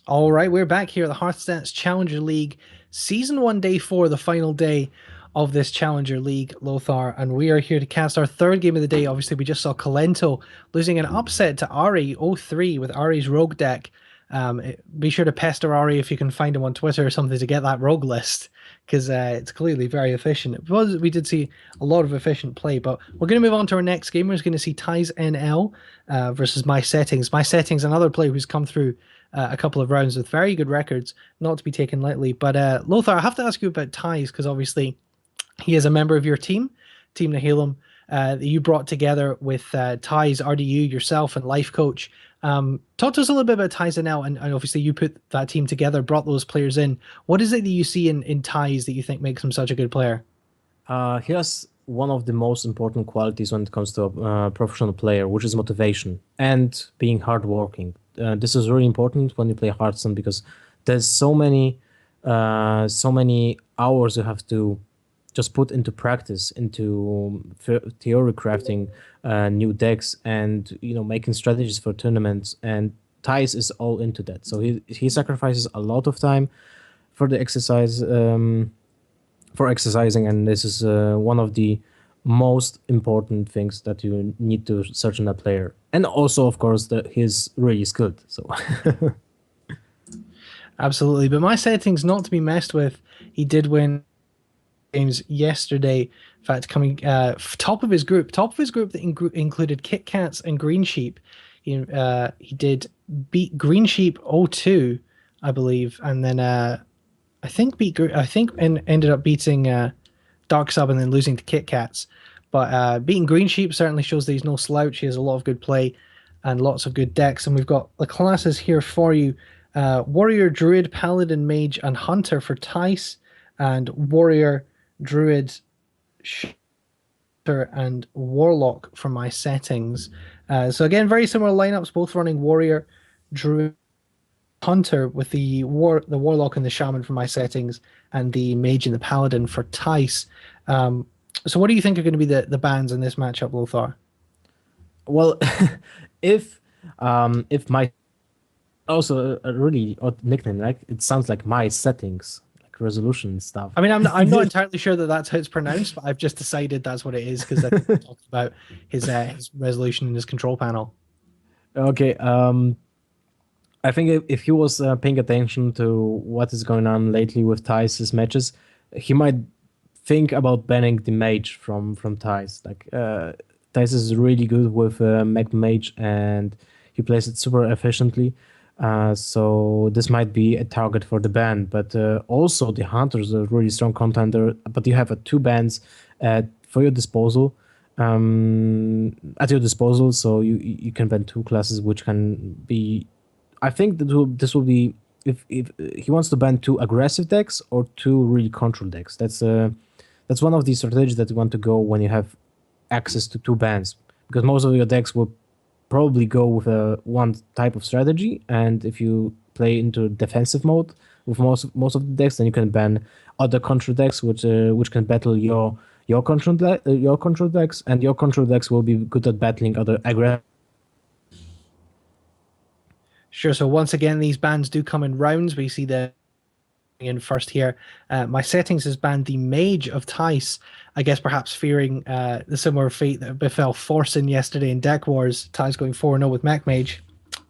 All right, we're back here at the HearthStats Challenger League, Season 1, Day 4, the final day of this Challenger League, Lothar, and we are here to cast our third game of the day. Obviously, we just saw Kalento losing an upset to Ari 0-3 with Ari's rogue deck. Be sure to pester Ari if you can find him on Twitter or something to get that rogue list, because it's clearly very efficient. We did see a lot of efficient play, but we're going to move on to our next game. We're going to see Ties NL versus My Settings. My Settings, another player who's come through a couple of rounds with very good records, not to be taken lightly. But Lothar, I have to ask you about Ties, because obviously he is a member of your team, Team Nihilum, that you brought together with Ties, RDU, yourself, and Life Coach. Talk to us a little bit about Ties NL, and obviously you put that team together, brought those players in. What is it that you see in Ties that you think makes him such a good player? He has one of the most important qualities when it comes to a professional player, which is motivation and being hardworking. This is really important when you play Hearthstone, because there's so many hours you have to just put into practice, into theory crafting new decks, and making strategies for tournaments. And Ties is all into that. So he sacrifices a lot of time for the exercise. For exercising, and this is one of the most important things that you need to search in a player. And also, of course, that he's really skilled. So Absolutely, but My Settings not to be messed with. He did win games yesterday. In fact, coming top of his group that included Kit Kats and Green Sheep. He did beat Green Sheep 0-2, I believe, and then ended up beating Dark Sub and then losing to Kit Kats. But beating Green Sheep certainly shows that he's no slouch. He has a lot of good play and lots of good decks. And we've got the classes here for you. Warrior, Druid, Paladin, Mage, and Hunter for Tice. And Warrior, Druid, Shooter, and Warlock for My Settings. So again, very similar lineups, both running Warrior, Druid, Hunter with the Warlock and the Shaman for My Settings, and the Mage and the Paladin for Tice. So what do you think are going to be the bans in this matchup, Lothar? well, if my also a really odd nickname, like it sounds like My Settings, like resolution stuff. I mean, I'm not entirely sure that that's how it's pronounced, but I've just decided that's what it is because I talked about his resolution in his control panel. Okay. I think if he was paying attention to what is going on lately with Tice's matches, he might think about banning the mage from Tice. Like Tice is really good with Mech Mage, and he plays it super efficiently. So this might be a target for the ban. But also the Hunter is a really strong contender. But you have two bans for your disposal. At your disposal, so you can ban two classes, which can be. I think this will be if he wants to ban two aggressive decks or two really control decks. That's one of the strategies that you want to go when you have access to two bans, because most of your decks will probably go with one type of strategy, and if you play into defensive mode with most of the decks, then you can ban other control decks, which can battle your control decks, and your control decks will be good at battling other aggressive. Sure. So once again, these bans do come in rounds. We see the in first here. My Settings has banned the Mage of Tice. I guess perhaps fearing the similar fate that befell Forsen yesterday in Deck Wars. Tice going 4-0 with Mech Mage.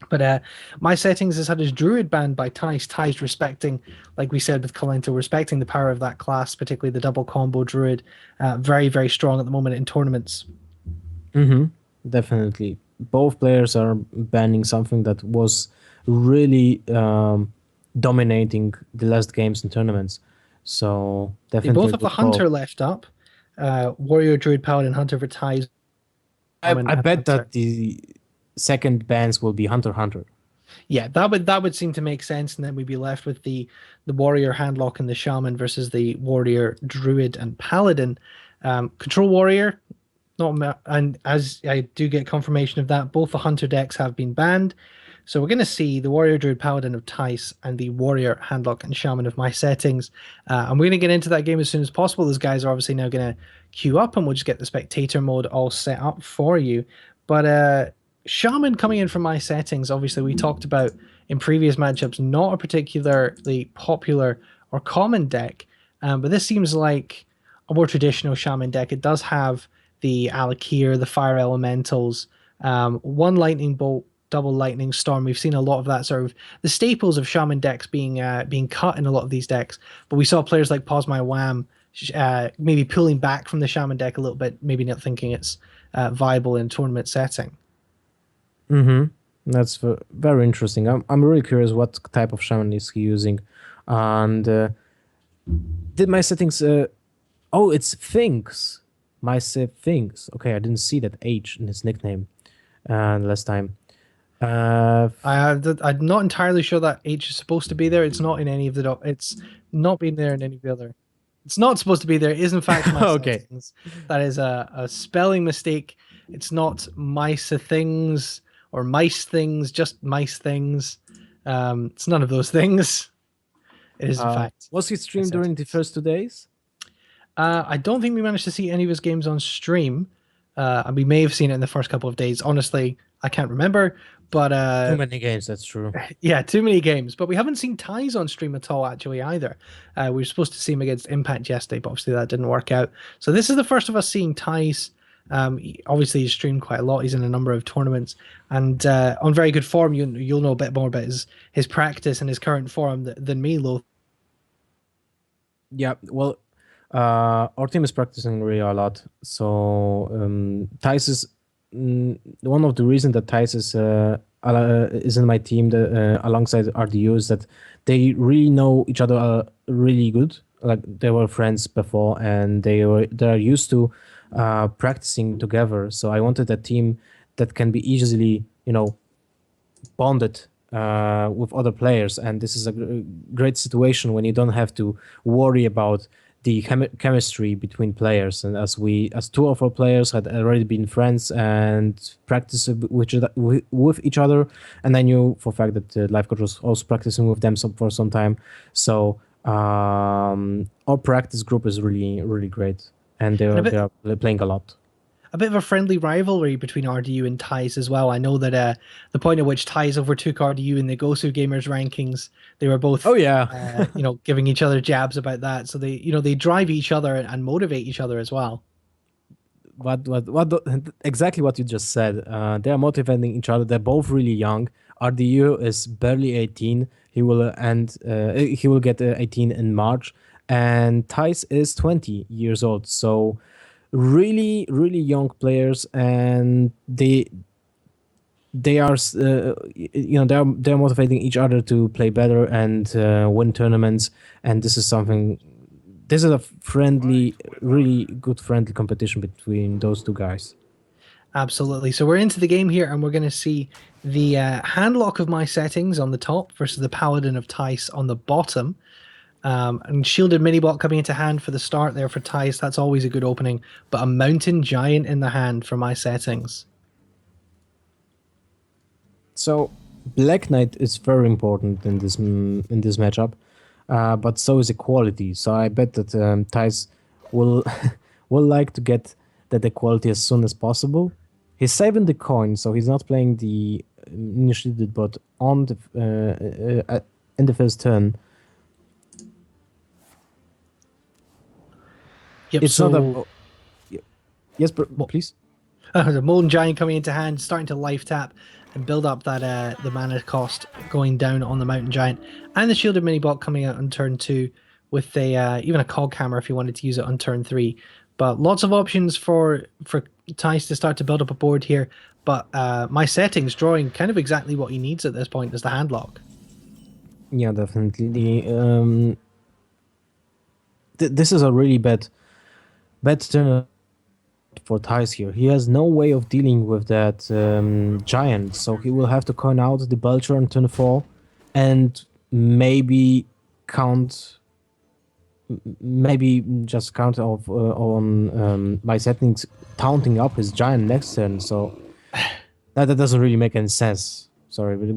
But My Settings has had his Druid banned by Tice. Tice respecting, like we said with Kalento, respecting the power of that class, particularly the double combo Druid. Very, very strong at the moment in tournaments. Definitely. Both players are banning something that was really dominating the last games in tournaments. So They definitely. both have the Hunter left up. Warrior, Druid, Paladin, Hunter for Ties. I bet that the second bans will be Hunter. Yeah, that would seem to make sense, and then we'd be left with the Warrior, Handlock, and the Shaman versus the Warrior, Druid, and Paladin. Control Warrior, and as I do get confirmation of that, both the Hunter decks have been banned. So we're going to see the Warrior, Druid, Paladin of Tice and the Warrior, Handlock, and Shaman of My Settings. And we're going to get into that game as soon as possible. Those guys are obviously now going to queue up, and we'll just get the spectator mode all set up for you. But Shaman coming in from My Settings, obviously we talked about in previous matchups not a particularly popular or common deck, but this seems like a more traditional Shaman deck. It does have the Alakir, the Fire Elementals, one Lightning Bolt, double Lightning Storm. We've seen a lot of that sort of the staples of Shaman decks being cut in a lot of these decks. But we saw players like Pause My Wham maybe pulling back from the Shaman deck a little bit, maybe not thinking it's viable in tournament setting. That's very interesting. I'm really curious what type of shaman is he using, and did my settings? Oh, it's Finks. My Finks. Okay, I didn't see that H in his nickname last time. I'm not entirely sure that H is supposed to be there. It's not in any of the. It's not been there in any of the other. It's not supposed to be there. It is in fact my Okay. settings. That is a spelling mistake. It's not mice things or mice things. Just mice things. It's none of those things. It is in fact. Was he streamed during the first 2 days? I don't think we managed to see any of his games on stream. And we may have seen it in the first couple of days. Honestly, I can't remember. But Too many games. That's true. yeah, too many games. But we haven't seen Ties on stream at all, actually, either. We were supposed to see him against Impact yesterday, but obviously that didn't work out. So this is the first of us seeing Ties. Obviously, he's streamed quite a lot. He's in a number of tournaments and on very good form. You'll know a bit more about his practice and his current form than me, Lo. Yeah. Well, our team is practicing really a lot. So Thijs is one of the reasons that Thijs is in my team alongside RDU is that they really know each other really good. Like they were friends before, and they're used to practicing together. So I wanted a team that can be easily, bonded with other players, and this is a great situation when you don't have to worry about the chemistry between players. And as two of our players had already been friends and practiced with each other, and I knew for a fact that the life coach was also practicing with them for some time. So our practice group is really, really great, and they're playing a lot. A bit of a friendly rivalry between RDU and Ties as well. I know that the point at which Ties overtook RDU in the Gosu Gamers rankings, they were both, giving each other jabs about that. So they drive each other and motivate each other as well. Exactly what you just said. They are motivating each other. They're both really young. RDU is barely 18. He will get 18 in March, and Thijs is 20 years old. So really, really young players, and they're motivating each other to play better and win tournaments. And this is a really good friendly competition between those two guys. Absolutely. So we're into the game here, and we're going to see the handlock of my settings on the top versus the Paladin of Tice on the bottom. And Shielded Minibot coming into hand for the start there for Tice. That's always a good opening. But a Mountain Giant in the hand for my settings. So Black Knight is very important in this matchup, but so is equality. So I bet that Tice will will like to get that equality as soon as possible. He's saving the coin, so he's not playing the initiated bot on the in the first turn. Yep, it's not a. Yes, please. The Molten Giant coming into hand, starting to life tap and build up that the mana cost going down on the Mountain Giant, and the Shielded Minibot coming out on turn 2 with even a Cog Hammer if you wanted to use it on turn 3. But lots of options for Tice to start to build up a board here. But my settings drawing kind of exactly what he needs at this point is the handlock. Yeah, definitely. This is a really bad turn for Tice here. He has no way of dealing with that giant, so he will have to coin out the Belcher on turn 4 and maybe just count off on my settings, taunting up his giant next turn. So that doesn't really make any sense. Sorry, but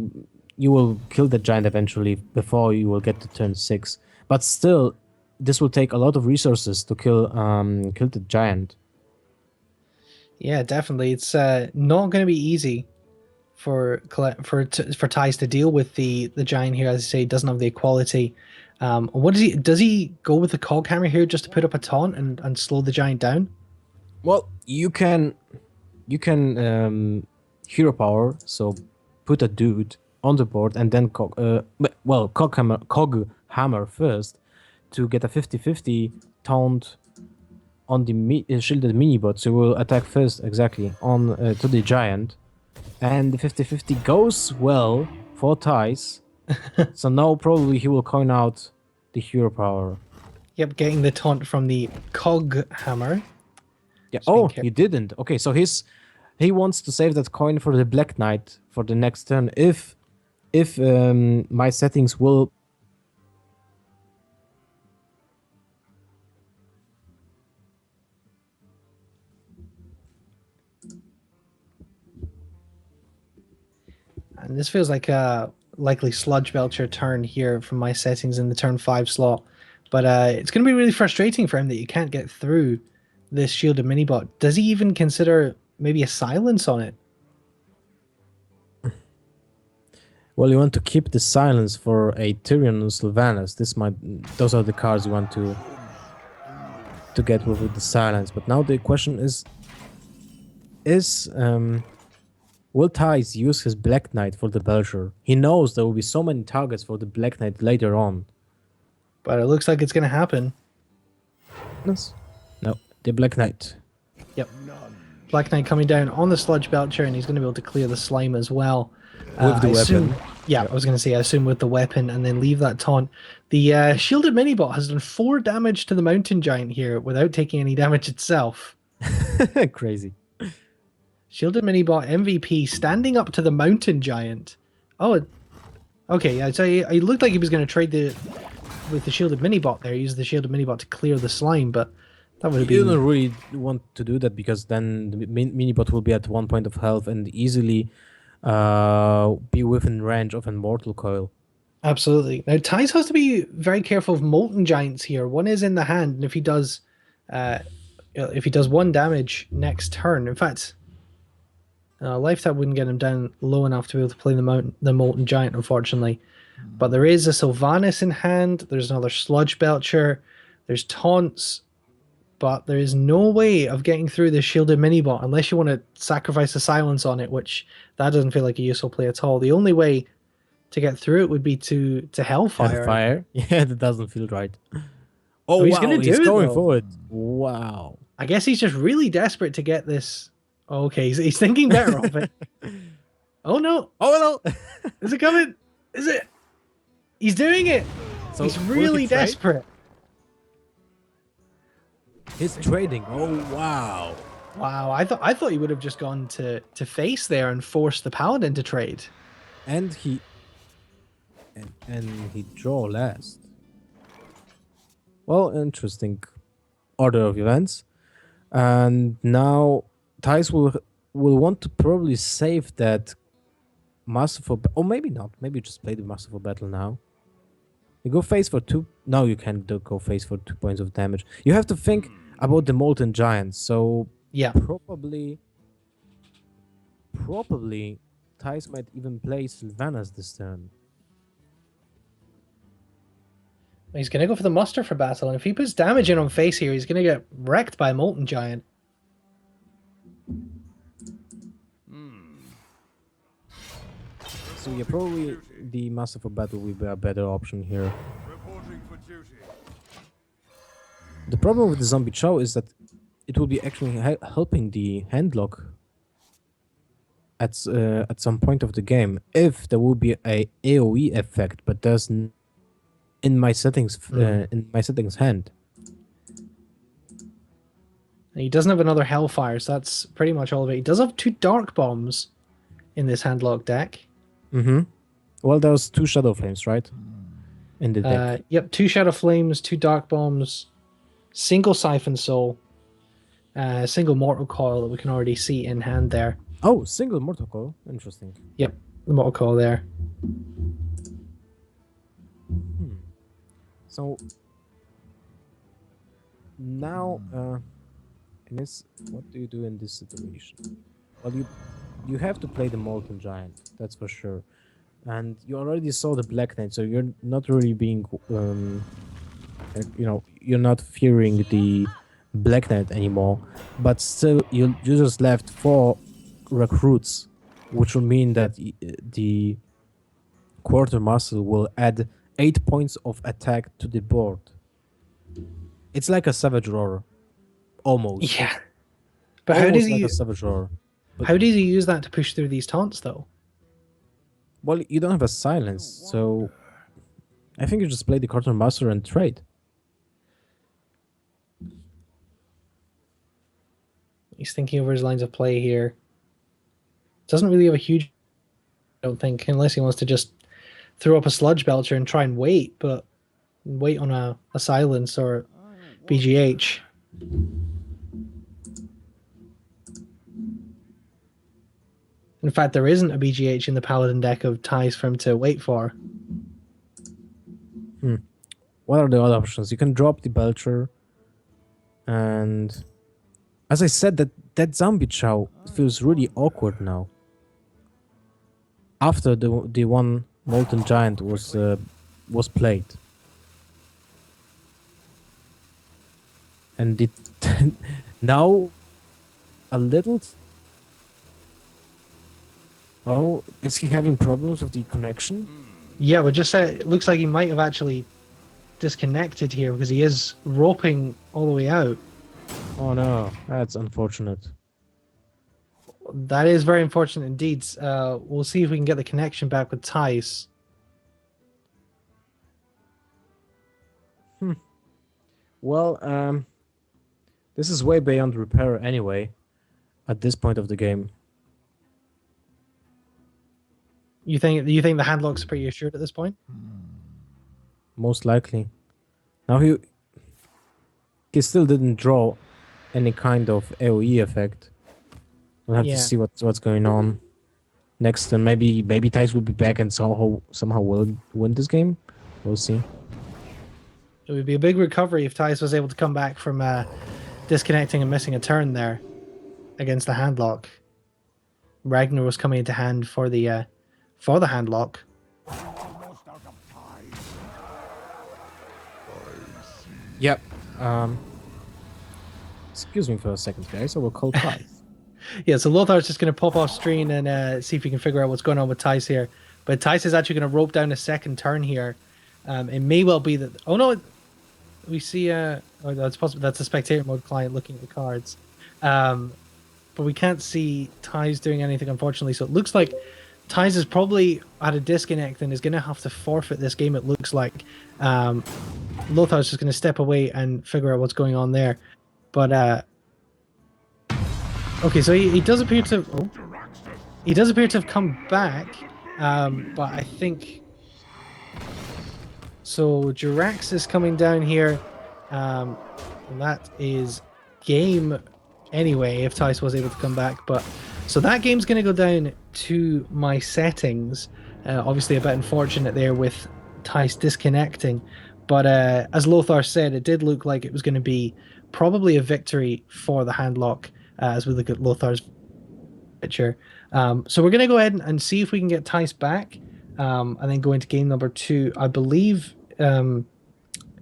you will kill the giant eventually before you will get to turn 6. But still, this will take a lot of resources to kill the giant. Yeah, definitely. It's not going to be easy for Ties to deal with the giant here. As I say, he doesn't have the equality. What does he? Does he go with the cog hammer here just to put up a taunt and slow the giant down? Well, you can hero power, so put a dude on the board and then cog hammer first to get a 50-50 taunt on the shielded mini bot. So we'll attack first exactly on to the giant, and the 50-50 goes well for Ties. So now probably he will coin out the hero power. Yep, getting the taunt from the cog hammer. Yeah. Just being Oh, careful. he didn't. Okay, so he wants to save that coin for the Black Knight for the next turn. If my settings will. And this feels like a likely Sludge Belcher turn here from my settings in the turn 5 slot. But it's going to be really frustrating for him that you can't get through this shielded minibot. Does he even consider maybe a silence on it? Well, you want to keep the silence for a Tyrion or Sylvanas. Those are the cards you want to get with the silence. But now the question is will Ties use his Black Knight for the Belcher? He knows there will be so many targets for the Black Knight later on. But it looks like it's going to happen. Yes. No, the Black Knight. Yep. Black Knight coming down on the Sludge Belcher, and he's going to be able to clear the slime as well. With the I assume- weapon. Yeah, I was going to say, I assume with the weapon, and then leave that taunt. The shielded minibot has done 4 damage to the mountain giant here without taking any damage itself. Crazy. Shielded minibot MVP standing up to the mountain giant. Oh, okay. Yeah, so he looked like he was going to trade with the shielded minibot there. Use the shielded minibot to clear the slime, but that would have You been. don't really want to do that because then the minibot will be at 1 point of health and easily be within range of Immortal Coil. Absolutely. Now, Ties has to be very careful of molten giants here. One is in the hand, and if he does 1 damage next turn, in fact, life tap wouldn't get him down low enough to be able to play the molten giant, unfortunately. But there is a Sylvanas in hand. There's another Sludge Belcher. There's taunts, but there is no way of getting through the shielded minibot unless you want to sacrifice the silence on it, which that doesn't feel like a useful play at all. The only way to get through it would be to Hellfire. Fire? Yeah, that doesn't feel right. Oh, he's wow, gonna do he's it, going though. for it. Wow. I guess he's just really desperate to get this. Oh, okay, he's thinking better of it. Oh no! Oh, no! Is it coming? Is it? He's doing it. So, He's will he really trade? desperate. He's trading. Oh, wow. Wow, I thought he would have just gone to face there and forced the paladin to trade. And he draw last. Well, interesting order of events. And now Ties will want to probably save that masterful, or maybe not. Maybe just play the masterful battle now. You go face for 2. No, you can't go face for 2 points of damage. You have to think about the molten giants. So Yeah. probably Ties might even play Sylvanas this turn. He's going to go for the muster for battle, and if he puts damage in on face here, he's going to get wrecked by Molten Giant. So yeah, probably the Masterful Battle will be a better option here. The problem with the Zombie Chow is that it will be actually helping the handlock at some point of the game if there will be a AOE effect, but there's in my settings hand. And he doesn't have another Hellfire, so that's pretty much all of it. He does have 2 Dark Bombs in this handlock deck. Mm-hmm. Well, there was 2 Shadow Flames, right? In the deck. Yep, 2 Shadow Flames, 2 Dark Bombs, single Siphon Soul, single Mortal Coil that we can already see in hand there. Oh, single Mortal Coil. Interesting. Yep, the Mortal Coil there. So now, in this, what do you do in this situation? Well, you have to play the Molten Giant, that's for sure. And you already saw the Black Knight, so you're not really being, you're not fearing the Black Knight anymore. But still, you just left 4 recruits, which will mean that the Quartermaster will add 8 points of attack to the board. It's like a Savage Roar, almost, Yeah. But almost like a Savage Roar. But how does he use that to push through these taunts though? well, you don't have a silence, so I think you just play the Quartermaster and trade. He's thinking over his lines of play here. Doesn't really have a huge, I don't think, unless he wants to just throw up a Sludge Belcher and try and wait, but wait on a silence or BGH. In fact, there isn't a BGH in the Paladin deck of ties for him to wait for. What are the other options? You can drop the Belcher, and as I said, that Zombie Chow feels really awkward now. After the one Molten Giant was played, and it now a little. Oh, is he having problems with the connection? Yeah, but just it looks like he might have actually disconnected here because he is roping all the way out. Oh no, that's unfortunate. That is very unfortunate indeed. We'll see if we can get the connection back with Tice. Well, this is way beyond repair anyway. At this point of the game, You think the handlock's pretty assured at this point? most likely. Now he still didn't draw any kind of AOE effect. We'll have Yeah. to see what's going on next, and maybe Tice will be back and somehow will win this game. We'll see. It would be a big recovery if Tice was able to come back from disconnecting and missing a turn there against the handlock. Ragnar was coming into hand for the handlock. Yep. Excuse me for a second, guys. I will call Tice. Yeah, so Lothar's just going to pop off screen and see if we can figure out what's going on with Tice here. But Tice is actually going to rope down a second turn here. It may well be that... Oh, no. We see... oh, that's possible. That's a spectator mode client looking at the cards. But we can't see Tice doing anything, unfortunately. So it looks like Tice is probably at a disconnect and is going to have to forfeit this game, it looks like. Lothar's just going to step away and figure out what's going on there. But... Okay, so he does appear to... Oh, he does appear to have come back. But I think... So Jirax is coming down here. And that is game anyway, if Tice was able to come back. But so that game's going to go down to my settings. Obviously a bit unfortunate there with Tice disconnecting. But as Lothar said, it did look like it was going to be probably a victory for the handlock as we look at Lothar's picture. So we're going to go ahead and see if we can get Tice back and then go into game number 2. I believe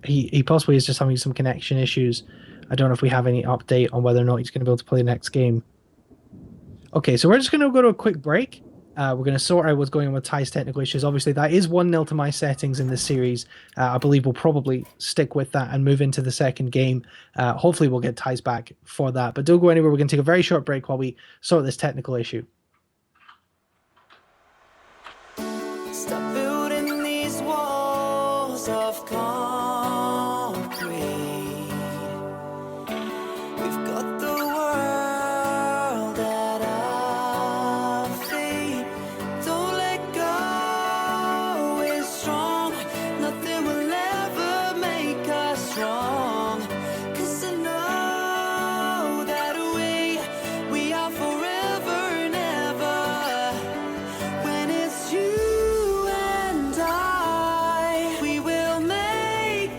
he possibly is just having some connection issues. I don't know if we have any update on whether or not he's going to be able to play the next game. Okay, so we're just going to go to a quick break. We're going to sort out what's going on with Tice's technical issues. Obviously, that is 1-0 to my settings in this series. I believe we'll probably stick with that and move into the second game. Hopefully, we'll get Tice back for that. But don't go anywhere. We're going to take a very short break while we sort this technical issue. Stop building these walls of concrete. We've got the world at our feet. Don't let go, we're strong. Nothing will ever make us strong. 'Cause I know that we are forever and ever. When it's you and I, we will make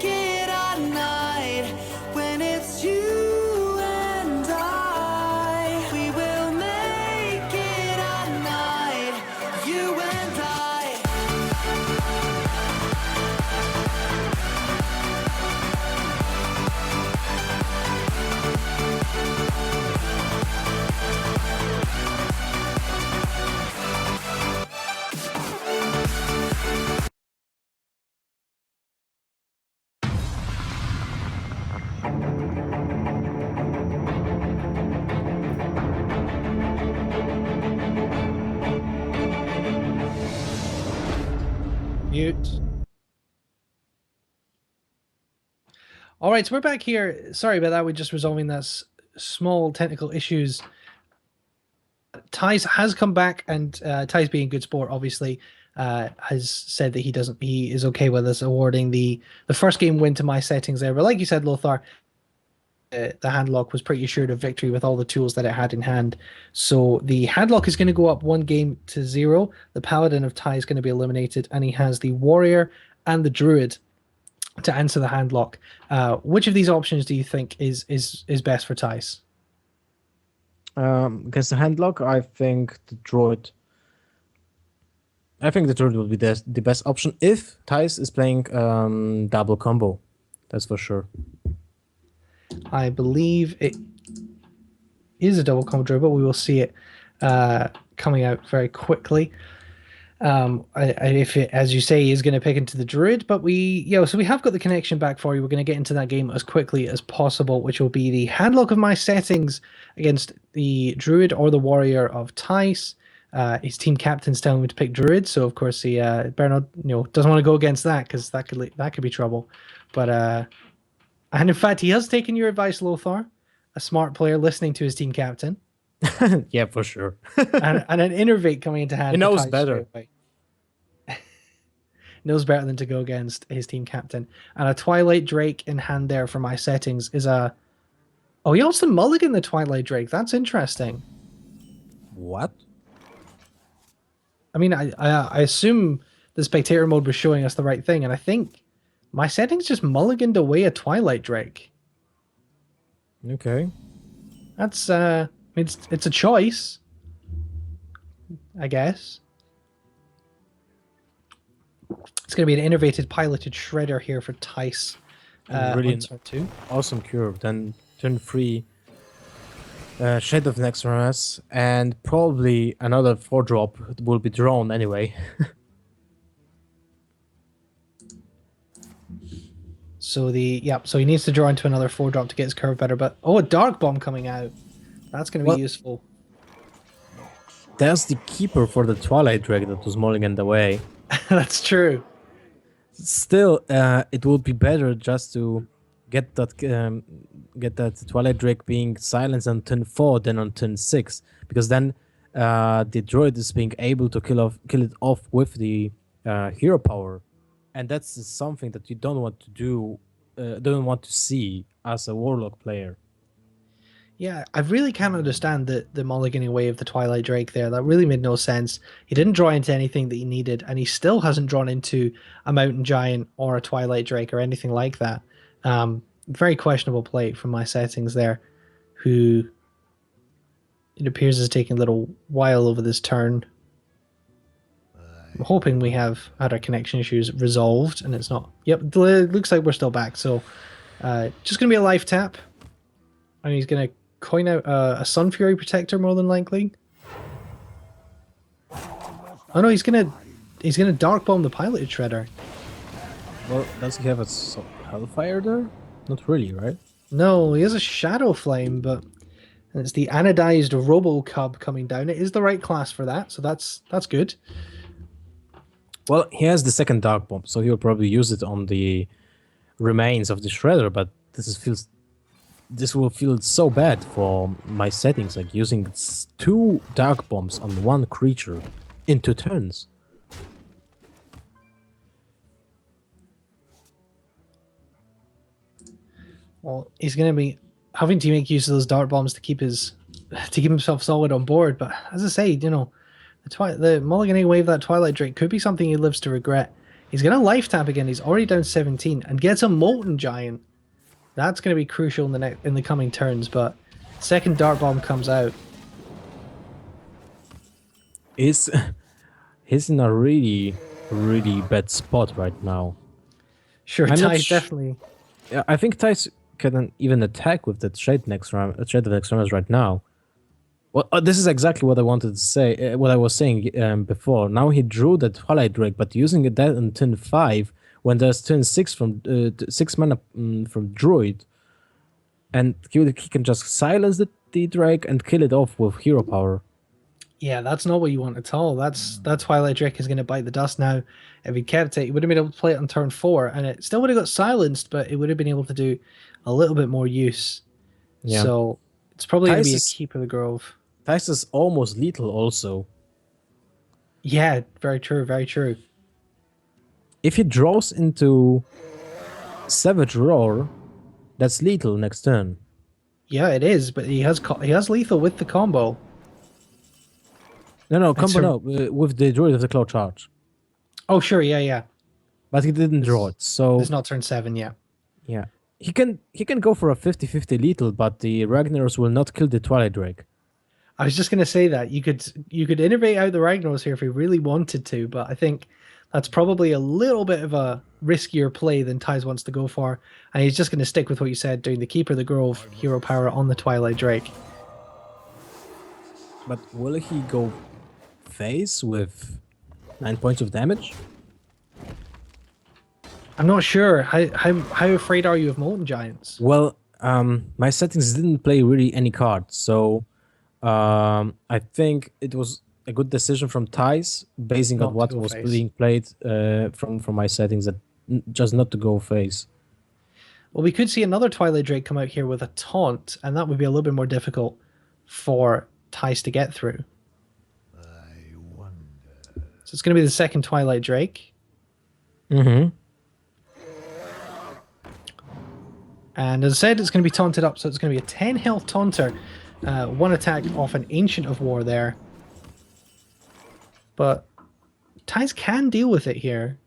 mute. All right, so we're back here. Sorry about that. We're just resolving that small technical issues. Ty's has come back, and Ty's being a good sport, obviously, has said that he is okay with us awarding the first game win to my settings there. But like you said, Lothar, the handlock was pretty assured of victory with all the tools that it had in hand. So the handlock is going to go up 1-0. The paladin of Ty is going to be eliminated, and he has the warrior and the druid to answer the handlock. Which of these options do you think is best for Ty's? Against the handlock, I think the droid. I think the droid will be the best option if Thijs is playing double combo. That's for sure. I believe it is a double combo druid, but we will see it coming out very quickly. If it, as you say, is going to pick into the druid, but so we have got the connection back for you. We're going to get into that game as quickly as possible, which will be the handlock of my settings against the druid or the warrior of Tice. His team captain's telling him to pick druid, so of course he Bernard doesn't want to go against that because that could be trouble. But and in fact, he has taken your advice, Lothar, a smart player listening to his team captain. Yeah, for sure. and an innervate coming into hand. He knows better. Knows better than to go against his team captain. And a Twilight Drake in hand there for my settings is a... Oh, he also mulligan the Twilight Drake. That's interesting. What? I mean, I assume the spectator mode was showing us the right thing, and I think my settings just mulliganed away a Twilight Drake. Okay. That's it's a choice, I guess. It's going to be an innovated piloted shredder here for Tice. Really on turn 2. Awesome curve. Then turn 3, Shade of Nexus, and probably another 4-drop will be drawn anyway. So so he needs to draw into another 4-drop to get his curve better. But a Dark Bomb coming out. That's going to be useful. That's the keeper for the Twilight Drake that was mulliganed away. That's true. Still, it would be better just to get that Twilight Drake being silenced on turn 4 than on turn 6, because then the droid is being able to kill it off with the hero power, and that's something that you don't want to do, don't want to see as a warlock player. Yeah, I really can't understand the mulliganing away of the Twilight Drake there. That really made no sense. He didn't draw into anything that he needed, and he still hasn't drawn into a Mountain Giant or a Twilight Drake or anything like that. Very questionable play from my settings there, who it appears is taking a little while over this turn. I'm hoping we have had our connection issues resolved, and it's not. Yep, it looks like we're still back. So just going to be a life tap, and he's going to coin out a Sun Fury Protector more than likely. Oh no, he's gonna Dark Bomb the Piloted Shredder. Well, does he have a Hellfire there? Not really, right? No, he has a Shadow Flame, but it's the anodized Robo Cub coming down. It is the right class for that, so that's good. Well, he has the second Dark Bomb, so he'll probably use it on the remains of the Shredder, but this will feel so bad for my settings, like using 2 Dark Bombs on 1 creature in 2 turns. Well, he's going to be having to make use of those Dark Bombs to keep himself solid on board. But as I say, the mulliganing away of that Twilight Drake could be something he lives to regret. He's going to life tap again. He's already down 17 and gets a Molten Giant. That's going to be crucial in the coming turns, but second Dark Bomb comes out. He's in a really, really bad spot right now. Sure, Ty's definitely. Yeah, I think Ty's can even attack with that Shade of Nexus right now. Well, this is exactly what I wanted to say, what I was saying before. Now he drew the Twilight Drake, but using that in turn 5, when there's turn 6 from 6 mana from Druid, and he can just silence the Drake and kill it off with hero power. Yeah, that's not what you want at all. That Twilight Drake is going to bite the dust now. If he kept it, he would have been able to play it on turn 4, and it still would have got silenced, but it would have been able to do a little bit more use. Yeah. So it's probably going to Tice be a is keep of the Grove. Tice is almost lethal also. Yeah, very true, very true. If he draws into Savage Roar, that's lethal next turn. Yeah, it is, but he has lethal with the combo. No, It's combo a- no, with the Druid of the Cloud Charge. Oh, sure, yeah, yeah. But he didn't draw it, so It's not turn 7 yet. yeah. He can go for a 50-50 lethal, but the Ragnaros will not kill the Twilight Drake. I was just going to say that you could innovate out the Ragnaros here if he really wanted to, but I think that's probably a little bit of a riskier play than Ty's wants to go for, and he's just going to stick with what you said, doing the Keeper of the Grove hero power on the Twilight Drake. But will he go face with 9 points of damage? I'm not sure. How afraid are you of Molten Giants? Well, my settings didn't play really any cards, so I think it was a good decision from Thais, basing Not on to what go was face. being played from my settings, that just not to go face. Well, we could see another Twilight Drake come out here with a taunt, and that would be a little bit more difficult for Tice to get through. So it's going to be the second Twilight Drake. Mm-hmm. And as I said, it's going to be taunted up, so it's going to be a 10 health taunter. One attack off an Ancient of War there. But Tice can deal with it here.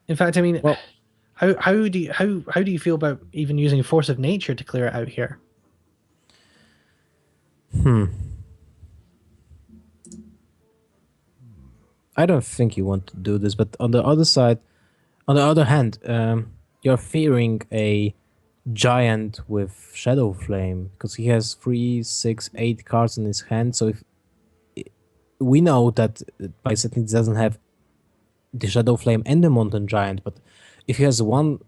In fact, I mean, Well- how do you feel about even using Force of Nature to clear it out here? I don't think you want to do this, but on the other hand, you're fearing a giant with Shadow Flame because he has 3, 6, 8 cards in his hand. So if we know that by setting doesn't have the Shadow Flame and the Mountain Giant, but if he has one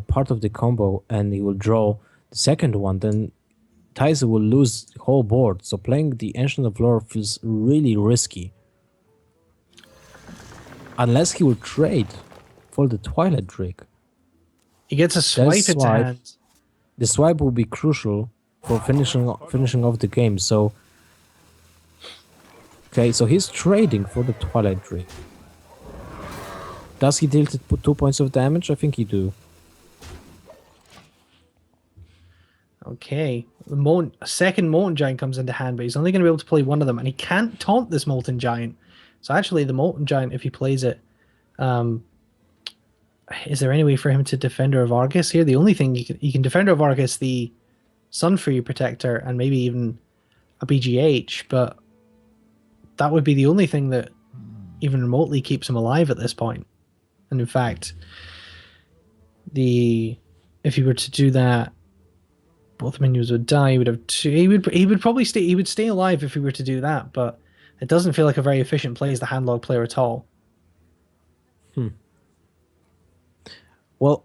part of the combo and he will draw the second one, then Tyson will lose the whole board. So playing the Ancient of Lore feels really risky. Unless he will trade for the Twilight Drake. He gets a swipe into swipe. hand. The swipe will be crucial for finishing off the game. So, okay, so he's trading for the Twilight Drake. Does he deal 2 points of damage? I think he do. Okay. A second Molten Giant comes into hand, but he's only going to be able to play one of them, and he can't taunt this Molten Giant. So actually, the Molten Giant, if he plays it, is there any way for him to Defender of Argus here? The only thing you can Defender of Argus the Sun Fury Protector and maybe even a BGH, but that would be the only thing that even remotely keeps him alive at this point. And in fact, if he were to do that, both minions would die. He would have two. He would probably stay. He would stay alive if he were to do that, but it doesn't feel like a very efficient play as the handlog player at all. Well,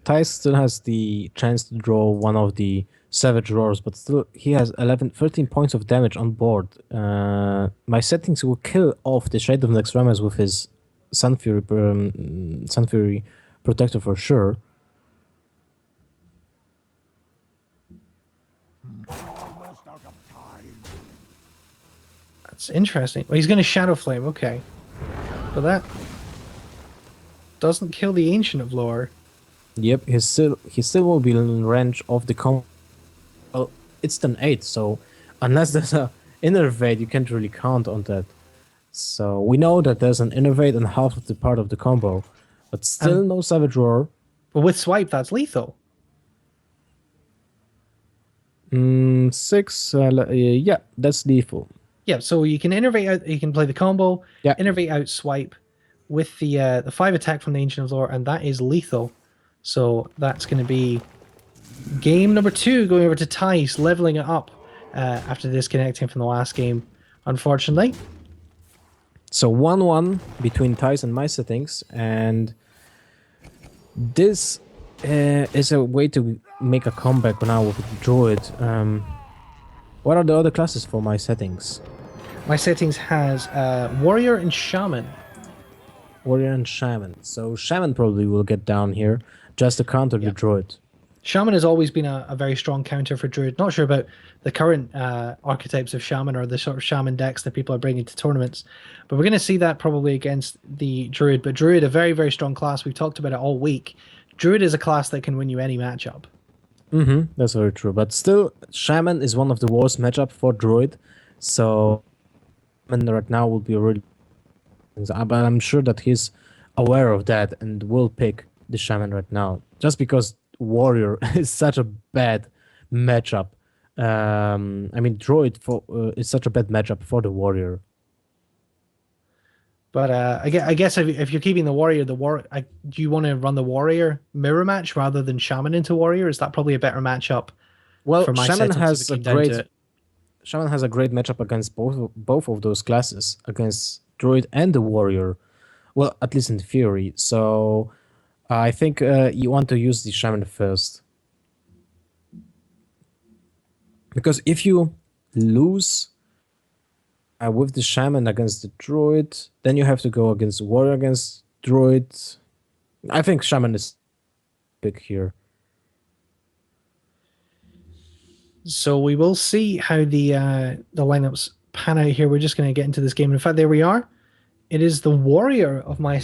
Thais still has the chance to draw one of the Savage Roars, but still he has 13 points of damage on board. My settings will kill off the Shade of Nexramas with his Sun Fury Protector for sure. That's interesting. Well, he's going to Shadow Flame, okay. But that doesn't kill the Ancient of Lore. Yep, he still will be in range of the Well, it's turn 8, so unless there's a Innervate, you can't really count on that. So we know that there's an Innervate and half of the part of the combo, but still no Savage Roar. But with Swipe, that's lethal. 6, yeah, that's lethal. Yeah, so you can innervate out. You can play the combo, Yeah. innervate out, Swipe with the 5 attack from the Ancient of Lore, and that is lethal. So that's going to be game number 2, going over to Tice, leveling it up after disconnecting from the last game, unfortunately. So 1-1 between Thais and my settings, and this is a way to make a comeback now with Druid. What are the other classes for my settings? My settings has Warrior and Shaman. Warrior and Shaman. So Shaman probably will get down here just to counter the Yeah. Druid. Shaman has always been a very strong counter for Druid. Not sure about the current archetypes of Shaman or the sort of Shaman decks that people are bringing to tournaments, but we're going to see that probably against the Druid. But Druid, a very, very strong class. We've talked about it all week. Druid is a class that can win you any matchup. That's very true. But still, Shaman is one of the worst matchup for Druid. So Shaman right now will be a really. But I'm sure that he's aware of that and will pick the Shaman right now. Just because Warrior is such a bad matchup. I mean, Druid is such a bad matchup for the Warrior. But I guess if you're keeping the Warrior, do you want to run the Warrior mirror match rather than Shaman into Warrior? Is that probably a better matchup Well, for my settings if it came down to it? Shaman has a great matchup against both of those classes, against Druid and the Warrior. Well, at least in theory. So I think you want to use the Shaman first. Because if you lose with the Shaman against the Druid, then you have to go against Warrior against Druid. I think Shaman is big here. So we will see how the lineups pan out here. We're just going to get into this game. In fact, there we are. It is the Warrior of my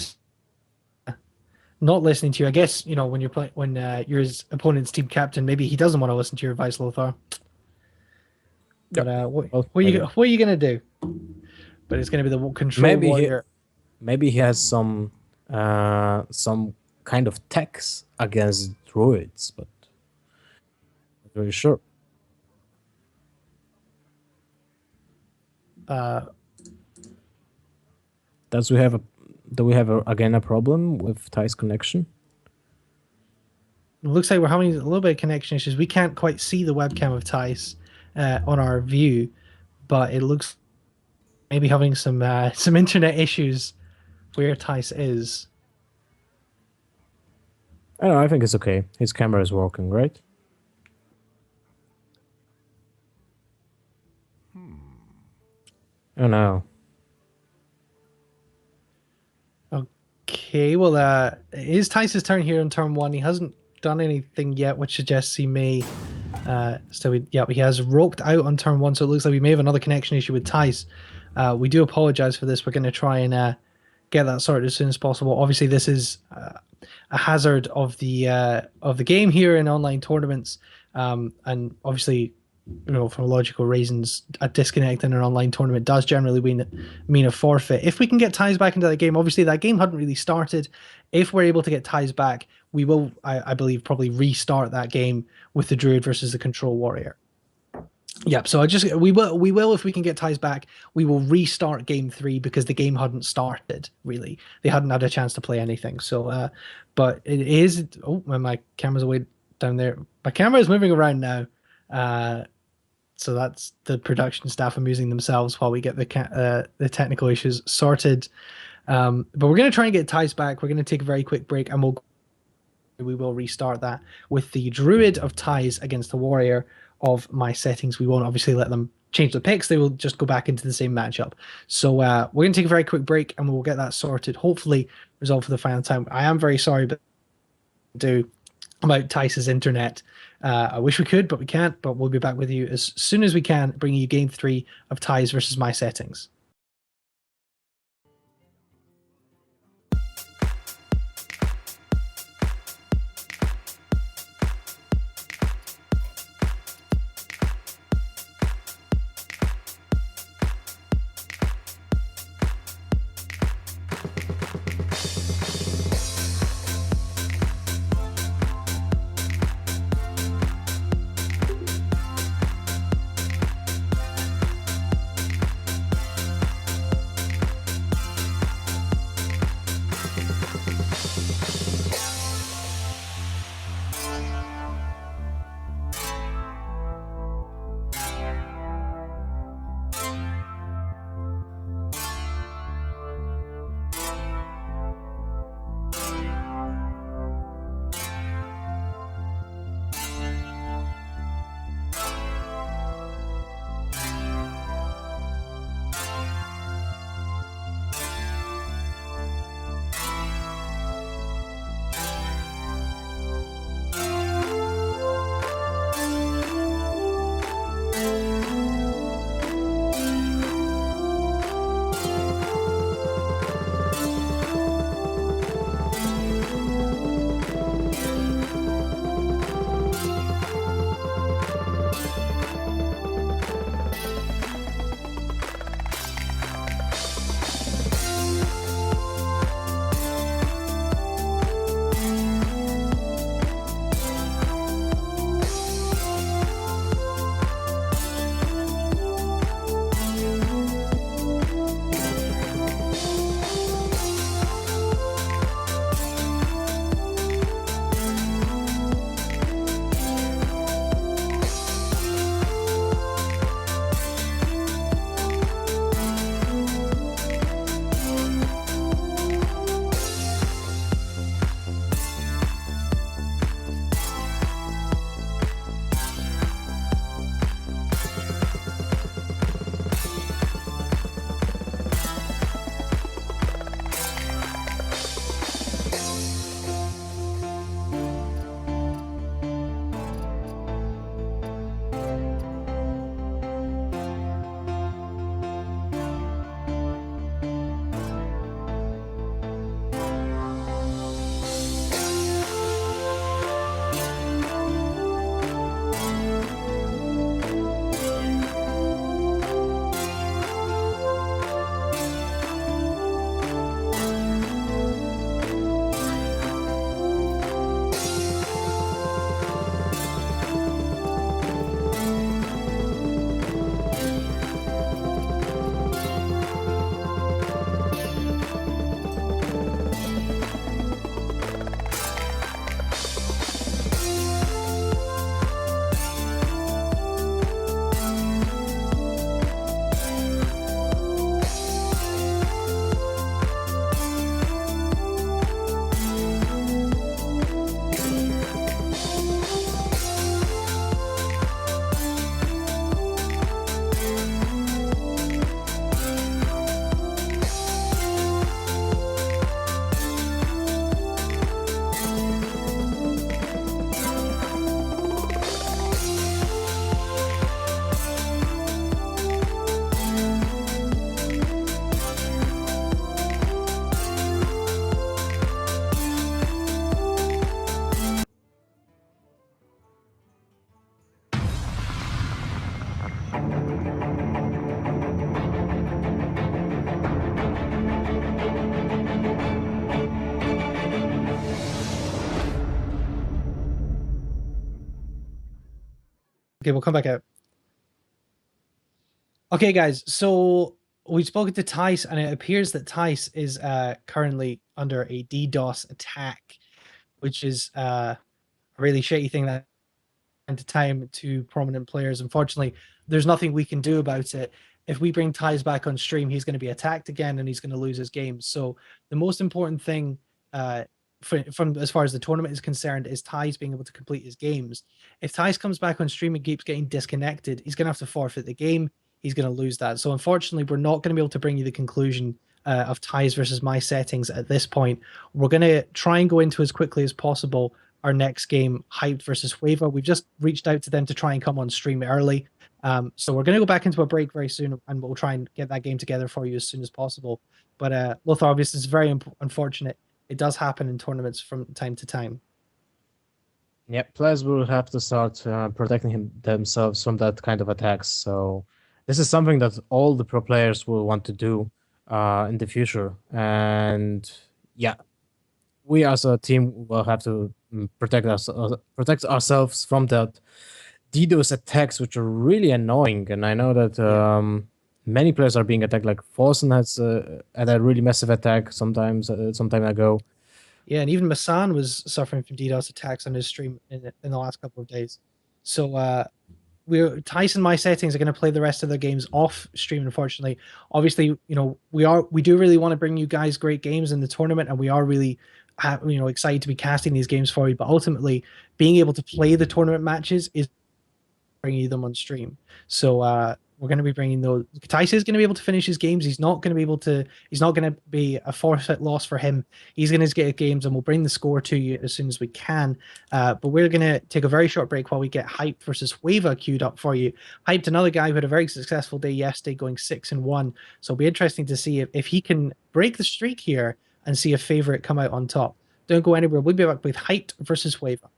not listening to you. I guess when you're playing when you're his opponent's team captain, maybe he doesn't want to listen to your advice, Lothar. But Well, what are you gonna do? But it's gonna be the control Warrior. Maybe he has some kind of tax against Druids, but not very sure. Does we have a do we have again a problem with Ty's connection? It looks like we're having a little bit of connection issues. We can't quite see the webcam of Tice on our view, but it looks maybe having some internet issues where Tice is. I don't know, I think it's okay. His camera is working, right? Oh no. Okay, well, it is Tice's turn here in turn one. He hasn't done anything yet, which suggests he may. He has roped out on turn one, so it looks like we may have another connection issue with Tice. We do apologize for this. We're going to try and get that sorted as soon as possible. Obviously, this is a hazard of the game here in online tournaments, and obviously, for logical reasons, a disconnect in an online tournament does generally mean a forfeit. If we can get ties back into that game, obviously that game hadn't really started. If we're able to get ties back, we will, I believe, probably restart that game with the Druid versus the Control Warrior. Yep. So we will if we can get ties back, we will restart game 3 because the game hadn't started really. They hadn't had a chance to play anything. So, but it is. Oh, my camera's away down there. My camera is moving around now. So that's the production staff amusing themselves while we get the technical issues sorted. But we're going to try and get ties back. We're going to take a very quick break, and we will restart that with the Druid of ties against the Warrior of my settings. We won't obviously let them change the picks. They will just go back into the same matchup. So we're going to take a very quick break, and we'll get that sorted. Hopefully resolved for the final time. I am very sorry, but do about Tice's internet. I wish we could, but we can't. But we'll be back with you as soon as we can, bringing you game 3 of Ties versus my settings. Okay, we'll come back out. Okay, guys. So we've spoken to Tice, and it appears that Tice is currently under a DDoS attack, which is a really shitty thing that time to time to prominent players. Unfortunately, there's nothing we can do about it. If we bring Ties back on stream, he's going to be attacked again and he's going to lose his games. So the most important thing from as far as the tournament is concerned is Ties being able to complete his games. If Ties comes back on stream and keeps getting disconnected, he's going to have to forfeit the game. He's going to lose that. So unfortunately, we're not going to be able to bring you the conclusion of Ties versus my settings at this point. We're going to try and go into as quickly as possible our next game, Hyped versus Waver. We've just reached out to them to try and come on stream early. So we're going to go back into a break very soon, and we'll try and get that game together for you as soon as possible. But Lothar, obviously, it's very unfortunate. It does happen in tournaments from time to time. Yeah, players will have to start protecting themselves from that kind of attacks. So this is something that all the pro players will want to do in the future. And yeah, we as a team will have to protect ourselves from that DDoS attacks, which are really annoying. And I know that many players are being attacked. Like Forsen has had a really massive attack some time ago. Yeah, and even Masan was suffering from DDoS attacks on his stream in the last couple of days. So Tyson, my settings are going to play the rest of their games off stream. Unfortunately, obviously, you know, we do really want to bring you guys great games in the tournament, and we are really, excited to be casting these games for you. But ultimately, being able to play the tournament matches is bringing them on stream. So we're going to be bringing those. Tyson is going to be able to finish his games. He's not going to be able to. He's not going to be a forfeit loss for him. He's going to get games, and we'll bring the score to you as soon as we can. But we're going to take a very short break while we get Hype versus Waver queued up for you. Hyped, another guy who had a very successful day yesterday, going 6-1. So it'll be interesting to see if he can break the streak here and see a favorite come out on top. Don't go anywhere. We'll be back with Hyped versus Waver.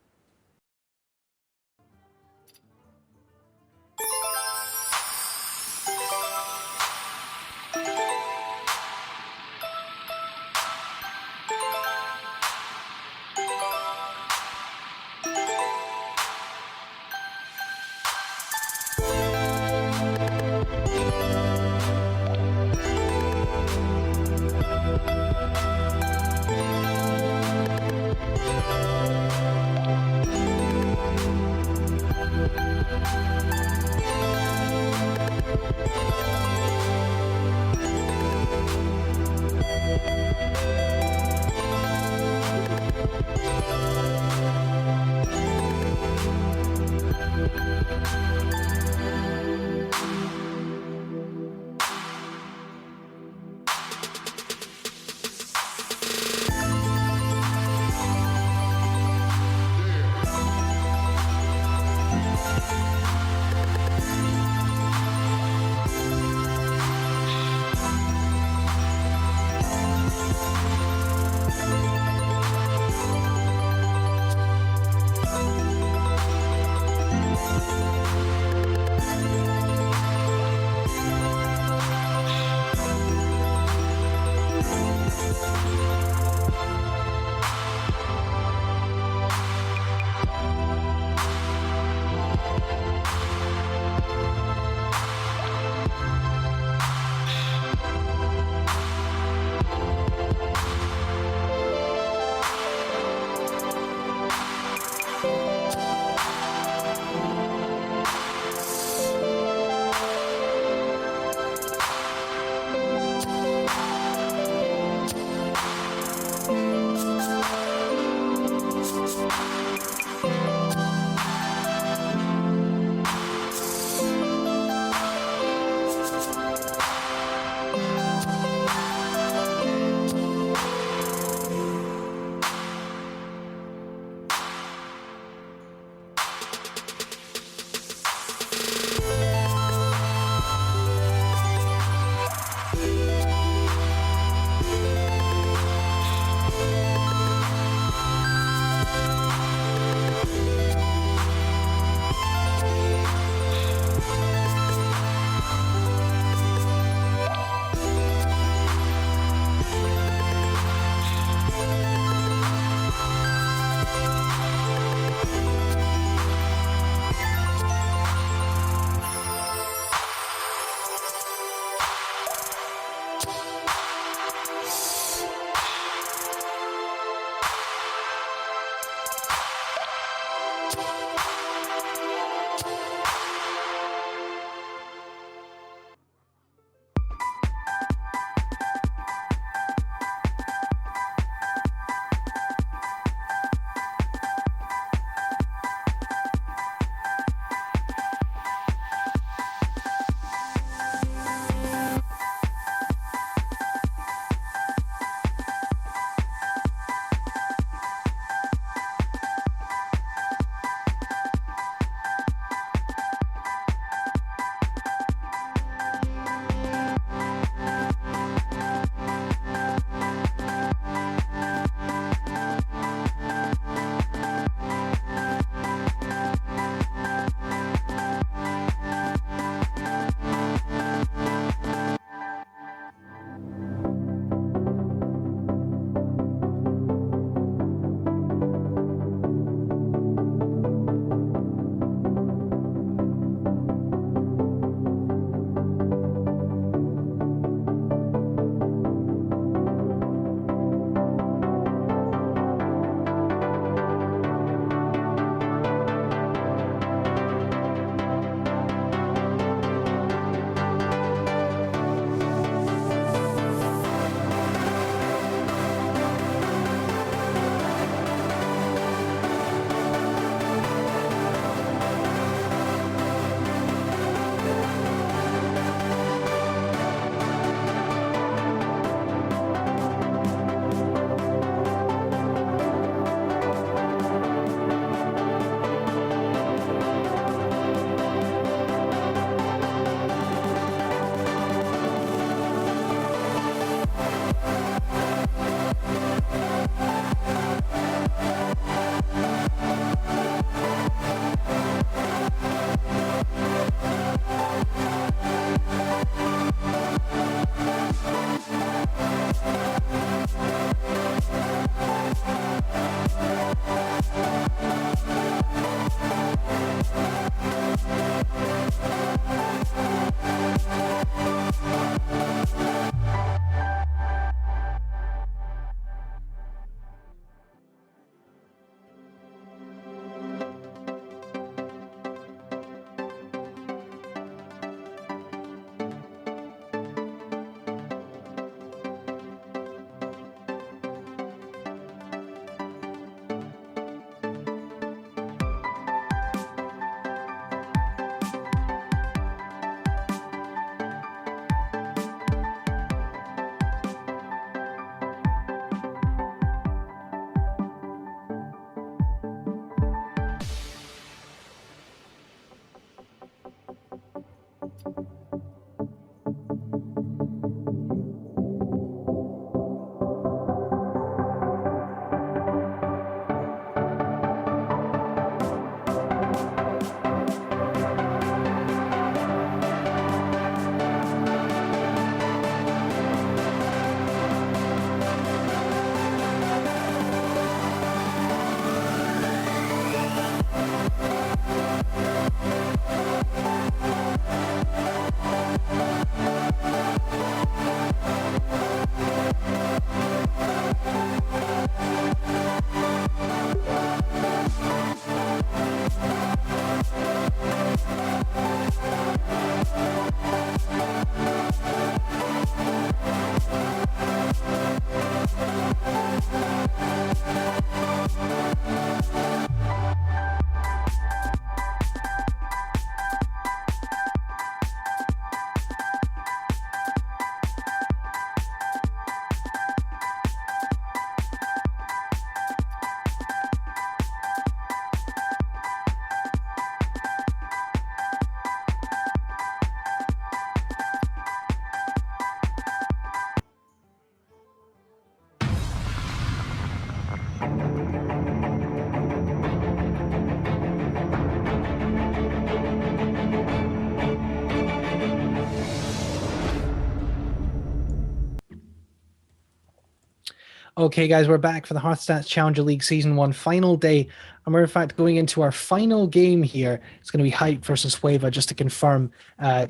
Okay, guys, we're back for the HearthStats Challenger League Season 1 final day. And we're, in fact, going into our final game here. It's going to be Hype versus Hueva, just to confirm.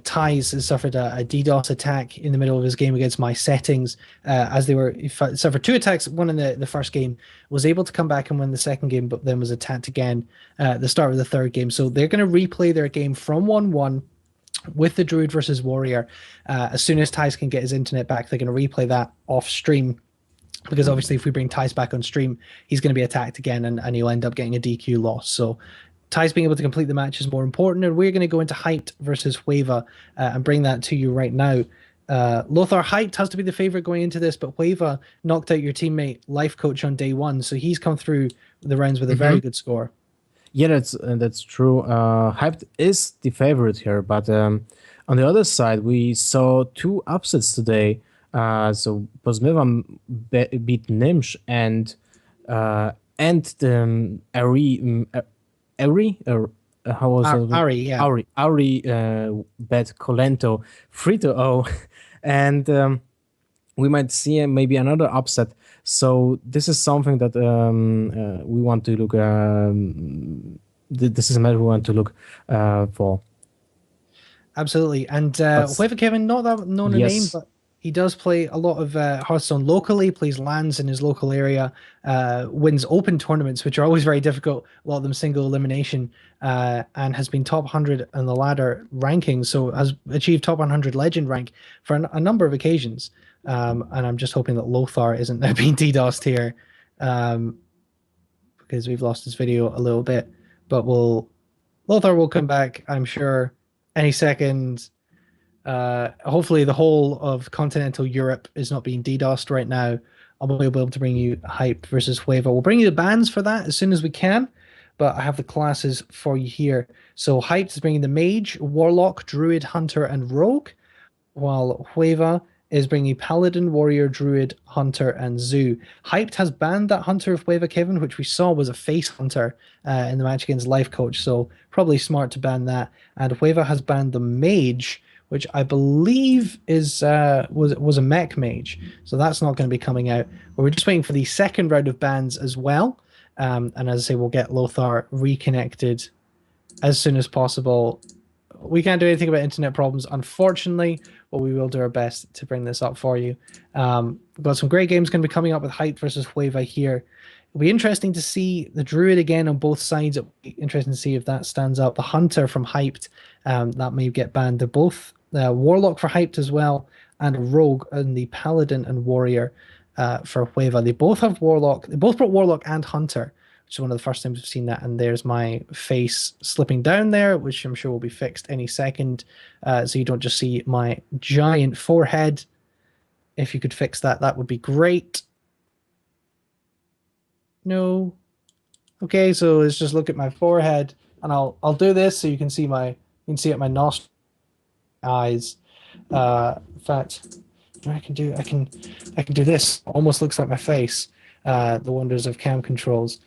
Ties has suffered a DDoS attack in the middle of his game against my settings, as they were he suffered 2 attacks, one in the first game, was able to come back and win the second game, but then was attacked again at the start of the third game. So they're going to replay their game from 1-1 with the Druid versus Warrior. As soon as Ties can get his internet back, they're going to replay that off stream. Because obviously, if we bring Ties back on stream, he's going to be attacked again, and he'll end up getting a DQ loss. So, Ties being able to complete the match is more important. And we're going to go into Hyped versus Hueva and bring that to you right now. Lothar, Hyped has to be the favorite going into this, but Hueva knocked out your teammate Life Coach on day 1, so he's come through the rounds with a very good score. Yeah, that's true. Hyped is the favorite here, but on the other side, we saw 2 upsets today. So Bosmeva beat Nimsh and Ari, or how was it? Ari, yeah. Ari bet Colento 3-0, and we might see maybe another upset. So this is something that we want to look. This is a match we want to look for. Absolutely. And Hueva Kevin, not that known a name, but he does play a lot of Hearthstone locally, plays lands in his local area, wins open tournaments, which are always very difficult, a lot of them single elimination, and has been top 100 on the ladder rankings, so has achieved top 100 legend rank for a number of occasions. And I'm just hoping that Lothar isn't now being DDoSed here, because we've lost his video a little bit. But Lothar will come back, I'm sure, any second. Hopefully the whole of continental Europe is not being DDoSed right now. I'll be able to bring you Hype versus Hueva. We'll bring you the bans for that as soon as we can, but I have the classes for you here. So Hype is bringing the Mage, Warlock, Druid, Hunter, and Rogue, while Hueva is bringing Paladin, Warrior, Druid, Hunter, and Zoo. Hyped has banned that Hunter of Hueva, Kevin, which we saw was a face Hunter in the match against Life Coach, so probably smart to ban that. And Hueva has banned the Mage, which I believe is was a mech mage, so that's not going to be coming out. But we're just waiting for the second round of bans as well, and as I say, we'll get Lothar reconnected as soon as possible. We can't do anything about internet problems, unfortunately, but we will do our best to bring this up for you. We've got some great games going to be coming up with Hype versus Hueva here. It'll be interesting to see the Druid again on both sides. It'll be interesting to see if that stands out. The Hunter from Hyped, that may get banned. They're both Warlock for Hyped as well, and Rogue and the Paladin and Warrior for Hueva. They both have Warlock. They both brought Warlock and Hunter, which is one of the first times we've seen that. And there's my face slipping down there, which I'm sure will be fixed any second, so you don't just see my giant forehead. If you could fix that, that would be great. No. Okay, so let's just look at my forehead, and I'll do this so you can see my my nostrils, eyes. In fact, I can do this. Almost looks like my face. The wonders of cam controls.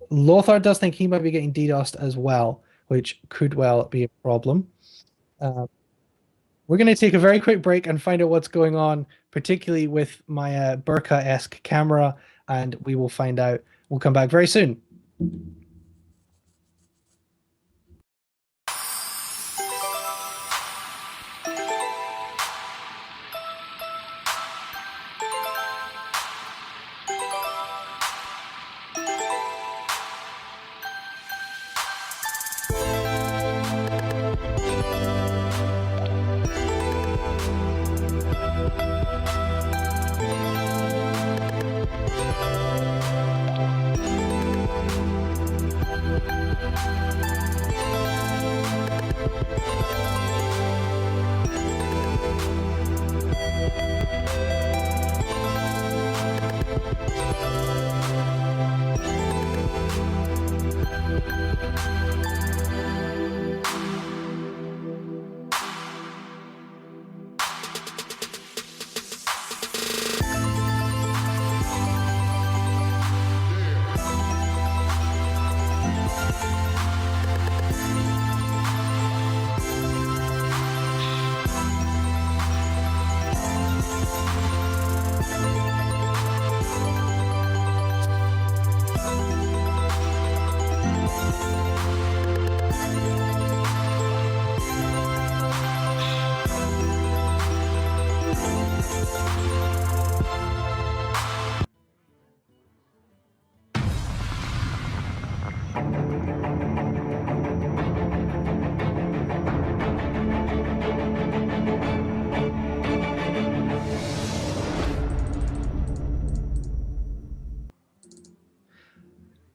Lothar does think he might be getting DDoSed as well, which could well be a problem. We're going to take a very quick break and find out what's going on, particularly with my Burka-esque camera, and we will find out. We'll come back very soon.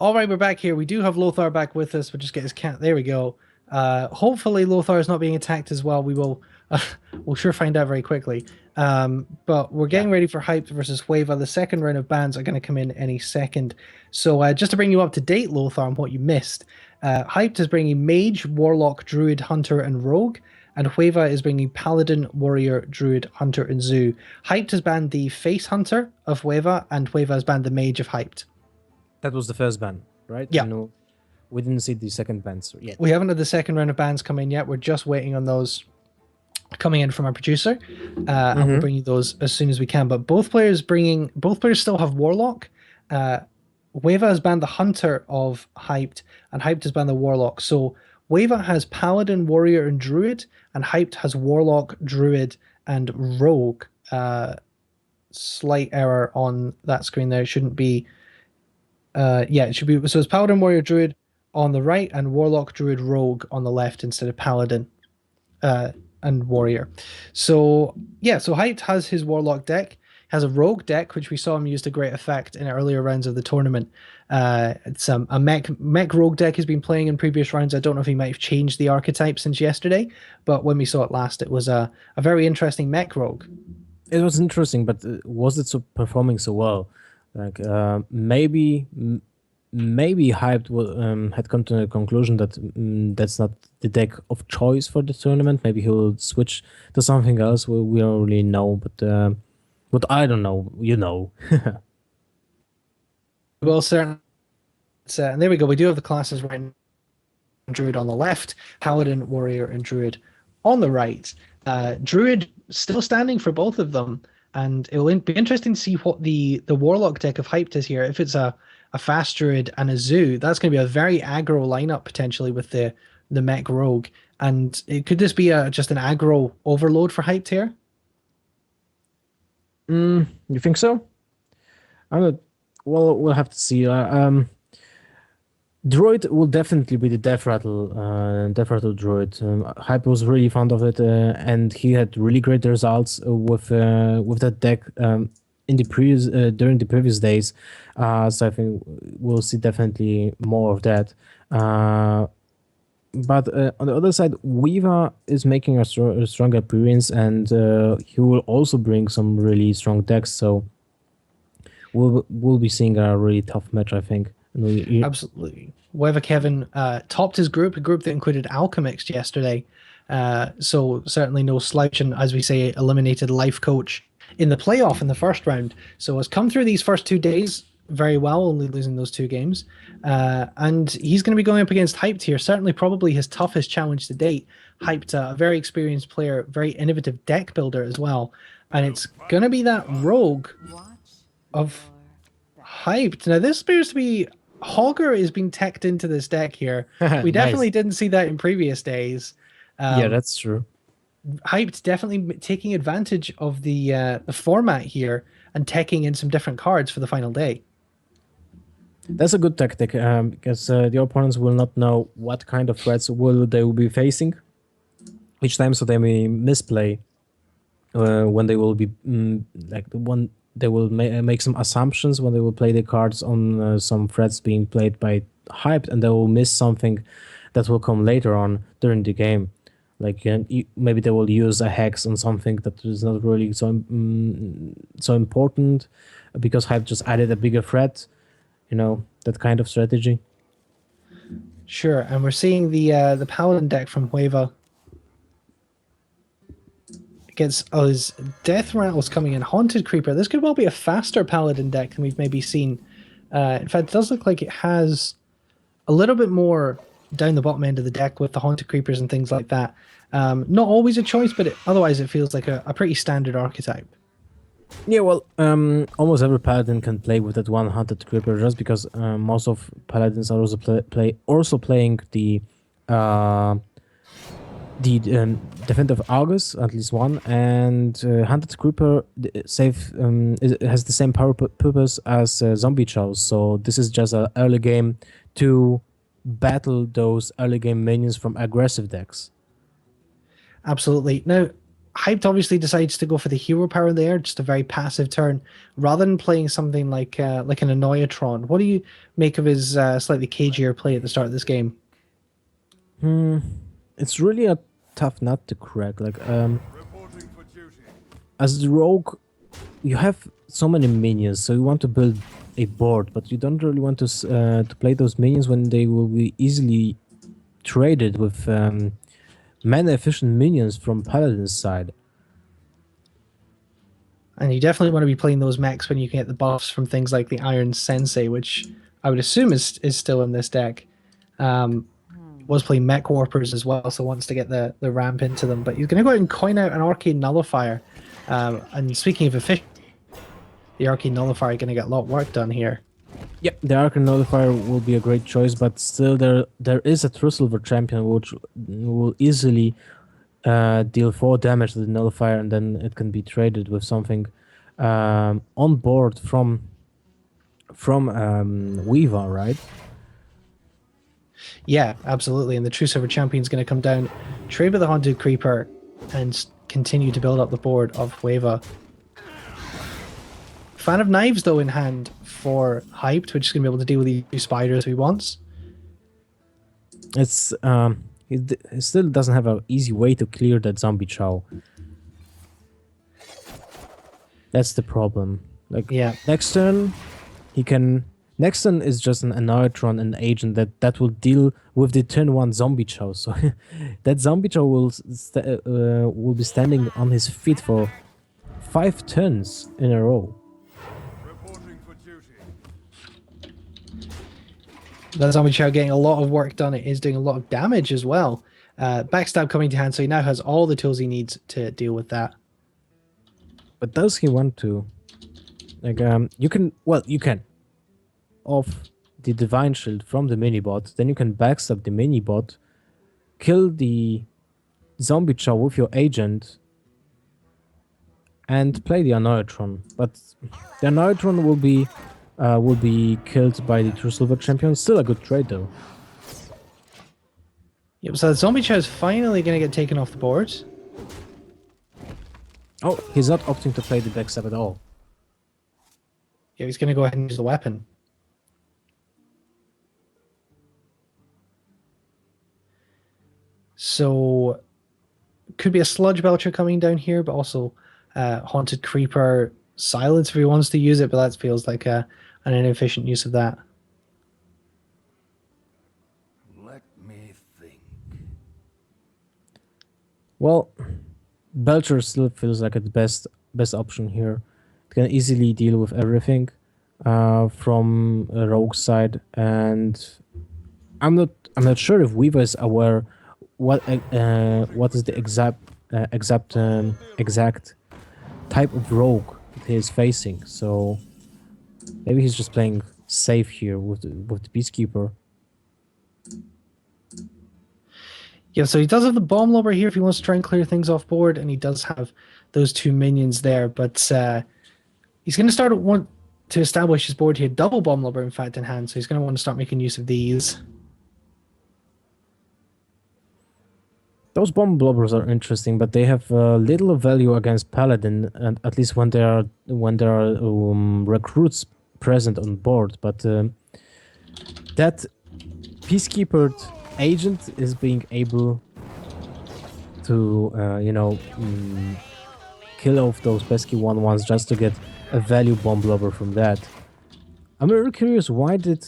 All right, we're back here. We do have Lothar back with us. We'll just get his cat. There we go. Hopefully Lothar is not being attacked as well. We will, we'll sure find out very quickly. But we're getting ready for Hyped versus Wava. The second round of bans are going to come in any second. So just to bring you up to date, Lothar, on what you missed, Hyped is bringing Mage, Warlock, Druid, Hunter, and Rogue. And Wava is bringing Paladin, Warrior, Druid, Hunter, and Zoo. Hyped has banned the Face Hunter of Wava, and Wava has banned the Mage of Hyped. That was the first ban, right? Yeah. No, we didn't see the second bans yet. We haven't had the second round of bans come in yet. We're just waiting on those coming in from our producer, and we'll bring you those as soon as we can. But both players still have Warlock. Wava has banned the Hunter of Hyped, and Hyped has banned the Warlock. So Wava has Paladin, Warrior, and Druid, and Hyped has Warlock, Druid, and Rogue. Slight error on that screen there. It shouldn't be. It should be. So it's Paladin, Warrior, Druid on the right, and Warlock, Druid, Rogue on the left instead of Paladin and Warrior. So Hyped has his Warlock deck, has a Rogue deck, which we saw him use to great effect in earlier rounds of the tournament. It's a mech Rogue deck he's been playing in previous rounds. I don't know if he might have changed the archetype since yesterday, but when we saw it last, it was a very interesting mech Rogue. It was interesting, but was it performing so well? Like maybe Hyped had come to the conclusion that that's not the deck of choice for the tournament. Maybe he will switch to something else. We don't really know, but I don't know. You know. Well, certainly. And there we go. We do have the classes right now. Druid on the left, Paladin, Warrior, and Druid on the right. Druid still standing for both of them. And it will be interesting to see what the Warlock deck of Hyped is here. If it's a fast Druid and a Zoo, that's going to be a very aggro lineup potentially with the mech Rogue. And could this be just an aggro overload for Hyped here? You think so? Well, we'll have to see. Droid will definitely be the Death Rattle Droid. Hype was really fond of it, and he had really great results with that deck in the previous during the previous days. So I think we'll see definitely more of that. But on the other side, Weaver is making a strong appearance, and he will also bring some really strong decks. So we'll be seeing a really tough match, I think. Absolutely. Weaver Kevin topped his group, a group that included Alchemix yesterday. So certainly no slouch, and as we say, eliminated Life Coach in the playoff in the first round. So has come through these first 2 days very well, only losing those 2 games. And he's going to be going up against Hyped here. Certainly probably his toughest challenge to date. Hyped, a very experienced player, very innovative deck builder as well. And it's going to be that Rogue of Hyped. Now this appears to be Hogger is being teched into this deck here. We definitely didn't see that in previous days. Yeah, that's true. Hyped definitely taking advantage of the format here and teching in some different cards for the final day. That's a good tactic because the opponents will not know what kind of threats they will be facing each time, so they may misplay when they will be they will make some assumptions when they will play the cards on some threats being played by Hyped, and they will miss something that will come later on during the game. Like maybe they will use a hex on something that is not really so important because Hyped just added a bigger threat. You know, that kind of strategy. Sure, and we're seeing the Paladin deck from Wava. Against his Death Rattles coming in. Haunted Creeper. This could well be a faster Paladin deck than we've maybe seen. In fact, it does look like it has a little bit more down the bottom end of the deck with the Haunted Creepers and things like that. Not always a choice, but otherwise it feels like a pretty standard archetype. Yeah, well, almost every Paladin can play with that one Haunted Creeper just because most of Paladins are also playing the Defender of Argus, at least one, and Hunted Creeper has the same purpose as Zombie Chows. So this is just an early game to battle those early game minions from aggressive decks. Absolutely. Now, Hyped obviously decides to go for the hero power there, just a very passive turn, rather than playing something like an Annoyatron. What do you make of his slightly cagier play at the start of this game? It's really a tough nut to crack. Like, as the rogue, you have so many minions, so you want to build a board, but you don't really want to play those minions when they will be easily traded with mana efficient minions from Paladin's side. And you definitely want to be playing those mechs when you can get the buffs from things like the Iron Sensei, which I would assume is still in this deck. Was playing Mech Warpers as well, so wants to get the ramp into them. But he's going to go out and coin out an Arcane Nullifier. And speaking of efficient, the Arcane Nullifier going to get a lot of work done here. Yeah, the Arcane Nullifier will be a great choice, but still there is a True Silver champion which will easily deal 4 damage to the Nullifier, and then it can be traded with something on board from Weaver, right? Yeah, absolutely. And the True Silver Champion's going to come down, trade with the Haunted Creeper, and continue to build up the board of Weva. Fan of Knives, though, in hand for Hyped, which is going to be able to deal with these 2 spiders he wants. It's he still doesn't have an easy way to clear that zombie chow. That's the problem. Like, Yeah. next turn, he can. Next turn is just an Annoyatron, an agent that will deal with the turn 1 zombie chow. So that zombie chow will be standing on his feet for 5 turns in a row. That Zombie Chow getting a lot of work done. It is doing a lot of damage as well. Backstab coming to hand, so he now has all the tools he needs to deal with that. But does he want to? Like, you can off the Divine Shield from the mini-bot, then you can backstab the mini-bot, kill the zombie chow with your agent, and play the Annoyatron. But the Annoyatron will be killed by the True Silver champion. Still a good trade though. Yep, so the Zombie Chow is finally going to get taken off the board. Oh, he's not opting to play the backstab at all. Yeah, he's going to go ahead and use the weapon. So, could be a Sludge Belcher coming down here, but also Haunted Creeper Silence if he wants to use it, but that feels like an inefficient use of that. Let me think. Well, Belcher still feels like the best option here. It can easily deal with everything from a rogue side, and I'm not sure if Weaver is aware what is the exact type of rogue he is facing. So maybe he's just playing safe here with the Peacekeeper. Yeah, so he does have the Bomb Lobber here if he wants to try and clear things off board, and he does have those 2 minions there, but he's going to want to establish his board here. Double Bomb Lobber, in fact, in hand, so he's going to want to start making use of these. Those bomb blobbers are interesting, but they have little value against Paladin, and at least when there are recruits present on board. But that Peacekeeper agent is being able to kill off those pesky 1/1s just to get a value bomb blobber from that. I'm very curious why did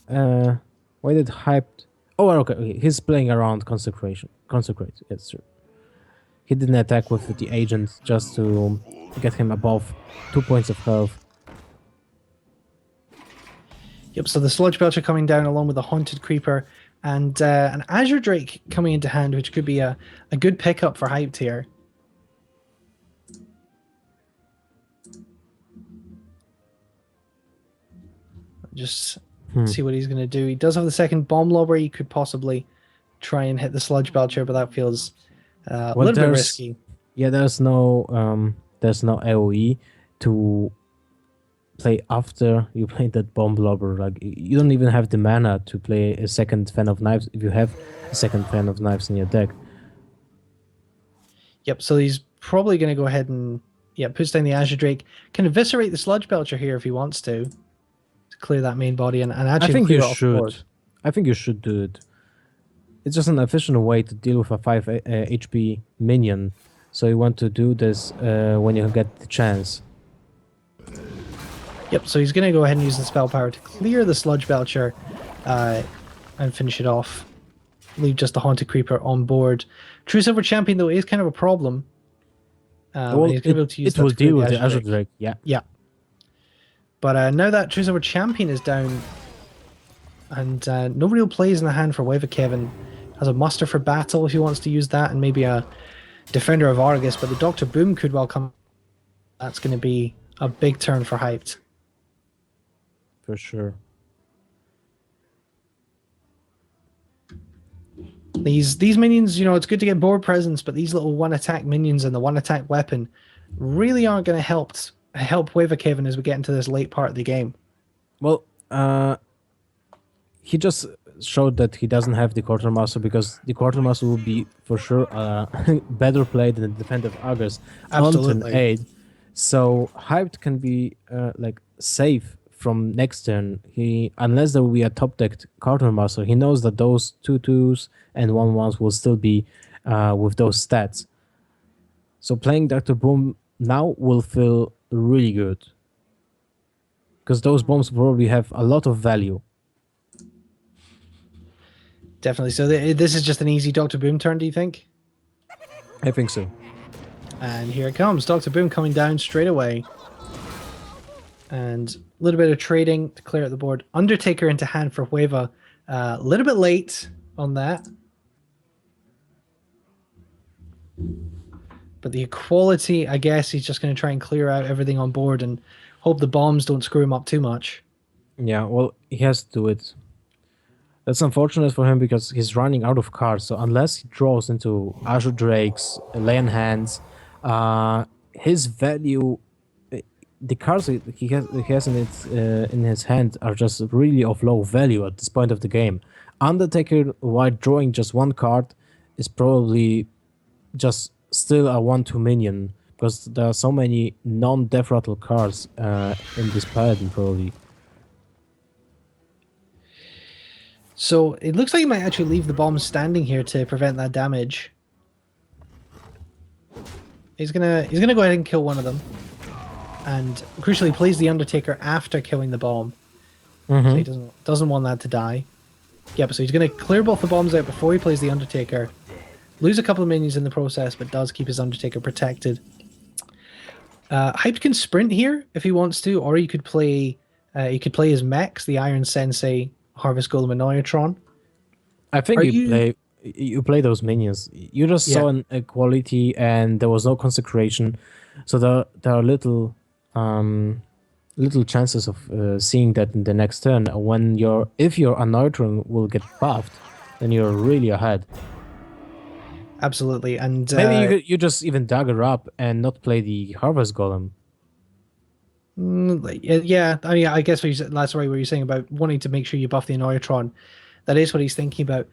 Hyped. Oh, okay. He's playing around Consecrate. Yes, sir. He didn't attack with the agent just to get him above 2 points of health. Yep, so the Sludge Belcher coming down along with the Haunted Creeper and an Azure Drake coming into hand, which could be a good pickup for Hyped here. Just see what he's going to do. He does have the second Bomb Lobber. He could possibly try and hit the Sludge Belcher, but that feels a little bit risky. Yeah, there's no AoE to play after you play that Bomb Lobber. Like, you don't even have the mana to play a second Fan of Knives if you have a second Fan of Knives in your deck. Yep, so he's probably going to go ahead and puts down the Azure Drake. Can eviscerate the Sludge Belcher here if he wants to clear that main body and I actually think clear you it off the board. should. I think you should do it. It's just an efficient way to deal with a 5 HP minion. So you want to do this when you get the chance. Yep, so he's going to go ahead and use the spell power to clear the Sludge Belcher and finish it off. Leave just the Haunted Creeper on board. True Silver Champion, though, is kind of a problem. Well, he's gonna be able to use it that will to clear deal the with the Azure Azure Drake. Yeah. Yeah. But now that True Silver Champion is down, and nobody will plays in the hand for Wave Kevin. Has a muster for battle if he wants to use that, and maybe a Defender of Argus, but the Dr. Boom could well come. That's going to be a big turn for Hyped. For sure. These minions, it's good to get board presence, but these little one attack minions and the one attack weapon really aren't going to help Wave Kevin as we get into this late part of the game. Well, he just showed that he doesn't have the Quartermaster because the Quartermaster will be for sure better played than the Defender of Argus on turn Absolutely. 8. So Hyped can be like safe from next turn. Unless there will be a top decked Quartermaster, he knows that those 2/2s and 1/1s will still be with those stats. So playing Dr. Boom now will feel really good because those bombs probably have a lot of value. Definitely. So this is just an easy Dr. Boom turn, do you think? I think so. And here it comes. Dr. Boom coming down straight away. And a little bit of trading to clear out the board. Undertaker into hand for Hueva. A little bit late on that. But the equality, I guess he's just going to try and clear out everything on board and hope the bombs don't screw him up too much. Yeah, well, he has to do it. That's unfortunate for him because he's running out of cards. So unless he draws into Azure Drakes, Land Hands, his value, the cards he has in his hand are just really of low value at this point of the game. Undertaker, while drawing just one card, is probably just still a 1/2 minion because there are so many non-death rattle cards in this paladin probably. So it looks like he might actually leave the bombs standing here to prevent that damage. He's gonna go ahead and kill one of them, and crucially plays the Undertaker after killing the bomb. So he doesn't want that to die. Yep. So he's gonna clear both the bombs out before he plays the Undertaker. Lose a couple of minions in the process, but does keep his Undertaker protected. Hyped can sprint here if he wants to, or he could play his mechs, the Iron Sensei, Harvest Golem, and Neutron. I think you play those minions. You just saw an equality and there was no consecration, so there are little chances of seeing that in the next turn. If your Neutron will get buffed, then you're really ahead. Absolutely, and Maybe you just even dagger up and not play the Harvest Golem. yeah. I mean, I guess that's right. What you're saying about wanting to make sure you buff the Neutron. That is what he's thinking about.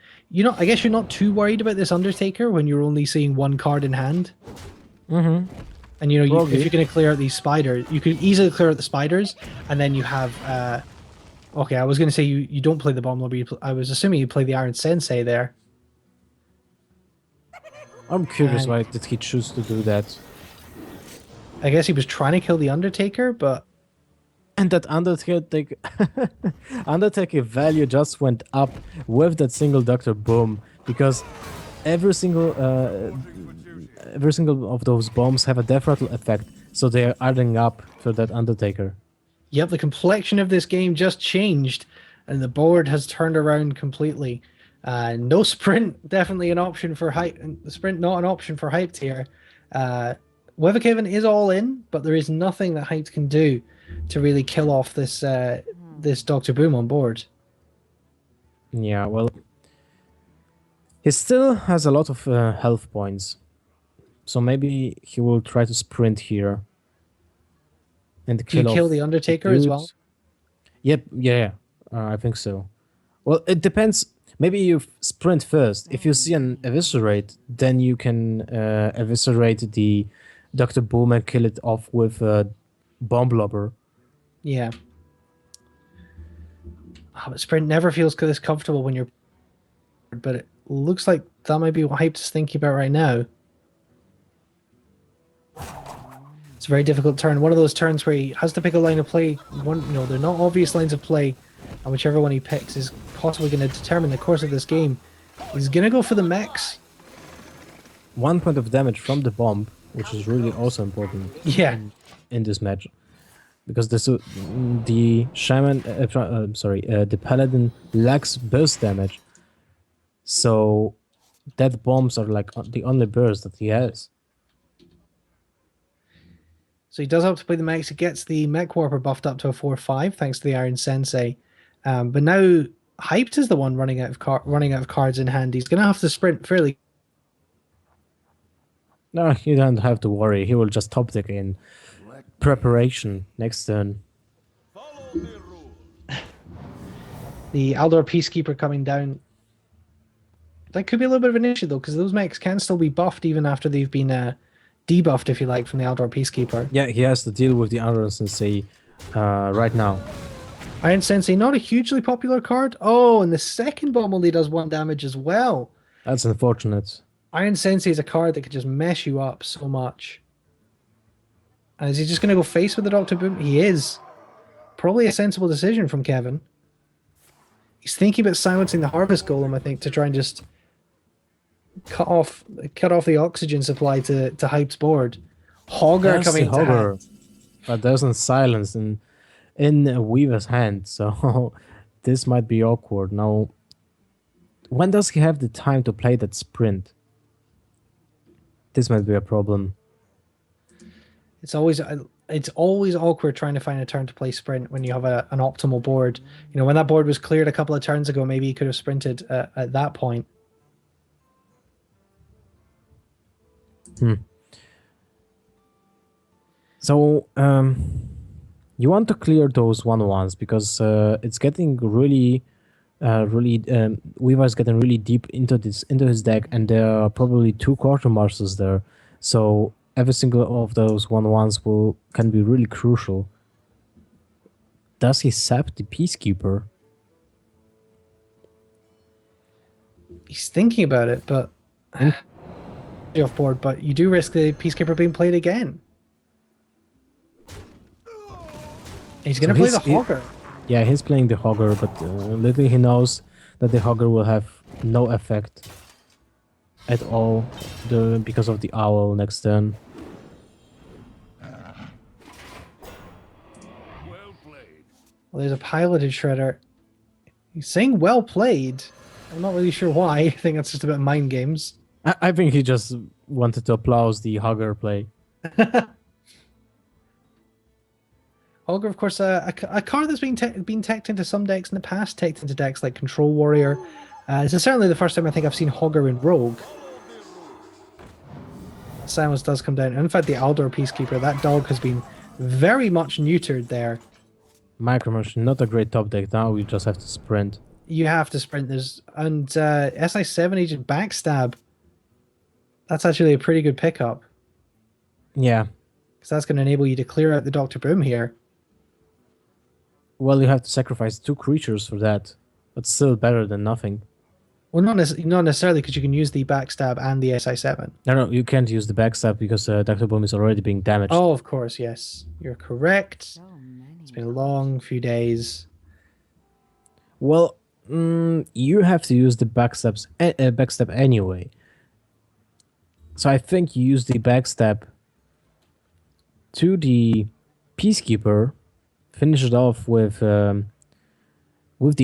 I guess you're not too worried about this Undertaker when you're only seeing one card in hand. Mm-hmm. And if you're going to clear out these spiders, you could easily clear out the spiders, and then you have. Okay, I was going to say you don't play the bomb lobby. I was assuming you play the Iron Sensei there. I'm curious why did he choose to do that. I guess he was trying to kill the Undertaker, but... And that Undertaker value just went up with that single Dr. Boom, because every single of those bombs have a death rattle effect, so they are adding up for that Undertaker. Yep, the complexion of this game just changed, and the board has turned around completely. No sprint, definitely an option for Hype. Sprint not an option for Hyped here. Weathercaven is all in, but there is nothing that Hyped can do to really kill off this this Dr. Boom on board. Yeah, well, he still has a lot of health points, so maybe he will try to sprint here and kill the Undertaker as well? Yep, yeah, I think so. Well, it depends. Maybe you sprint first. If you see an eviscerate, then you can eviscerate the Dr. Boom and kill it off with a bomb blobber. Yeah. Ah, but sprint never feels this comfortable when you're. But it looks like that might be what Hyped is thinking about right now. It's a very difficult turn. One of those turns where he has to pick a line of play. They're not obvious lines of play, and whichever one he picks is possibly going to determine the course of this game. He's going to go for the mechs. 1 point of damage from the bomb, which is really also important Yeah. in this match. Because the shaman, the paladin lacks burst damage. So that bombs are like the only burst that he has. So he does have to play the mechs. He gets the mech warper buffed up to a 4/5 thanks to the Iron Sensei. But now Hyped is the one running out of cards in hand. He's going to have to sprint fairly. No, you don't have to worry. He will just top deck in preparation next turn. The Aldor Peacekeeper coming down. That could be a little bit of an issue though, because those mechs can still be buffed even after they've been debuffed, if you like, from the Aldor Peacekeeper. Yeah, he has to deal with the Iron Sensei right now. Iron Sensei, not a hugely popular card. Oh, and the second bomb only does 1 damage as well. That's unfortunate. Iron Sensei is a card that could just mess you up so much. And is he just going to go face with the Dr. Boom? He is. Probably a sensible decision from Kevin. He's thinking about silencing the Harvest Golem, I think, to try and just cut off the oxygen supply to Hype's board. Hogger Yes, coming the to Hogger, hand. but doesn't silence in Weaver's hand, so this might be awkward. Now, when does he have the time to play that sprint? This might be a problem. It's always awkward trying to find a turn to play sprint when you have an optimal board. When that board was cleared a couple of turns ago, maybe he could have sprinted at that point. So, you want to clear those 1/1s because it's getting really Weaver's getting really deep into his deck, and there are probably 2 quartermasters there. So every single of those 1/1s can be really crucial. Does he sap the Peacekeeper? He's thinking about it, but off board. But you do risk the Peacekeeper being played again. He's going to play the Hogger. Yeah, he's playing the Hogger, but little he knows that the Hogger will have no effect at all because of the Owl next turn. Well, there's a piloted Shredder. He's saying well played. I'm not really sure why. I think that's just a bit of mind games. I think he just wanted to applaud the Hogger play. Hogger, of course, a card that's been teched into some decks in the past, teched into decks like Control Warrior. This is certainly the first time I think I've seen Hogger in Rogue. Silence does come down. In fact, the Aldor Peacekeeper, that dog has been very much neutered there. Micromanage, not a great top deck. Now we just have to sprint. You have to sprint. SI7 Agent Backstab. That's actually a pretty good pickup. Yeah. Because that's going to enable you to clear out the Dr. Boom here. Well, you have to sacrifice 2 creatures for that, but still better than nothing. Well, not necessarily, because you can use the Backstab and the SI7. No, you can't use the backstab because Dr. Boom is already being damaged. Oh, of course, yes. You're correct. So many. It's been a long few days. Well, you have to use the backstab anyway. So I think you use the backstab to the Peacekeeper, finish it off with the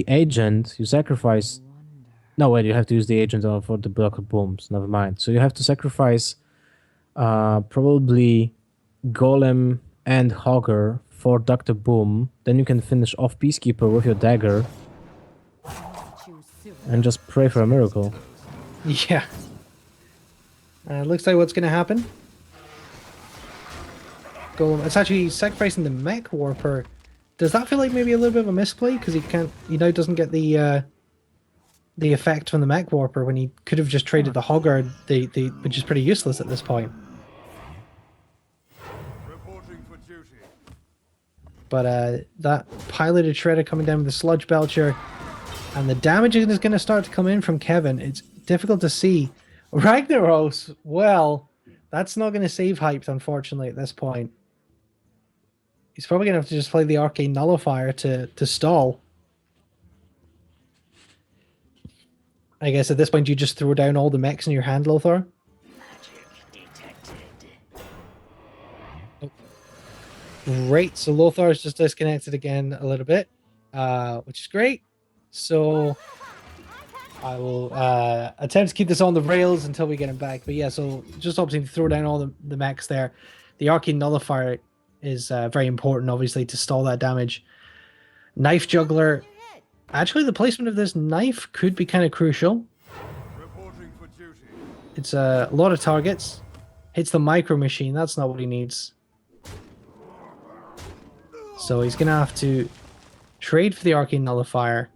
agent. You sacrifice. No, wait, you have to use the agent for the block of bombs. Never mind. So you have to sacrifice probably Golem and Hogger for Dr. Boom. Then you can finish off Peacekeeper with your dagger and just pray for a miracle. Yeah. Looks like what's going to happen. Golem. It's actually sacrificing the Mech Warper. Does that feel like maybe a little bit of a misplay? Because he now doesn't get the the effect from the Mech Warper when he could have just traded the Hogger, which is pretty useless at this point. Reporting for duty. But that piloted Shredder coming down with the Sludge Belcher, and the damage is going to start to come in from Kevin. It's difficult to see. Ragnaros, well, that's not going to save Hyped, unfortunately, at this point. He's probably going to have to just play the Arcane Nullifier to stall. I guess at this point you just throw down all the mechs in your hand, Lothar. Oh. Great, so Lothar's just disconnected again a little bit, which is great. So I will attempt to keep this on the rails until we get him back. But yeah, so just opting to throw down all the mechs there. The Arcane Nullifier is very important, obviously, to stall that damage. Knife Juggler. Actually, the placement of this knife could be kind of crucial. Reporting for duty. It's a lot of targets. Hits the Micro Machine. That's not what he needs. So he's going to have to trade for the Arcane Nullifier.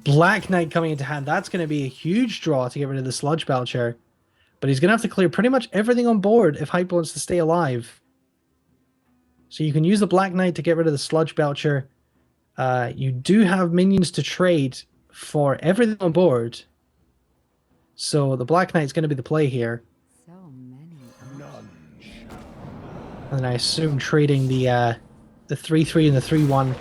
Black Knight coming into hand. That's going to be a huge draw to get rid of the Sludge Belcher. But he's going to have to clear pretty much everything on board if Hype wants to stay alive. So you can use the Black Knight to get rid of the Sludge Belcher. You do have minions to trade for everything on board. So the Black Knight's going to be the play here. So many. And I assume trading the 3-3 and the 3-1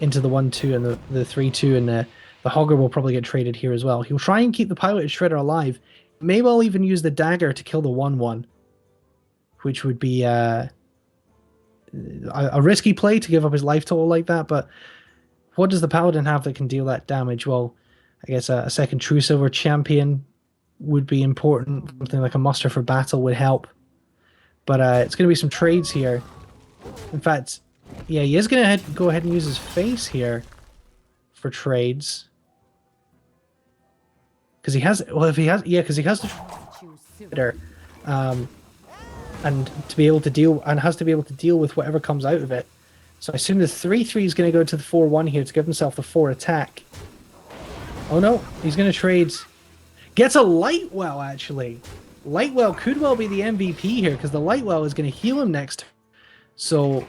into the 1-2 and the 3-2, and the Hogger will probably get traded here as well. He'll try and keep the piloted Shredder alive. Maybe I'll even use the dagger to kill the 1-1, which would be a risky play to give up his life total like that, but what does the Paladin have that can deal that damage? Well, I guess a second True Silver Champion would be important. Something like a Muster for Battle would help. But it's going to be some trades here. In fact, yeah, he is going to go ahead and use his face here for trades. Because he has, well, if he has, yeah, because he has the Shredder, and to be able to deal, and has to be able to deal with whatever comes out of it. So I assume the 3-3 is going to go to the 4-1 here to give himself the 4 attack. Oh no, he's going to trade. Gets a Lightwell, actually. Lightwell could well be the MVP here, because the Lightwell is going to heal him next. So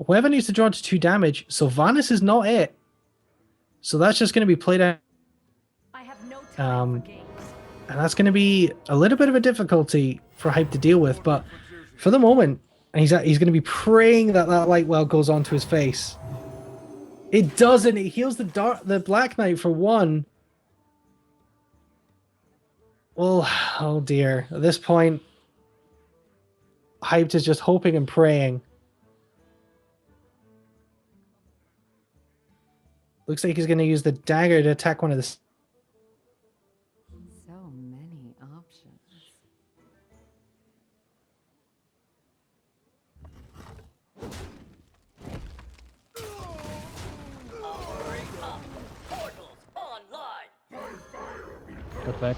whoever needs to draw to 2 damage, Sylvanas is not it. So that's just going to be played out. I have no time for games. And that's going to be a little bit of a difficulty for Hype to deal with, but for the moment, and he's going to be praying that that Lightwell goes onto his face. It doesn't. It heals the Black Knight for 1. Well, oh dear. At this point, Hyped is just hoping and praying. Looks like he's going to use the dagger to attack one of the... So many options. Got back.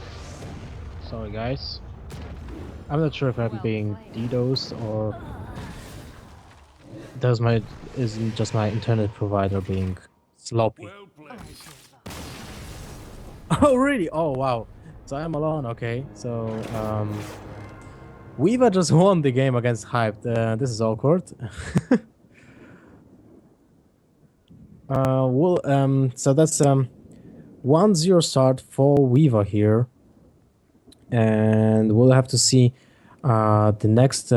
Sorry, guys. I'm not sure if I'm being DDoSed or isn't just my internet provider being sloppy. Oh really? Oh wow. So I'm alone. Okay. So Weaver just won the game against Hyped. This is awkward. So that's 1-0 start for Weaver here, and we'll have to see the next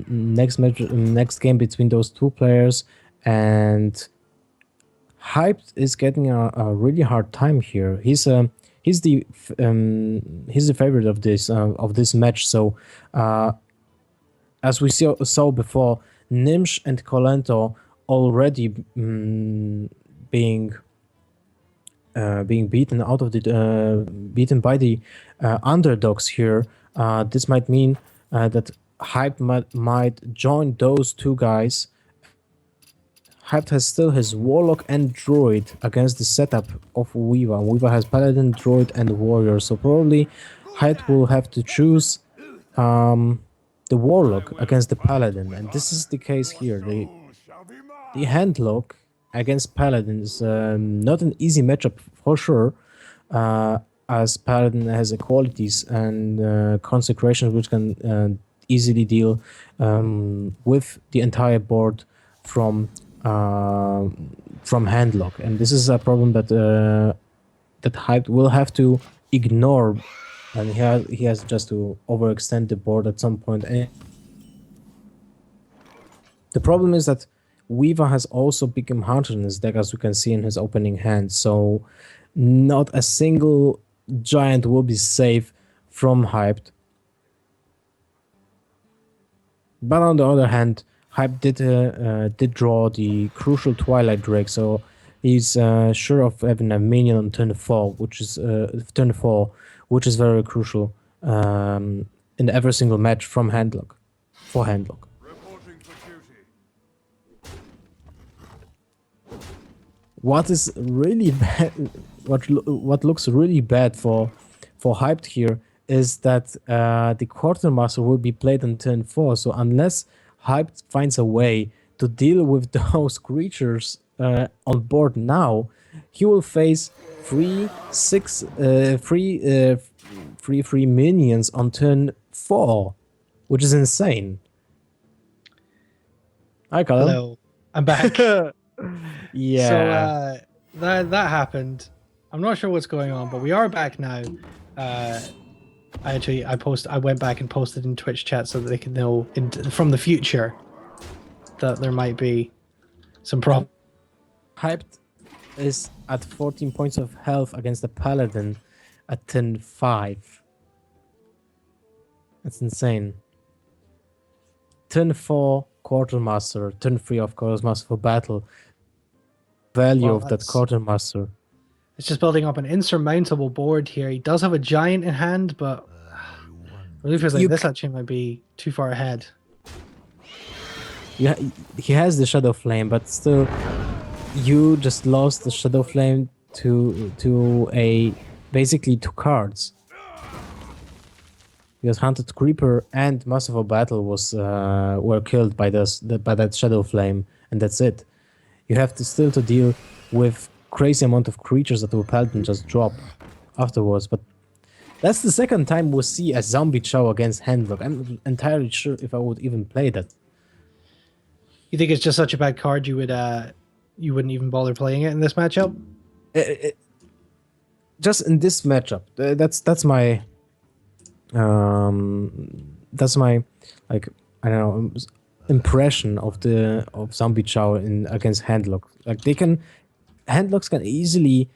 next game between those two players. And Hyped is getting a really hard time here. He's the favorite of this match. So as we saw before, Nimsh and Kolento already being beaten out of the beaten by the underdogs here. This might mean that Hype might join those two guys. Hype has still his Warlock and Druid against the setup of Weaver. Weaver has Paladin, Druid, and Warrior. So probably Hype will have to choose the Warlock against the Paladin, and this is the case here. The handlock against Paladin is not an easy matchup for sure, as Paladin has equalities and consecrations which can easily deal with the entire board from handlock, and this is a problem that that Hype will have to ignore, and he has just to overextend the board at some point. And the problem is that Weaver has also become Hunter in his deck, as we can see in his opening hand. So not a single giant will be safe from Hyped. But on the other hand, Hype did draw the crucial Twilight Drake, so he's sure of having a minion on turn 4, which is very crucial in every single match from handlock for handlock. What is really bad, what looks really bad for Hyped here is that the Quartermaster will be played on turn 4. So unless Hyped finds a way to deal with those creatures on board now, he will face free minions on turn 4, which is insane. Hi, Colin. Hello, I'm back. Yeah. So that happened. I'm not sure what's going on, but we are back now. I went back and posted in Twitch chat so that they can know from the future that there might be some problem. Hyped is at 14 points of health against the Paladin at turn 5. That's insane. Turn 4 Quartermaster, turn 3 of Quartermaster for battle. Value Well, of that that's- Quartermaster. It's just building up an insurmountable board here. He does have a giant in hand, but it really feels like You this actually might be too far ahead. Yeah, he has the Shadow Flame, but still, you just lost the Shadow Flame to basically 2 cards. Because Hunted Creeper and Master of Battle were killed by that Shadow Flame, and that's it. You have to still to deal with crazy amount of creatures that will Paladin just drop afterwards. But that's the second time we'll see a Zombie Chow against Handlock. I'm not entirely sure if I would even play that. You think it's just such a bad card you wouldn't even bother playing it in this matchup? Just in this matchup, that's my like, I don't know, impression of Zombie Chow against Handlock. Like Handlocks can easily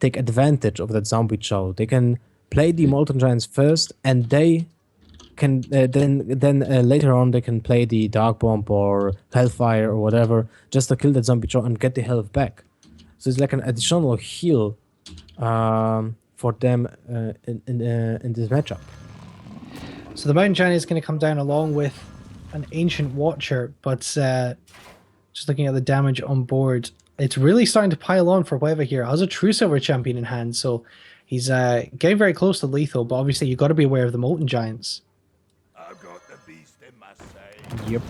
take advantage of that Zombie Chow. They can play the Molten Giants first, and they can then later on they can play the Dark Bomb or Hellfire or whatever just to kill that Zombie Chow and get the health back. So it's like an additional heal for them in this matchup. So the Mountain Giant is going to come down along with an Ancient Watcher, but just looking at the damage on board, it's really starting to pile on for Weather here. Has a True Silver Champion in hand, so he's getting very close to lethal, but obviously you've got to be aware of the Molten Giants. I've got the beast in my sight. Yep.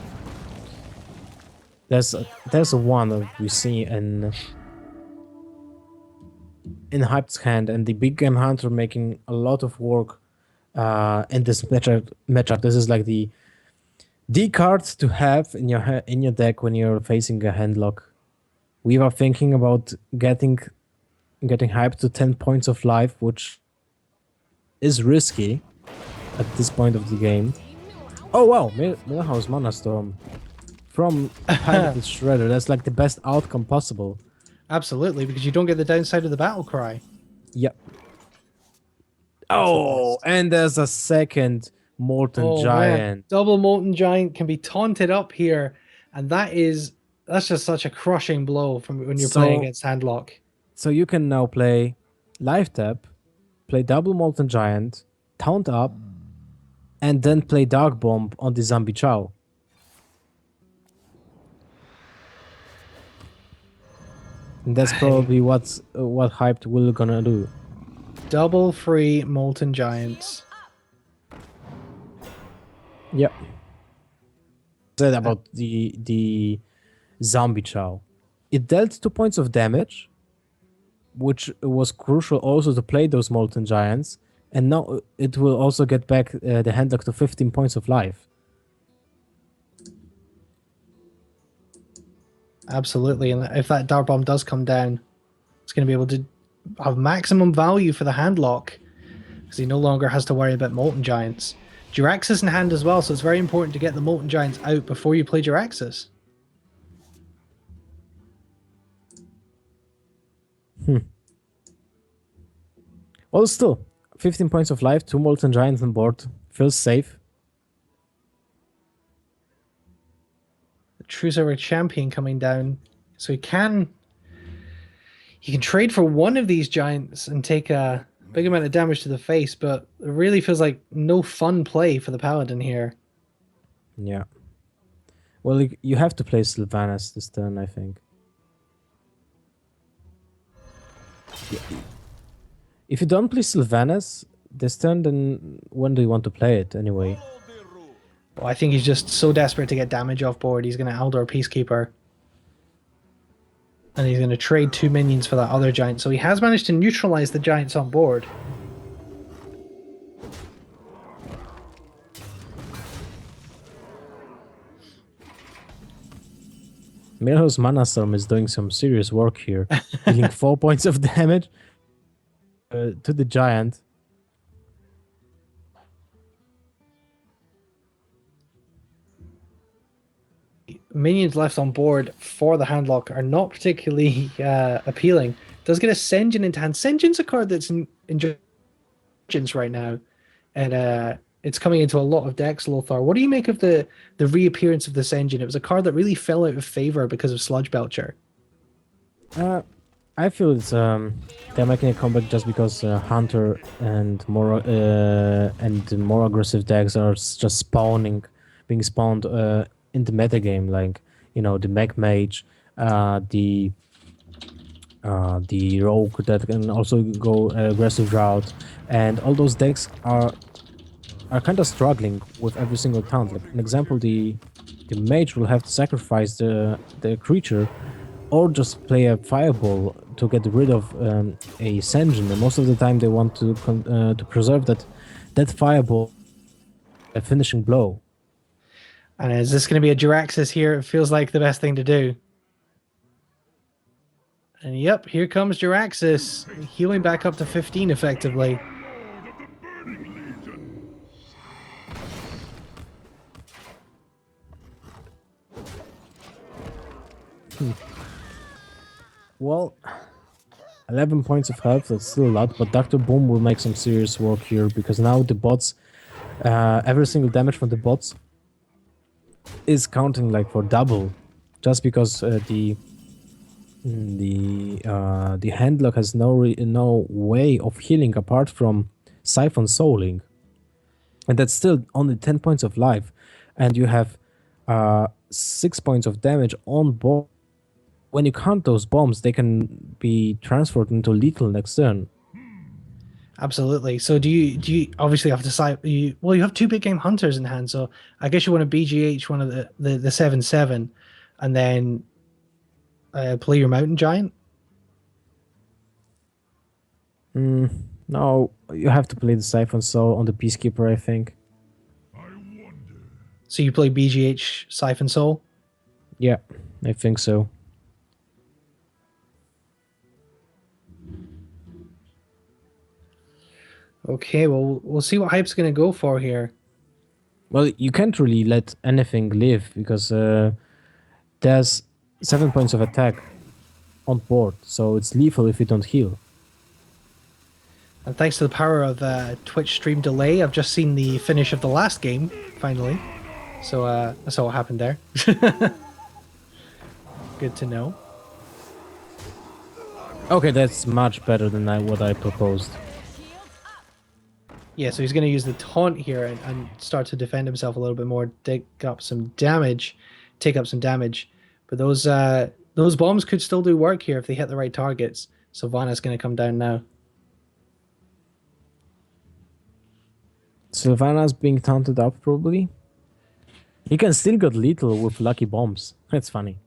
There's one that we see in Hyped's hand, and the Big Game Hunter making a lot of work in this matchup. This is like the card to have in your deck when you're facing a handlock. We were thinking about getting Hyped to 10 points of life, which is risky at this point of the game. Oh wow, Millhouse Mana Storm from Pineapple Shredder. That's like the best outcome possible. Absolutely, because you don't get the downside of the Battle Cry. Yep. Oh, and there's a second Molten Giant. Man. Double Molten Giant can be taunted up here, and that's just such a crushing blow from when you're playing against Handlock. So you can now play Life Tap, play double Molten Giant, taunt up, and then play Dark Bomb on the Zombie Chow. And that's probably what Hyped will gonna do. Double free Molten Giants. Yep. Said about the Zombie Chow. it dealt 2 points of damage, which was crucial also to play those Molten Giants, and now it will also get back the handlock to 15 points of life. Absolutely, and if that Dart Bomb does come down, it's going to be able to have maximum value for the handlock because he no longer has to worry about Molten Giants. Jiraxis in hand as well, so it's very important to get the Molten Giants out before you play Jiraxis. Well, still, 15 points of life, 2 Molten Giants on board. Feels safe. The Truesaver Champion coming down, so he can trade for one of these Giants and take a big amount of damage to the face, but it really feels like no fun play for the Paladin here. Yeah. Well, you have to play Sylvanas this turn, I think. Yeah. If you don't play Sylvanas this turn, then when do you want to play it anyway? Well, I think he's just so desperate to get damage off board, he's going to Eldor Peacekeeper. And he's going to trade 2 minions for that other giant. So he has managed to neutralize the giants on board. Mirror's Mana Storm is doing some serious work here, dealing 4 points of damage to the giant. Minions left on board for the handlock are not particularly appealing. Does get a Sen'jin into hand. Sen'jin's a card that's in Injunctions right now, and it's coming into a lot of decks, Lothar. What do you make of the reappearance of the Sen'jin? It was a card that really fell out of favor because of Sludge Belcher. I feel it's they're making a comeback just because Hunter and more aggressive decks are just being spawned in the metagame, like the Mech Mage, the Rogue that can also go aggressive route, and all those decks are kind of struggling with every single taunt. Like an example, the Mage will have to sacrifice the creature, or just play a Fireball to get rid of a Sen'jin. And most of the time, they want to preserve that Fireball, a finishing blow. And is this going to be a Jiraxis here? It feels like the best thing to do. And yep, here comes Jiraxis, healing back up to 15 effectively. Well, 11 points of health, that's still a lot, but Dr. Boom will make some serious work here, because now the bots, every single damage from the bots is counting like for double, just because the handlock has no way of healing apart from Siphon Souling, and that's still only 10 points of life, and you have 6 points of damage on board. When you count those bombs, they can be transferred into lethal next turn. Absolutely. So do you obviously have to decide? You have 2 big game hunters in hand, so I guess you want to BGH one of the 7/7, and then play your Mountain Giant. No, you have to play the Siphon Soul on the Peacekeeper, I think. So you play BGH Siphon Soul. Yeah, I think so. Okay, well, we'll see what Hype's going to go for here. Well, you can't really let anything live, because there's 7 points of attack on board, so it's lethal if you don't heal. And thanks to the power of Twitch stream delay, I've just seen the finish of the last game, finally. So I saw what happened there. Good to know. Okay, that's much better than what I proposed. Yeah, so he's going to use the taunt here and start to defend himself a little bit more, take up some damage. But those bombs could still do work here if they hit the right targets. Sylvana's going to come down now. Sylvana's being taunted up, probably. He can still get lethal with lucky bombs. That's funny.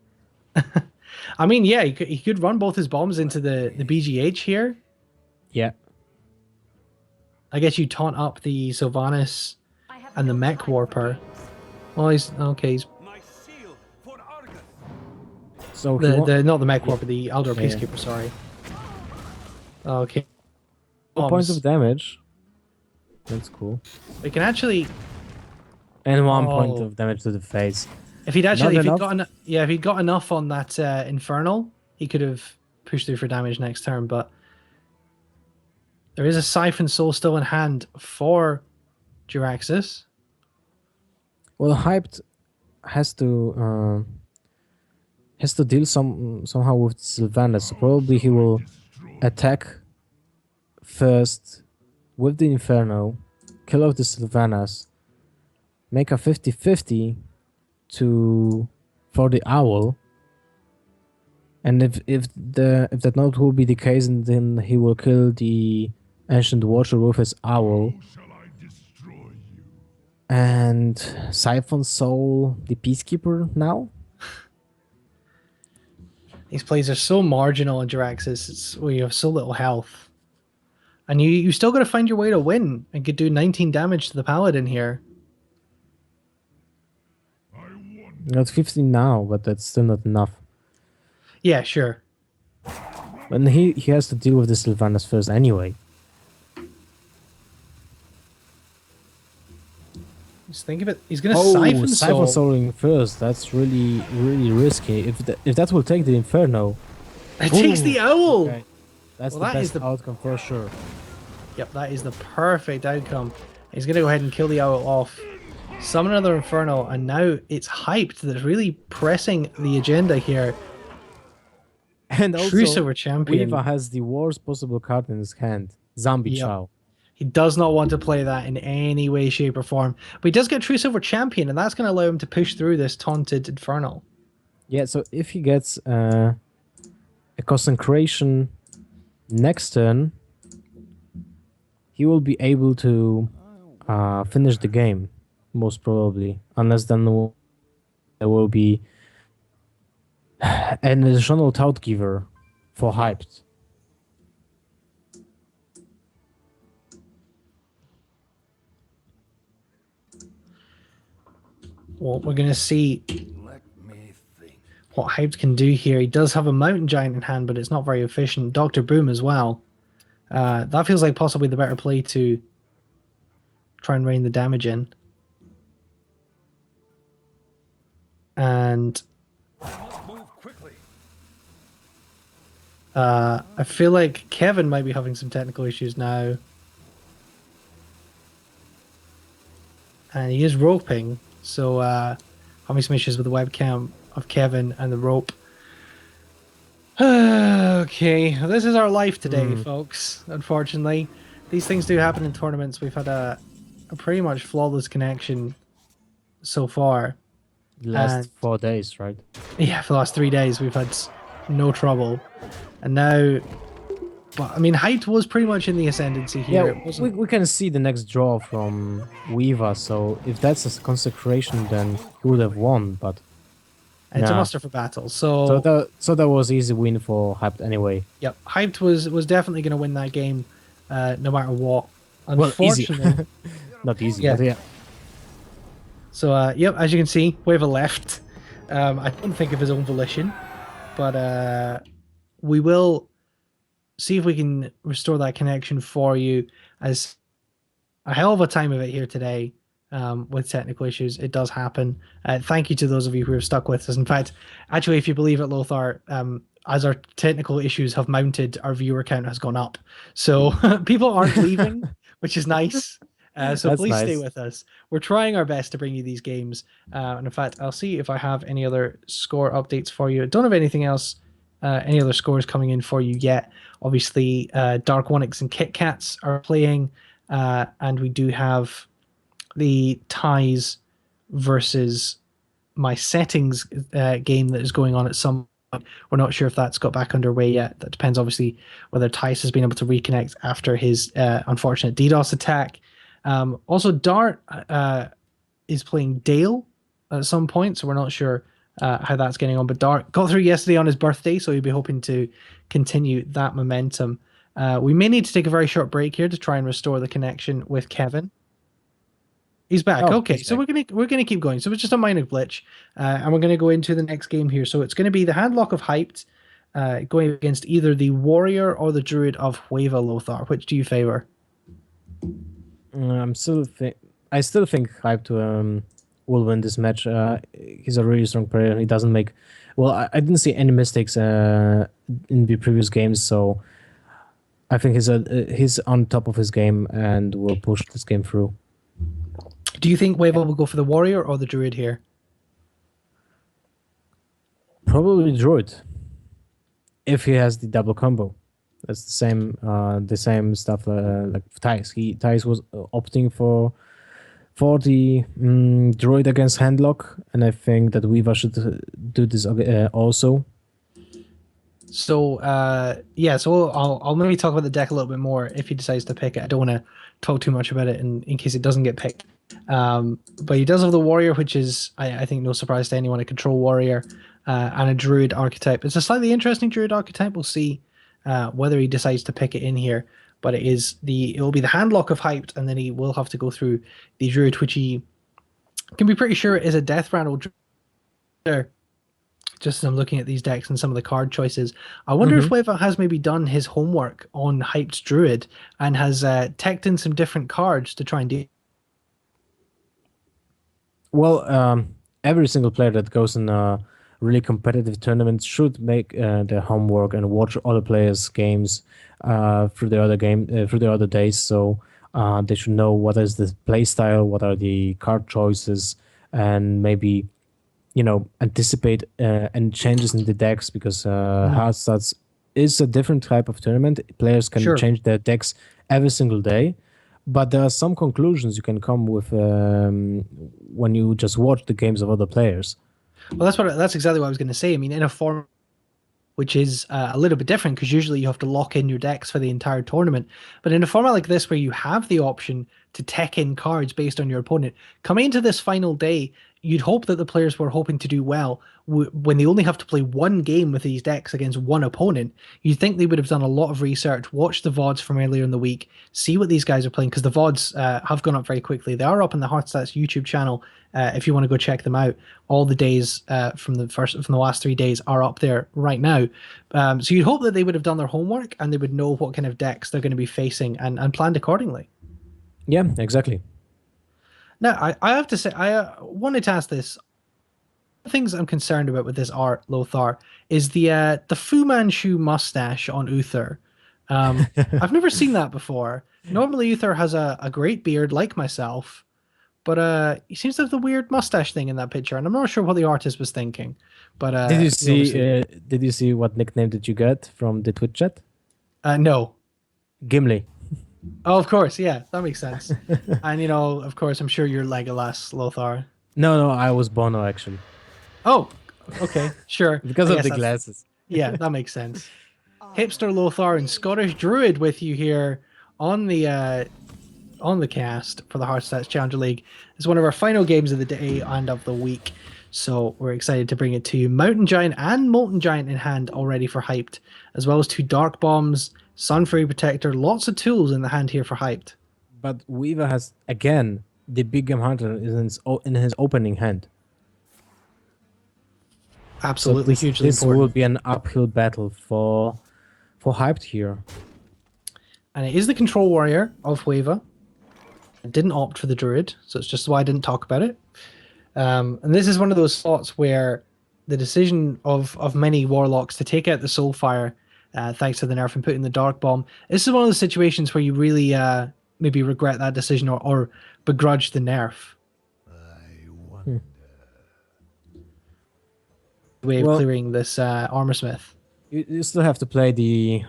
I mean, yeah, he could run both his bombs into the BGH here. Yeah. I guess you taunt up the Sylvanas I have and the no Mech time for Warper. games. Well, he's okay. He's So he won't. the not the Mech Yeah. Warper, the Eldar Yeah, yeah. Peacekeeper. Sorry. Okay. 4 points Bombs. of damage. That's cool. We can actually. And 1 point Oh, of damage to the face. if he'd Not if he'd enough. got yeah, if he'd got enough on that Infernal, he could have pushed through for damage next turn. But there is a Siphon Soul still in hand for Jiraxis. Well, hyped has to deal somehow with Sylvanas. So probably he will attack first with the Inferno, kill off the Sylvanas, make a 50-50 for the Owl. And if that not will be the case, then he will kill the Ancient Watcher with his Owl. And Siphon Soul, the Peacekeeper now? These plays are so marginal in Jiraxis. It's where you have so little health. And you still got to find your way to win and could do 19 damage to the Paladin here. Not 15 now, but that's still not enough. Yeah, sure. And he has to deal with the Sylvanas first anyway. Just think of it. He's going to Siphon Soul. Souling first. That's really, really risky. If that will take the Inferno. It takes the Owl. Okay. That's Well, the that is best outcome for sure. Yep, that is the perfect outcome. He's going to go ahead and kill the Owl off. Summon another Inferno, and now it's hyped that's really pressing the agenda here. And Truce also, over Champion. Weaver has the worst possible card in his hand. Zombie Yep. Chow. He does not want to play that in any way, shape, or form. But he does get Truce over Champion, and that's going to allow him to push through this taunted Infernal. Yeah, so if he gets a Consecration next turn, he will be able to finish the game, most probably. Unless then there will be an additional Tout Giver for hyped. Well, we're going to see what Hyped can do here. He does have a Mountain Giant in hand, but it's not very efficient. Dr. Boom as well. That feels like possibly the better play to try and rein the damage in. And I feel like Kevin might be having some technical issues now. And he is roping, so having some issues with the webcam of Kevin and the rope. Okay, this is our life today, folks. Unfortunately, these things do happen in tournaments. We've had a pretty much flawless connection so far. The last And- 4 days, right? Yeah, for the last 3 days, we've had no trouble. And now, but I mean, Hyped was pretty much in the ascendancy here. It Yeah, wasn't- we can see the next draw from Weaver, so if that's a Consecration, then he would have won, but it's a nah. muster for battle. So that was easy win for Hyped anyway. yep, Hyped was definitely going to win that game, no matter what. Well, easy. Unfortunately, Not easy, Yeah. but yeah. so yep, as you can see, Weaver left. I don't think of his own volition, but we will see if we can restore that connection for you. As a hell of a time of it here today. With technical issues, it does happen. Thank you to those of you who have stuck with us. In fact, actually, if you believe it, Lothar, as our technical issues have mounted, our viewer count has gone up. So people aren't leaving, which is nice. So That's please stay nice. with us. We're trying our best to bring you these games. And in fact, I'll see if I have any other score updates for you. I don't have anything else, any other scores coming in for you yet. Obviously, Dark Onyx and Kit Kats are playing, and we do have the ties versus my settings game that is going on at some point. We're not sure if that's got back underway yet. That depends, obviously, whether Tice has been able to reconnect after his unfortunate DDoS attack. Also, Dart is playing Dale at some point, so we're not sure how that's getting on. But Dark got through yesterday on his birthday, so he'll be hoping to continue that momentum. We may need to take a very short break here to try and restore the connection with Kevin. He's back. Oh, Okay, he's so back. we're gonna keep going. So it's just a minor glitch, and we're gonna go into the next game here. So it's gonna be the Handlock of Hyped, going against either the Warrior or the Druid of Hueva Lothar. Which do you favor? I still think Hype will win this match. He's a really strong player, and he doesn't make. Well, I didn't see any mistakes in the previous games, so I think he's on top of his game and will push this game through. Do you think Hueva will go for the Warrior or the Druid here? Probably Druid, if he has the double combo. That's the same stuff like Thais. Thais was opting for the Druid against Handlock, and I think that Weaver should do this also. So yeah, so I'll maybe talk about the deck a little bit more if he decides to pick it. I don't want to talk too much about it in case it doesn't get picked. But he does have the Warrior, which is I think no surprise to anyone, a control warrior, and a Druid archetype. It's a slightly interesting Druid archetype. We'll see whether he decides to pick it in here. But it will be the Handlock of Hyped, and then he will have to go through the Druid, which he can be pretty sure is a Death Rattle Druid. Just as I'm looking at these decks and some of the card choices, I wonder if Hueva has maybe done his homework on Hyped's Druid and has teched in some different cards to try and do. Well, every single player that goes in a really competitive tournament should make their homework and watch other players' games through the other days. So they should know what is the play style, what are the card choices, and maybe anticipate any changes in the decks, because HearthStats is a different type of tournament. Players can Sure. change their decks every single day, but there are some conclusions you can come with when you just watch the games of other players. Well, that's exactly what I was going to say. I mean, in a form which is a little bit different because usually you have to lock in your decks for the entire tournament. But in a format like this, where you have the option to tech in cards based on your opponent, coming into this final day, you'd hope that the players were hoping to do well when they only have to play one game with these decks against one opponent. You'd think they would have done a lot of research, watched the VODs from earlier in the week, see what these guys are playing, because the VODs have gone up very quickly. They are up on the HearthStats YouTube channel. If you want to go check them out, all the days from the last 3 days are up there right now. So you'd hope that they would have done their homework and they would know what kind of decks they're going to be facing and planned accordingly. Yeah, exactly. Now, I have to say, I wanted to ask this. The things I'm concerned about with this art, Lothar, is the Fu Manchu mustache on Uther. I've never seen that before. Normally, Uther has a great beard, like myself, but he seems to have the weird mustache thing in that picture, and I'm not sure what the artist was thinking. But Did you obviously- see? Did you see what nickname did you get from the Twitch chat? No. Gimli. Oh, of course, yeah, that makes sense. And of course, I'm sure you're Legolas, Lothar. No, I was Bono actually, Oh, okay, sure. because I of guess the that's- glasses. Yeah, that makes sense. Hipster Lothar and Scottish Druid with you here on the cast for the HearthStats Challenger League. It's one of our final games of the day and of the week, so we're excited to bring it to you. Mountain Giant and Molten Giant in hand already for Hyped, as well as 2 Dark Bombs, Sunfury Protector, lots of tools in the hand here for Hyped. But Weaver has again the Big Game Hunter in his opening hand. Absolutely, So hugely this important. will be an uphill battle for Hyped here. And it is the Control Warrior of Hueva. It didn't opt for the Druid, so it's just why I didn't talk about it. And this is one of those slots where the decision of many Warlocks to take out the Soulfire, thanks to the nerf and put in the Dark Bomb, this is one of those situations where you really maybe regret that decision or begrudge the nerf. Way of Well- clearing this Armorsmith. You still have to play the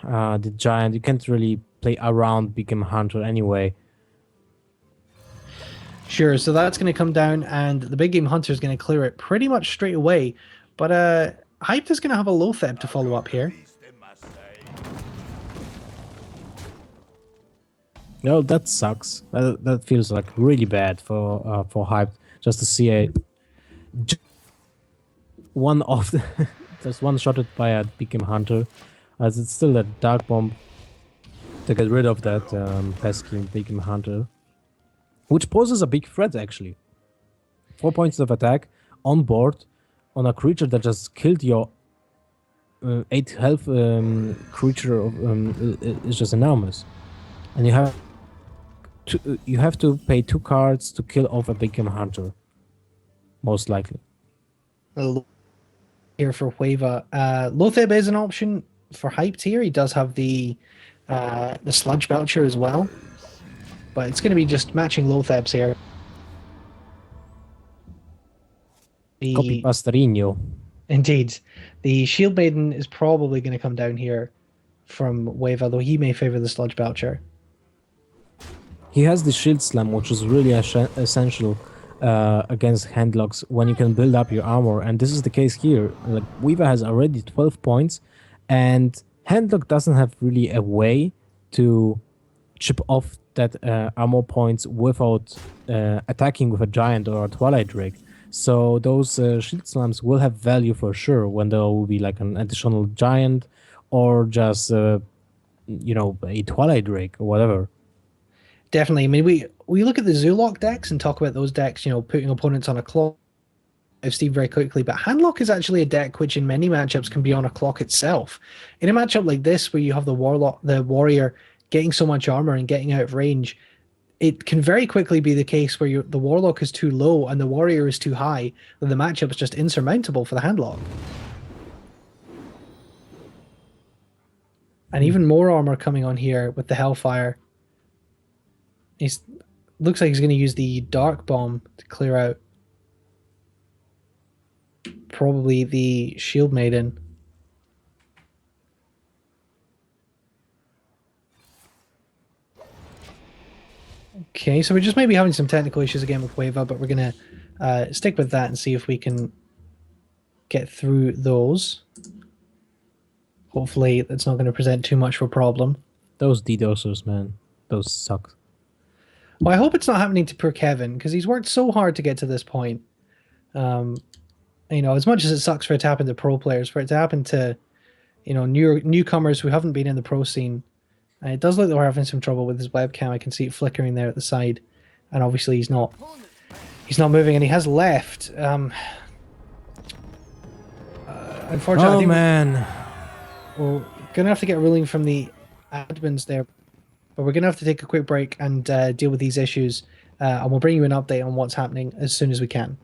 Giant. You can't really play around Big Game Hunter anyway. Sure, so that's going to come down, and the Big Game Hunter is going to clear it pretty much straight away. But Hyped is going to have a Lotheb to follow up here. No, that sucks. That feels like really bad for Hyped, just to see a one of the just one shotted by a Beacon Hunter, as it's still a Dark Bomb to get rid of that pesky Beacon Hunter, which poses a big threat actually. 4 points of attack on board on a creature that just killed your 8 health creature is just enormous, and you have to pay 2 cards to kill off a Beacon Hunter, most likely. Here for Hueva. Lotheb is an option for hyped here. He does have the Sludge Belcher as well, but it's going to be just matching Lotheb's here. Copy Pastorino. Indeed. The Shield Maiden is probably going to come down here from Hueva, though he may favor the Sludge Belcher. He has the Shield Slam, which is really essential against handlocks when you can build up your armor, and this is the case here. Like, Weaver has already 12 points, and handlock doesn't have really a way to chip off that armor points without attacking with a giant or a Twilight Drake. So those shield slams will have value for sure when there will be like an additional giant or just a Twilight Drake or whatever. Definitely. I mean, we look at the Zoolock decks and talk about those decks, putting opponents on a clock of Steve very quickly, but Handlock is actually a deck which in many matchups can be on a clock itself. In a matchup like this, where you have the warrior getting so much armor and getting out of range, it can very quickly be the case where the Warlock is too low and the Warrior is too high, that the matchup is just insurmountable for the Handlock. And even more armor coming on here with the Hellfire. Looks like he's going to use the Dark Bomb to clear out probably the Shield Maiden. Okay, so we're just maybe having some technical issues again with Hueva, but we're going to stick with that and see if we can get through those. Hopefully that's not going to present too much of a problem. Those DDoSers, man. Those suck. Well, I hope it's not happening to poor Kevin, because he's worked so hard to get to this point. As much as it sucks for it to happen to pro players, for it to happen to, newcomers who haven't been in the pro scene, it does look like we're having some trouble with his webcam. I can see it flickering there at the side, and obviously he's not moving, and he has left. Unfortunately, man. we're gonna have to get a ruling from the admins there, but we're gonna have to take a quick break and deal with these issues, and we'll bring you an update on what's happening as soon as we can.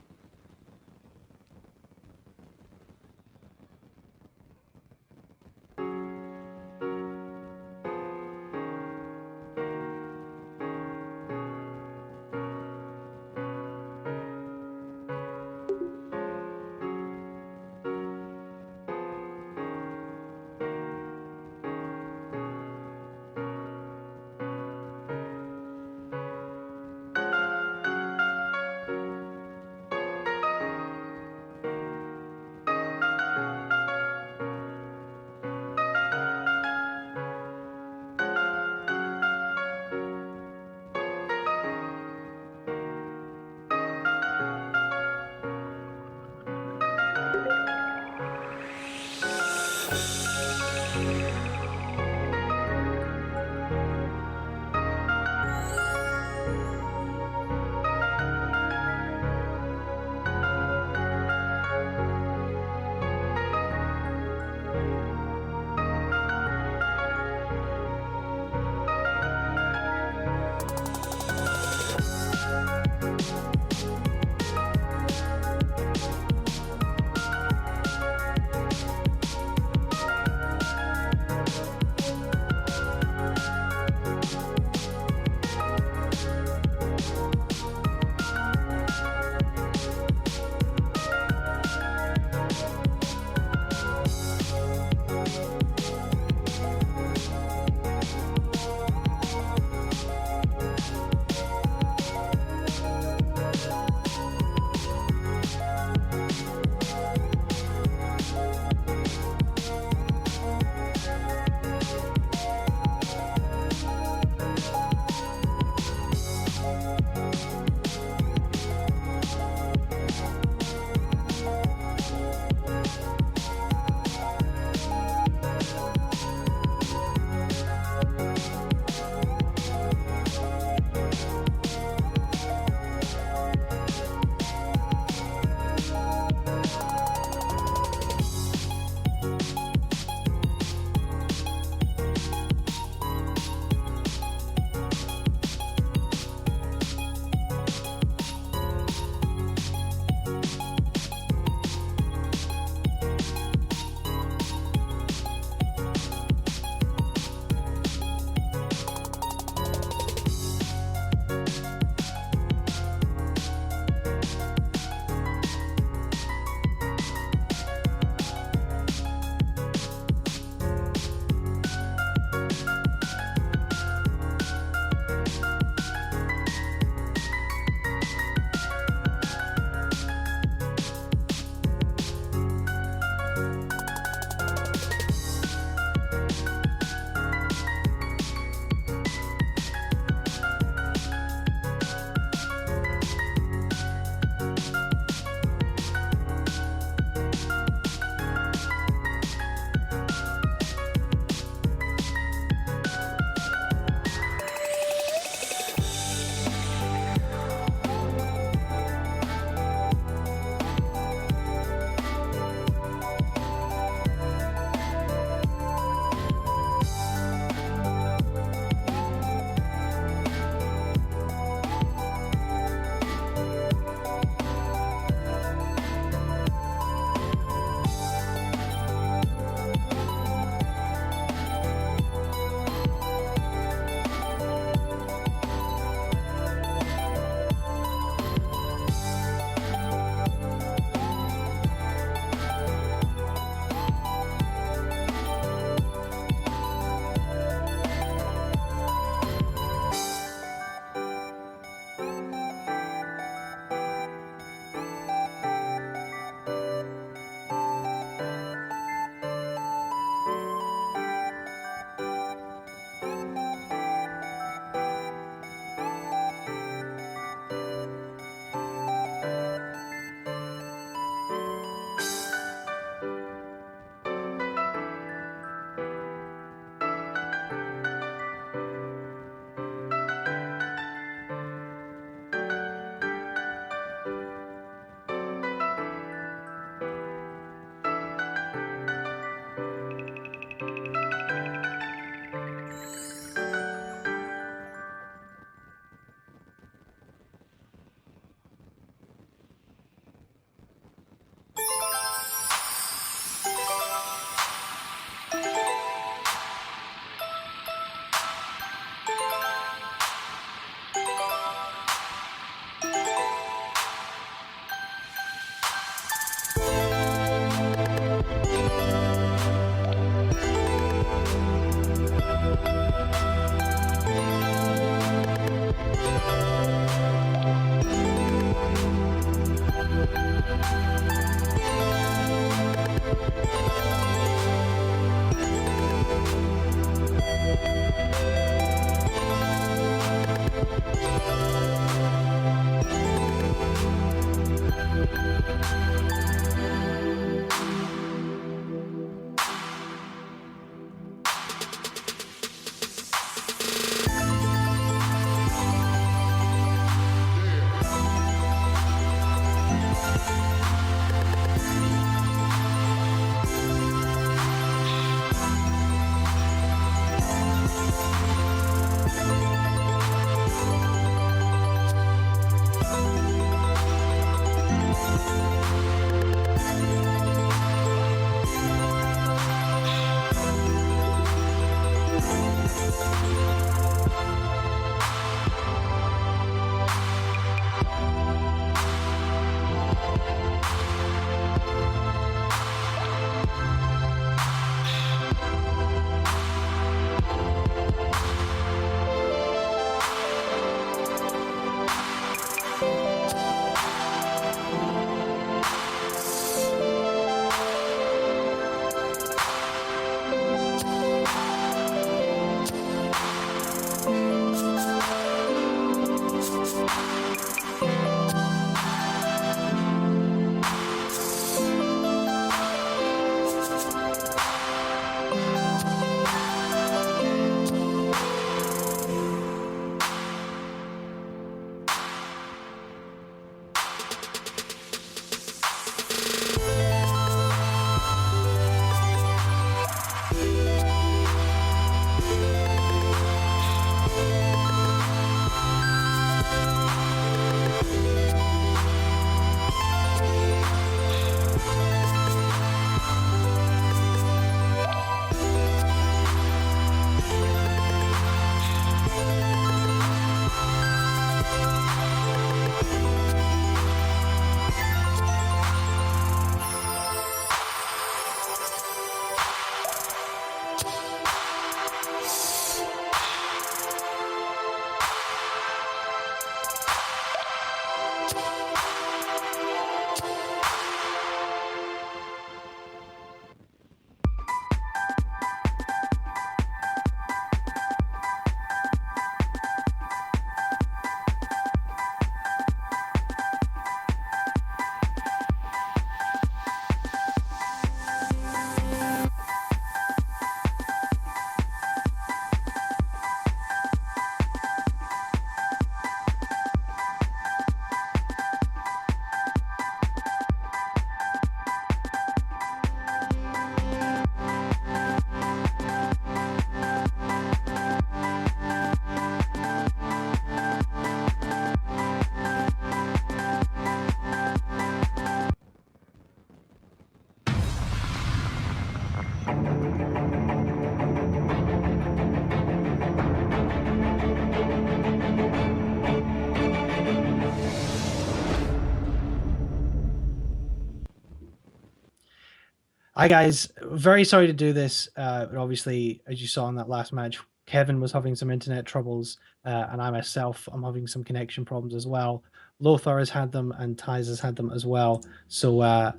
Hi guys, very sorry to do this. But obviously, as you saw in that last match, Kevin was having some internet troubles, and I myself am having some connection problems as well. Lothar has had them, and Tyz has had them as well. So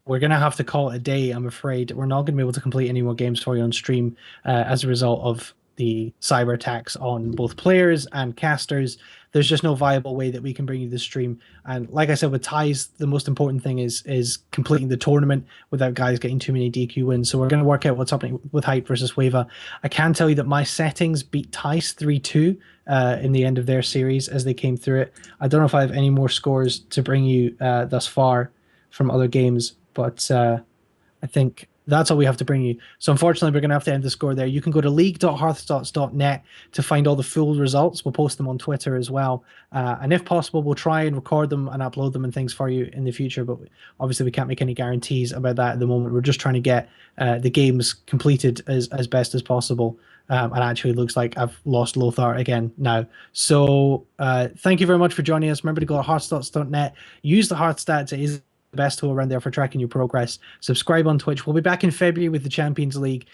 we're gonna have to call it a day. I'm afraid we're not gonna be able to complete any more games for you on stream as a result of the cyber attacks on both players and casters. There's just no viable way that we can bring you the stream. And like I said, with ties, the most important thing is completing the tournament without guys getting too many DQ wins. So we're going to work out what's happening with Hype versus Wava. I can tell you that my settings beat Tice 3-2 in the end of their series as they came through it. I don't know if I have any more scores to bring you thus far from other games, but I think that's all we have to bring you. So unfortunately, we're going to have to end the score there. You can go to league.hearthstats.net to find all the full results. We'll post them on Twitter as well. And if possible, we'll try and record them and upload them and things for you in the future. But obviously, we can't make any guarantees about that at the moment. We're just trying to get the games completed as best as possible. And actually, it looks like I've lost Lothar again now. So thank you very much for joining us. Remember to go to HearthStats.net. Use the HearthStats. It is the best tool around there for tracking your progress. Subscribe on Twitch. We'll be back in February with the Champions League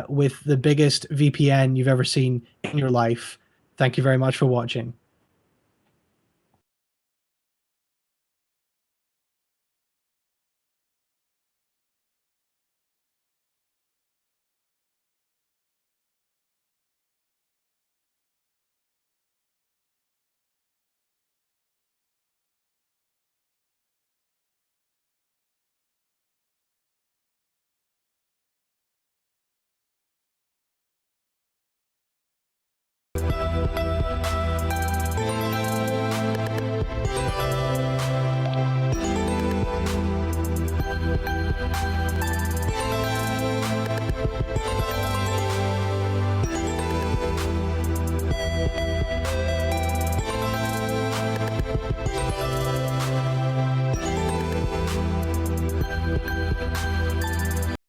with the biggest VPN you've ever seen in your life. Thank you very much for watching.